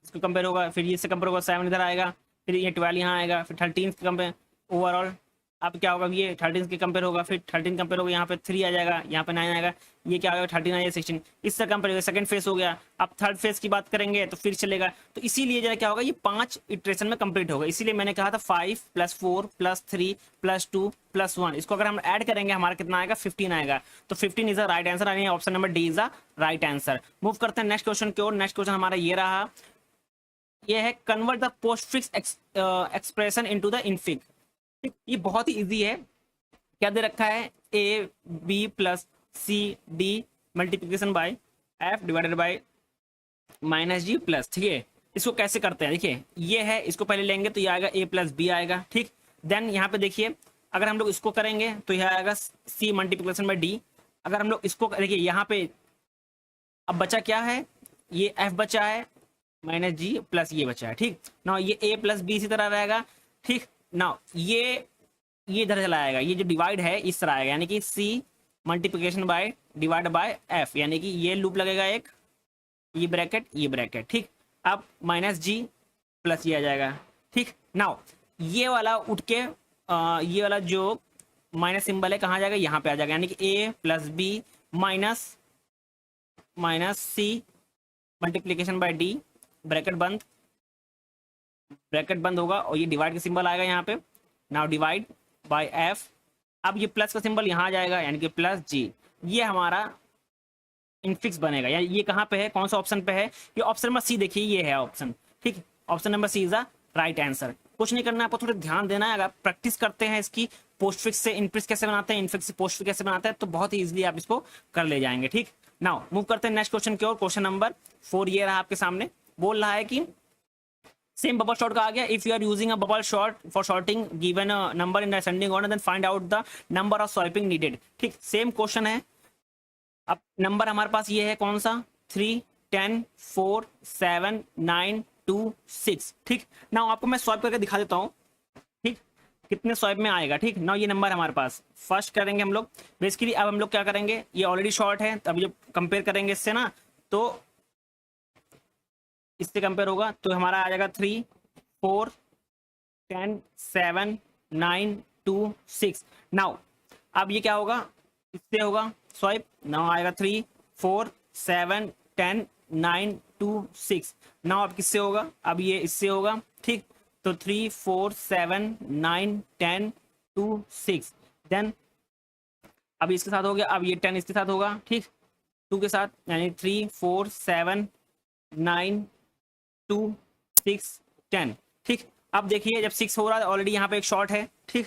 इसको कंपेयर होगा, फिर ये इससे कंपेयर होगा 7 इधर आएगा, फिर ये 12 यहाँ आएगा, फिर 13 के कंपेयर ओवरऑल। अब क्या होगा, ये 13 के कंपेयर होगा, फिर 13 कंपेयर होगा, यहाँ पे 3 आ जाएगा, यहाँ पे 9 आएगा, ये क्या होगा 13 आएगा 16, इससे कंपेयर होगा। सेकंड फेज हो गया। अब थर्ड फेज की बात करेंगे तो फिर चलेगा। तो इसीलिए जरा क्या होगा, ये 5 इटरेशन में कंप्लीट होगा। इसीलिए मैंने कहा था 5 + 4 + 3 + 2 + 1, इसको अगर हम ऐड करेंगे हमारा कितना आएगा, 15 आएगा। तो 15 इज द राइट आंसर, यानी option number D is the right answer. Move करते हैं नेक्स्ट क्वेश्चन की ओर। नेक्स्ट क्वेश्चन हमारा ये रहा, ये है convert the postfix expression into the infix. ये बहुत ही इजी है। क्या दे रखा है, a b + c d multiplication bye f divided by -g plus, ठीक है। इसको कैसे करते हैं, देखिए ये है, इसको पहले लेंगे तो ये आएगा a + b आएगा, ठीक। देन यहाँ पे देखिए अगर हम लोग इसको करेंगे तो यह आएगा c मल्टीप्लिकेशन बाय d। अगर हम लोग इसको देखिए यहाँ पे अब बचा क्या है, ये f बचा है -g प्लस ये बचा है, ठीक ना। ये a + b इसी तरह रहेगा, ठीक ना। ये इधर चला आएगा, ये जो डिवाइड है इस तरह आएगा, यानी कि c multiplication by divide by f, यानी कि ये लूप लगेगा एक, ये ब्रैकेट, ठीक। अब -g प्लस ये आ जाएगा, ठीक। नाउ ये वाला उठ के ये वाला जो माइनस सिंबल है कहाँ जाएगा, यहाँ पे आ जाएगा, यानी कि a + b -c multiplication bye d, bracket बंद होगा, और ये डिवाइड का सिंबल आएगा यहाँ पे। Now divide by f। अब ये प्लस का सिंबल यहाँ आ जाएगा, यानी कि +g। ये हमारा इनफिक्स बनेगा। यानी ये कहाँ पे है, कौन सा ऑप्शन पे है, ये ऑप्शन नंबर सी, देखिए ये है ऑप्शन, ठीक। Option number C is the right answer. कुछ नहीं करना है आपको, थोड़ा ध्यान देना है। अगर आप प्रैक्टिस करते हैं इसकी, पोस्टफिक्स से इनफिक्स कैसे बनाते हैं, इनफिक्स से पोस्टफिक्स कैसे बनाते हैं, तो बहुत ही इजीली आप इसको कर ले जाएंगे, ठीक। नाउ मूव करते हैं नेक्स्ट क्वेश्चन की ओर। क्वेश्चन नंबर 4 ये रहा आपके सामने। बोल रहा है कि सेम बबल शॉर्ट का आ गया, if you are using a bubble sort for sorting given a number in ascending order then find out the number of swiping needed, ठीक। सेम क्वेश्चन है। अब नंबर हमारे पास ये है कौन सा, 3 10 4 7 9 2 6, ठीक ना। आपको मैं स्वाइप करके दिखा देता हूँ, ठीक, कितने स्वाइप में आएगा, ठीक ना। ये नंबर हमारे पास फर्स्ट करेंगे हम लोग बेसिकली। अब हम लोग क्या करेंगे, ये ऑलरेडी शॉर्ट है, तब जब कंपेयर करेंगे इससे ना, तो इससे कंपेयर होगा तो हमारा आ जाएगा 3 4 10 7 9 2 6। नाउ अब ये क्या होगा, इससे होगा स्वाइप। नाउ आएगा 3 4 7 10 9 2 6। नाउ अब किससे होगा, अब ये इससे होगा, ठीक। तो 3 4 7 9 10 2 6। देन अब इसके साथ हो गया, अब ये 10 इसके साथ होगा, ठीक, 2 के साथ, यानी 3 4 7 9 2 6 10, ठीक। अब देखिए जब 6 हो रहा है ऑलरेडी यहाँ पे एक शॉर्ट है, ठीक,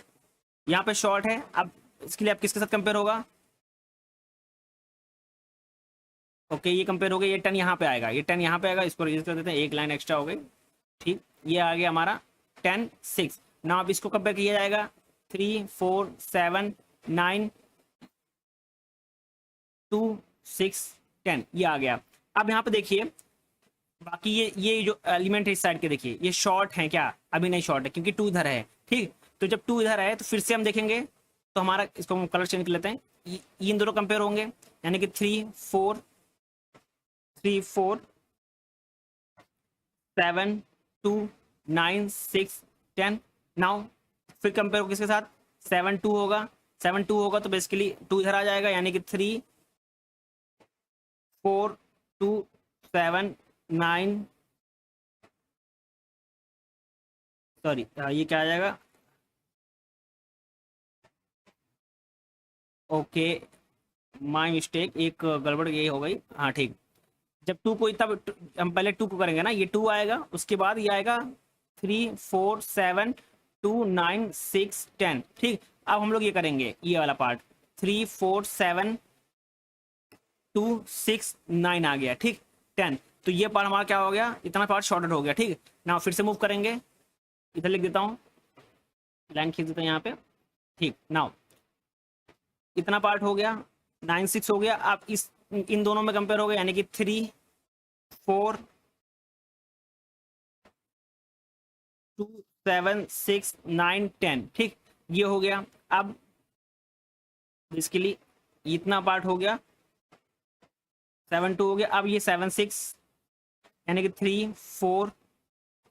यहाँ पे शॉर्ट है। अब इसके लिए अब किसके साथ कंपेयर होगा, ओके ये कंपेयर हो गया, ये 10 यहाँ पे आएगा, ये 10 यहाँ पे आएगा, इसको रजिस्टर कर देते हैं, एक लाइन एक्स्ट्रा हो गई, ठीक। ये आ गया हमारा 10 6। ना अब इसको कंपेयर किया जाएगा 3 4 7 9 2 6 10, ये आ गया। अब यहाँ पे देखिए बाकी ये जो एलिमेंट है इस साइड के, देखिए ये शॉर्ट है क्या, अभी नहीं शॉर्ट है क्योंकि 2 इधर है, ठीक। तो जब 2 इधर है तो फिर से हम देखेंगे, तो हमारा इसको हम कलर चेंज कर लेते हैं, ये इन दोनों कंपेयर होंगे, यानी कि 3 4 7 2 9 6 10। नाउ फिर कंपेयर हो किसके साथ, 7 2 होगा, 7 2 होगा तो बेसिकली 2 इधर आ जाएगा, यानी कि 3 4 2 7 9, सॉरी ये क्या आ जाएगा, ओके माय मिस्टेक, एक गड़बड़ ये हो गई, हाँ ठीक। जब 2 को तब हम पहले 2 को करेंगे ना, ये 2 आएगा, उसके बाद ये आएगा 3 4 7 2 9 6 10, ठीक। अब हम लोग ये करेंगे ये वाला पार्ट, 3 4 7 2 6 9 आ गया, ठीक 10। तो ये पार्ट हमारा क्या हो गया, इतना पार्ट शॉर्टेड हो गया, ठीक ना। फिर से मूव करेंगे, इधर लिख देता हूँ, लाइन खींच देता हूँ यहाँ पे, ठीक। नाउ इतना पार्ट हो गया, 9 6 हो गया। अब इस इन दोनों में कंपेयर हो गया, यानी कि 3 4 2 7 6 9 10। ठीक, ये हो गया। अब बेसिकली इतना पार्ट हो गया, 7 2 हो गया। अब ये 7 6 यानी कि 3 4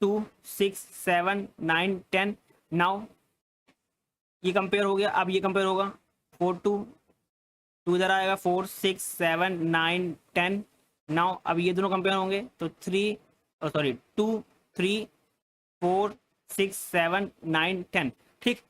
2 6 7 9 10। नाउ ये कंपेयर हो गया। अब ये कंपेयर होगा, 4 2 2 इधर आएगा, 4 6 7 9 10। नाउ अब ये दोनों कंपेयर होंगे तो 2 3 4 6 7 9 10। ठीक,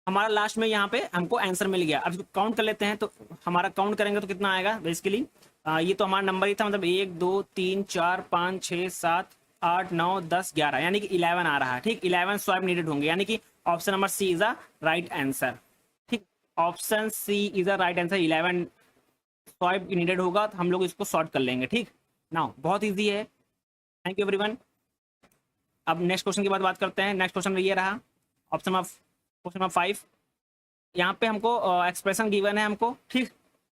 हमारा लास्ट में यहाँ पे हमको आंसर मिल गया। अब इसको काउंट कर लेते हैं, तो हमारा काउंट करेंगे तो कितना आएगा बेसिकली। ये तो हमारा नंबर ही था, मतलब 1 2 3 4 5 6 7 8 9 10 11, यानी कि 11 आ रहा है। ठीक, 11 स्वाइप नीडेड होंगे, यानी कि option number C is a right answer. ठीक, option C is a right answer. 11 swipe needed होगा तो हम लोग इसको सॉर्ट कर लेंगे। ठीक, नाउ बहुत ईजी है। Thank you everyone. अब नेक्स्ट क्वेश्चन की बात करते हैं। नेक्स्ट क्वेश्चन ये रहा ऑप्शन ऑफ क्वेश्चन नंबर 5। यहाँ पे हमको एक्सप्रेशन गिवन है हमको, ठीक,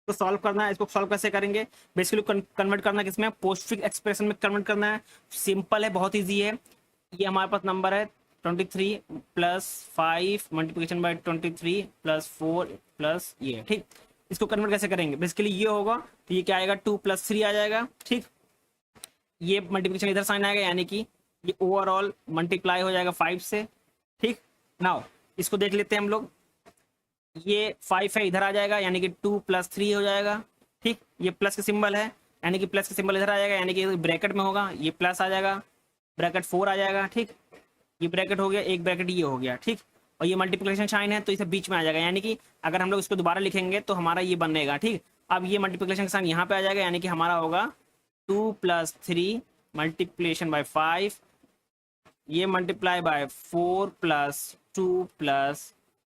तो सॉल्व करना है। इसको सॉल्व कैसे करेंगे, बेसिकली कन्वर्ट करना है किसमें, पोस्टफिक्स एक्सप्रेशन में कन्वर्ट करना है। सिंपल है, बहुत इजी है। ये हमारे पास नंबर है 23 plus 5 multiplication bye 23 plus 4 plus ये। ठीक, इसको कन्वर्ट कैसे करेंगे, बेसिकली ये होगा तो ये क्या आएगा, 2 + 3 आ जाएगा। ठीक, ये मल्टीप्लिकेशन इधर साइन आएगा, यानी कि ये ओवरऑल मल्टीप्लाई हो जाएगा 5 से। ठीक, नाउ इसको देख लेते हैं हम लोग। ये 5 है, इधर आ जाएगा, यानी कि 2 + 3 हो जाएगा। ठीक, ये प्लस का सिंबल है, यानी कि प्लस का सिंबल इधर आ जाएगा, यानी कि ब्रैकेट में होगा, ये प्लस आ जाएगा, ब्रैकेट 4 आ जाएगा। ठीक, ये ब्रैकेट हो गया, एक ब्रैकेट ये हो गया। ठीक, और ये मल्टीप्लिकेशन साइन है तो इसे बीच में आ जाएगा, यानी कि अगर हम लोग इसको दोबारा लिखेंगे तो हमारा ये बनेगा। ठीक, अब ये मल्टीप्लिकेशन साइन यहाँ पे आ जाएगा, यानी कि हमारा होगा 2 + 3 मल्टीप्लिकेशन बाय 5, ये मल्टीप्लाई बाय 4 + 2 +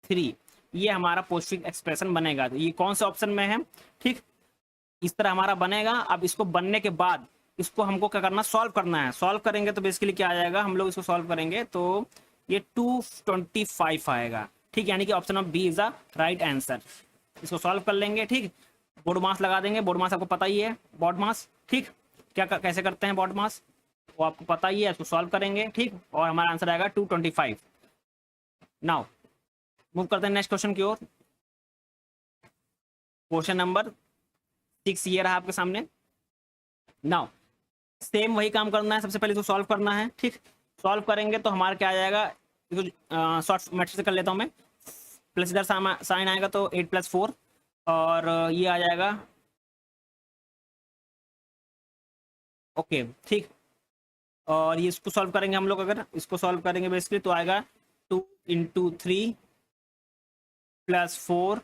3। ये हमारा पोस्टफिक्स एक्सप्रेशन बनेगा। तो ये कौन से ऑप्शन में है, ठीक, इस तरह हमारा बनेगा। अब इसको बनने के बाद इसको हमको क्या करना, सॉल्व करना है। सॉल्व करेंगे तो बेसिकली क्या आ जाएगा, हम लोग इसको सॉल्व करेंगे तो ये 225 आएगा। ठीक, यानी कि option number B is the right answer. इसको सॉल्व कर लेंगे। ठीक, बोर्ड मास लगा देंगे। बोर्ड मास आपको पता ही है, बोर्ड मास। ठीक, कैसे करते हैं बोर्ड मास वो आपको पता ही है। इसको सॉल्व करेंगे। ठीक, और हमारा आंसर आएगा 225। नाउ मूव करते हैं नेक्स्ट क्वेश्चन की ओर। क्वेश्चन नंबर 6 ये रहा आपके सामने। नाउ सेम वही काम करना है, सबसे पहले इसको सॉल्व करना है। ठीक, सॉल्व करेंगे तो हमारा क्या आ जाएगा, शॉर्ट मेथड से कर लेता हूँ मैं। प्लस इधर साइन आएगा तो 8 + 4, और ये आ जाएगा ओके। ठीक, और ये इसको सॉल्व करेंगे हम लोग। अगर इसको सॉल्व करेंगे बेसिकली तो आएगा 2 × 3 + 4,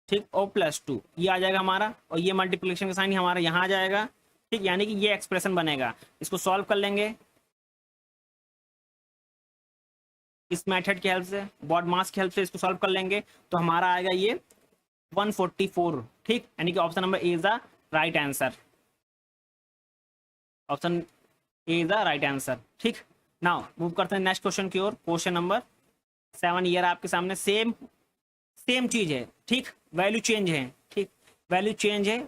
ठीक, और +2 ये आ जाएगा हमारा, और ये मल्टीप्लिकेशन का साइन हमारा यहाँ आ जाएगा। ठीक, यानी कि ये एक्सप्रेशन बनेगा। इसको सॉल्व कर लेंगे इस मेथड की हेल्प से, बॉड मास की हेल्प से इसको सॉल्व कर लेंगे तो हमारा आएगा ये 144। ठीक, यानी कि option number A is the right answer. Option A is the right answer. ठीक, नाउ मूव करते हैं नेक्स्ट क्वेश्चन की ओर। क्वेश्चन नंबर 7 ईयर आपके सामने। सेम चीज है। ठीक, वैल्यू चेंज है। ठीक, वैल्यू चेंज है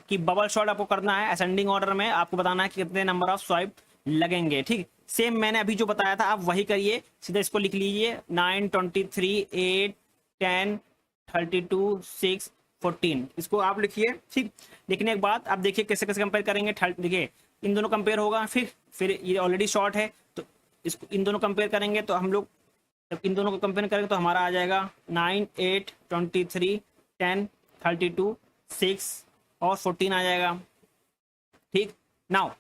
कि बबल शॉट आपको करना है असेंडिंग ऑर्डर में। आपको बताना है कि कितने नंबर ऑफ स्वाइप लगेंगे। ठीक, सेम मैंने अभी जो बताया था आप वही करिए। सीधा इसको लिख लीजिए 9 23 8 10 32 6 14। इसको आप लिखिए। ठीक, लिखने के बाद आप देखिए कैसे कैसे कंपेयर करेंगे। देखिए इन दोनों कंपेयर होगा, फिर ये ऑलरेडी शॉर्ट है तो इसको इन दोनों कंपेयर करेंगे। तो हम लोग जब इन दोनों को कंपेयर करेंगे तो हमारा आ जाएगा 9 8 23 10 32 6 और 14 आ जाएगा। ठीक, नाउ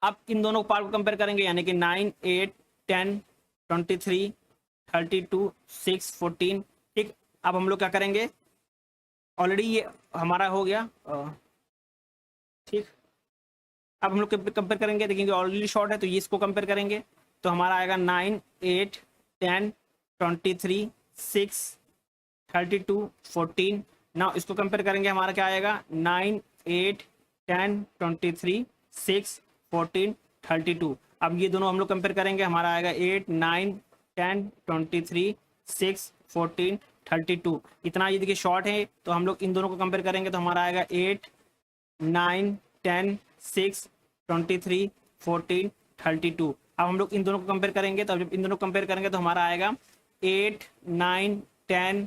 अब इन दोनों पार्ट को कंपेयर करेंगे, यानी कि 9 8 10 23 32 6 14। ठीक, अब हम लोग क्या करेंगे, ऑलरेडी ये हमारा हो गया। ठीक, अब हम लोग कंपेयर करेंगे, देखेंगे ऑलरेडी शॉर्ट है तो ये इसको कंपेयर करेंगे तो हमारा आएगा 9 8 10 23 6 32 14। नाउ इसको कंपेयर करेंगे, हमारा क्या आएगा 9 8 10 23 6 14 32। अब ये दोनों हम लोग कंपेयर करेंगे, हमारा आएगा 8 9 10 23 6 14 32। इतना ये देखिए शॉर्ट है तो हम लोग इन दोनों को कंपेयर करेंगे तो हमारा आएगा 8 9 10 6, 23, 14, 32। अब हम लोग इन दोनों को कंपेयर करेंगे, तो जब इन दोनों को कंपेयर करेंगे तो हमारा आएगा 8, 9, 10,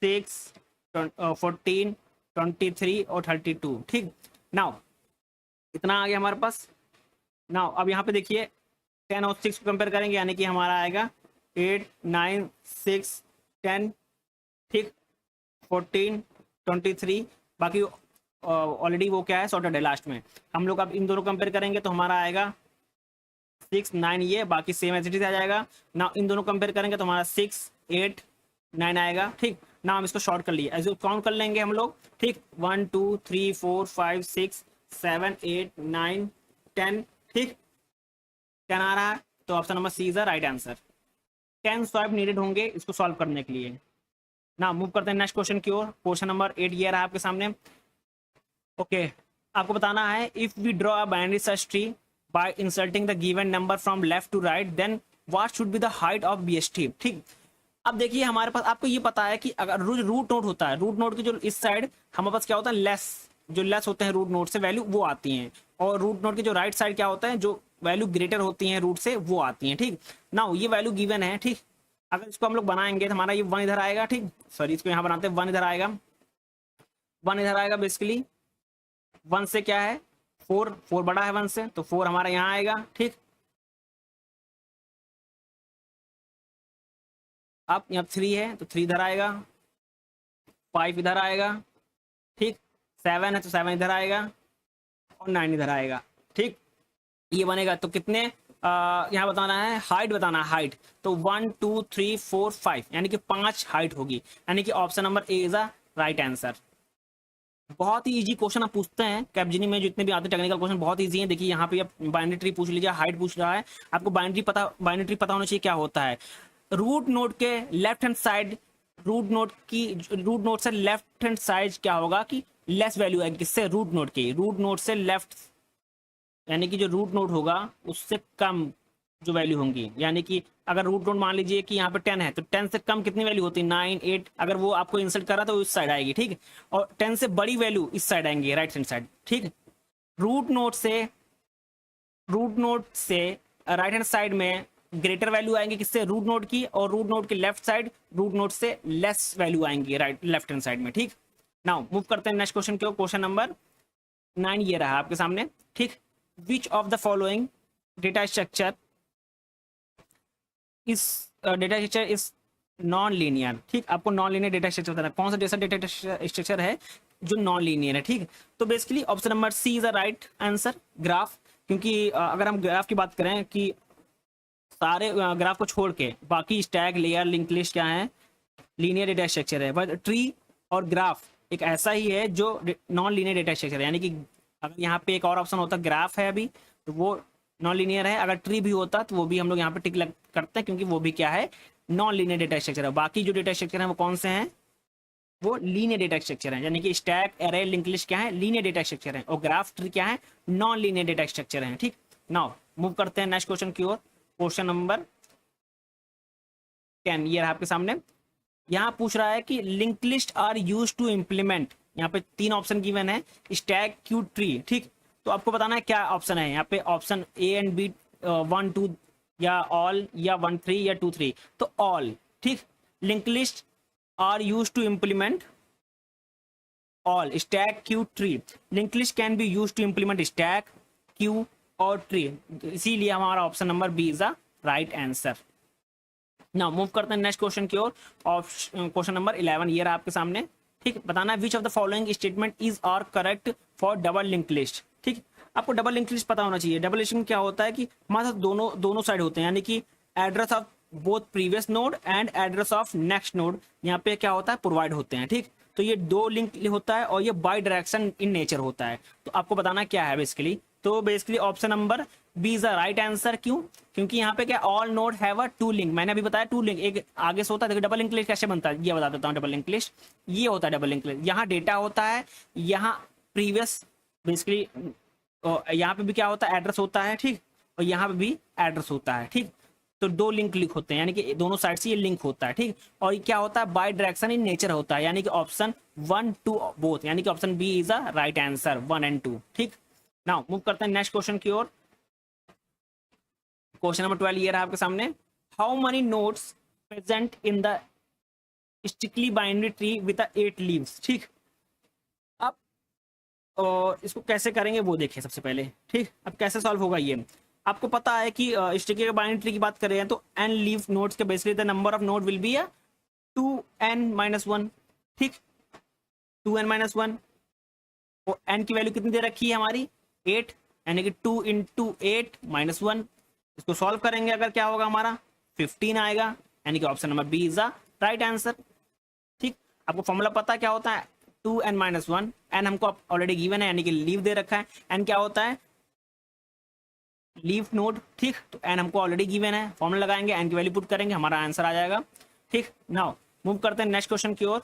6, 14, 23 और 32। ठीक, नाउ इतना आ गया हमारे पास। नाउ अब यहाँ पे देखिए 10 और 6 को कंपेयर करेंगे, यानी कि हमारा आएगा 8, 9, 6, 10, ठीक, 14, 23। बाकी ऑलरेडी वो क्या है, सॉर्टेड है लास्ट में। हम लोग अब इन दोनों कंपेयर करेंगे तो हमारा आएगा 6, 9, ये बाकी सेम एज इट इज आ जाएगा ना। इन दोनों कंपेयर करेंगे तो हमारा 6, 8, 9 आएगा। ठीक ना, हम इसको शॉर्ट कर लिए, ऐसे काउंट कर लेंगे हम लोग। ठीक, 1, 2, 3, 4, 5, 6, 7, 8, 9, 10। ठीक, 10 आ रहा है, तो option number C is the right answer. 10 swipe needed होंगे इसको सॉल्व करने के लिए ना। मूव करते हैं नेक्स्ट क्वेश्चन की ओर। क्वेश्चन नंबर 8 ये रहा आपके सामने। ओके, आपको बताना है if we draw a binary search tree by inserting the given number from left to right then what should be the height of BST. ठीक, अब देखिए हमारे पास, आपको ये पता है कि अगर रूट नोड होता है, रूट नोड की जो इस साइड हमारे पास क्या होता है, लेस, जो लेस होते हैं रूट नोड से वैल्यू वो आती हैं, और रूट नोड की जो राइट साइड क्या होता है, जो वैल्यू ग्रेटर होती हैं रूट से वो आती हैं। ठीक ना, ये वैल्यू गिवन है। ठीक, अगर इसको हम लोग बनाएंगे तो हमारा ये 1 इधर आएगा। ठीक, सॉरी इसको यहाँ बनाते हैं, 1 इधर आएगा, 1 इधर आएगा। बेसिकली 1 से क्या है, 4 बड़ा है 1 से, तो 4 हमारा यहाँ आएगा। ठीक, अब यहाँ 3 है तो 3 इधर आएगा, 5 इधर आएगा। ठीक, 7 है तो 7 इधर आएगा, और 9 इधर आएगा। ठीक, ये बनेगा। तो कितने यहाँ बताना है, हाइट बताना है, हाइट। तो 1, 2, 3, 4, 5 यानी कि 5 हाइट होगी, यानी कि option number A is a right answer. बहुत ही इजी क्वेश्चन आप पूछते हैं कैपजिनी में, जितने भी आते हैं टेक्निकल क्वेश्चन बहुत इजी हैं। देखिए यहाँ पे आप बाइनरी ट्री पूछ लीजिए, हाइट पूछ रहा है आपको, बाइनरी ट्री पता होना चाहिए क्या होता है। रूट नोड के left hand side, root node से लेफ्ट हैंड साइड क्या होगा कि लेस वैल्यू आएगी, किससे, रूट नोड की, रूट नोड से लेफ्ट, यानी कि जो रूट नोड होगा उससे कम जो वैल्यू होंगी। यानी कि अगर रूट नोड मान लीजिए कि यहाँ पे 10 है, तो 10 से कम कितनी वैल्यू होती है, 9, 8। अगर वो आपको इंसल्ट कर रहा तो इस साइड आएगी। ठीक, और 10 से बड़ी वैल्यू इस साइड आएंगी, राइट हैंड साइड। ठीक, रूट नोड से राइट हैंड साइड में ग्रेटर वैल्यू आएंगे, किससे, रूट नोड की, और रूट नोड के लेफ्ट साइड रूट नोड से लेस वैल्यू आएंगी लेफ्ट हैंड साइड में। ठीक, नाउ मूव करते हैं नेक्स्ट क्वेश्चन की ओर। क्वेश्चन नंबर 9 ये रहा आपके सामने। ठीक, विच of the following data structure is non linear. ठीक, आपको नॉन लीनियर डेटा स्ट्रक्चर बताना है, कौन सा डेटा स्ट्रक्चर है जो नॉन लीनियर है। ठीक, तो basically option number C is a right answer, graph. क्योंकि अगर हम ग्राफ की बात करें कि सारे ग्राफ को छोड़ के बाकी स्टैक, लेयर, लिंक लिस्ट क्या है, लीनियर डेटा स्ट्रक्चर है। बट ट्री और ग्राफ एक ऐसा ही है जो नॉन लीनियर डेटा स्ट्रक्चर है। यानी कि अगर यहाँ पे एक और ऑप्शन होता ग्राफ है अभी, तो वो नॉन लीनियर है। अगर ट्री भी होता तो वो भी हम लोग यहाँ पे टिक करते हैं, क्योंकि वो भी क्या है, नॉन लीनियर डेटा स्ट्रक्चर है। बाकी जो डेटा स्ट्रक्चर है वो कौन से हैं, वो लीनियर डेटा स्ट्रक्चर है। यानी कि स्टैक, एरे, लिंक लिस्ट क्या है, लीनियर डेटा स्ट्रक्चर है, और ग्राफ, ट्री क्या है, नॉन लीनियर डेटा स्ट्रक्चर है। ठीक, नाउ मूव करते हैं नेक्स्ट क्वेश्चन की ओर। क्वेश्चन नंबर 10 ये रहा आपके सामने। यहाँ पूछ रहा है कि link list are use to implement, यहाँ पे 3 ऑप्शन गिवन है, स्टैक, क्यू, ट्री। ठीक, तो आपको बताना है क्या ऑप्शन है। यहाँ पे ऑप्शन ए एंड बी, 1, 2 या ऑल, या 1, 3 या 2, 3। तो ऑल। ठीक, link list are use to implement all, stack, queue, tree. Link list can be use to implement stack, queue और ट्री, इसीलिए हमारा option number B is the right answer. Now move करते हैं next question की ओर। Question number 11 ये रहा आपके सामने। ठीक, बताना है which of the following statement is are correct for double link list. ठीक, आपको डबल लिंक लिस्ट पता होना चाहिए। डबल लिस्ट में क्या होता है कि हमारे साथ दोनों साइड होते हैं, यानी कि address of both previous node and address of next node यहाँ पे क्या होता है, प्रोवाइड होते हैं। ठीक, तो ये 2 लिंक होता है और ये बाई डायरेक्शन इन नेचर होता है। तो आपको बताना क्या है बेसिकली, तो basically option number B is the right answer. क्यों, क्योंकि यहाँ पे क्या, all node have a 2 link. मैंने अभी बताया 2 लिंक, एक आगे से होता है। देखो डबल लिंक लिस्ट कैसे बनता है, ये बता देता हूँ। डबल लिंक लिस्ट ये होता है, डबल लिंक लिस्ट, यहाँ डेटा होता है, यहाँ प्रीवियस, बेसिकली यहाँ पे भी क्या होता है, एड्रेस होता है। ठीक, और यहाँ पे भी एड्रेस होता है। ठीक, तो 2 लिंक होते हैं, यानी कि दोनों साइड से ये लिंक होता है। ठीक, और क्या होता है, बाय डायरेक्शन इन नेचर होता है, यानी कि ऑप्शन 1, 2 बोथ, यानी कि option B is a right answer, 1 and 2। ठीक, नाउ मूव करते हैं नेक्स्ट क्वेश्चन की ओर। क्वेश्चन नंबर 12 ये रहा आपके सामने। How many nodes present in the strictly binary tree with 8 leaves. ठीक, अब इसको कैसे करेंगे वो देखिए सबसे पहले। ठीक, अब कैसे सॉल्व होगा ये, आपको पता है कि स्टिकी बाइनरी ट्री की बात करें तो n लीव नोड्स के basically the number of node will be 2n-1। ठीक, 2n-1 और n की वैल्यू कितनी दे रखी है हमारी 8, यानी कि 2 × 8 - 1। इसको सॉल्व करेंगे अगर क्या होगा हमारा 15 आएगा, यानी कि option number B is the right answer. ठीक, आपको फॉर्मूला पता है क्या होता है 2n-1, n हमको ऑलरेडी गिवन है यानी कि लीव दे रखा है, n क्या होता है लीव नोड। ठीक, तो n हमको ऑलरेडी गिवन है, फॉर्मूला लगाएंगे n की वैल्यू पुट करेंगे हमारा आंसर आ जाएगा। ठीक, नाउ मूव करते हैं नेक्स्ट क्वेश्चन की ओर।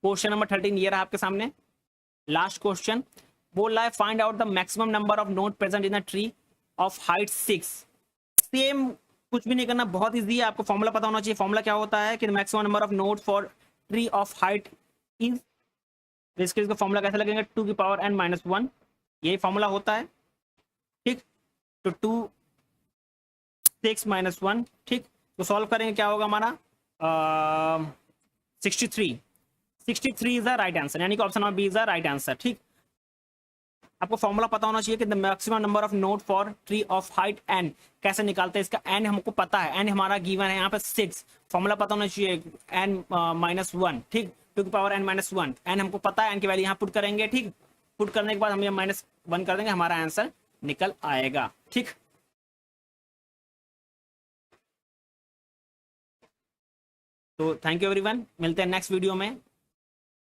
क्वेश्चन नंबर 13 ये रहा आपके सामने, लास्ट क्वेश्चन। बोल रहा है find out the maximum number of node present in a tree of height 6। Same, कुछ भी नहीं करना, बहुत इजी है, आपको फॉर्मूला पता होना चाहिए। फॉर्मूला क्या होता है कि maximum number of node for tree of height is, इसके फॉर्मूला कैसे लगेंगे 2n-1, यही फॉर्मूला होता है। ठीक, तो 2 6 - 1। ठीक, तो सॉल्व करेंगे क्या होगा हमारा 63 इज द राइट आंसर, यानी कि option number B is the right answer. ठीक, आपको फॉर्मूला पता होना चाहिए कि the maximum number of node for tree of height n कैसे निकालते हैं। इसका n हमको पता है, n हमारा गिवन है यहाँ पे 6, फॉर्मूला पता होना चाहिए n-1। ठीक, 2n-1, n हमको पता है, n की वैल्यू यहाँ पुट करेंगे। ठीक, पुट करने के बाद हम ये -1 कर देंगे, हमारा आंसर निकल आएगा। ठीक, तो थैंक यू एवरीवन, मिलते हैं नेक्स्ट वीडियो में।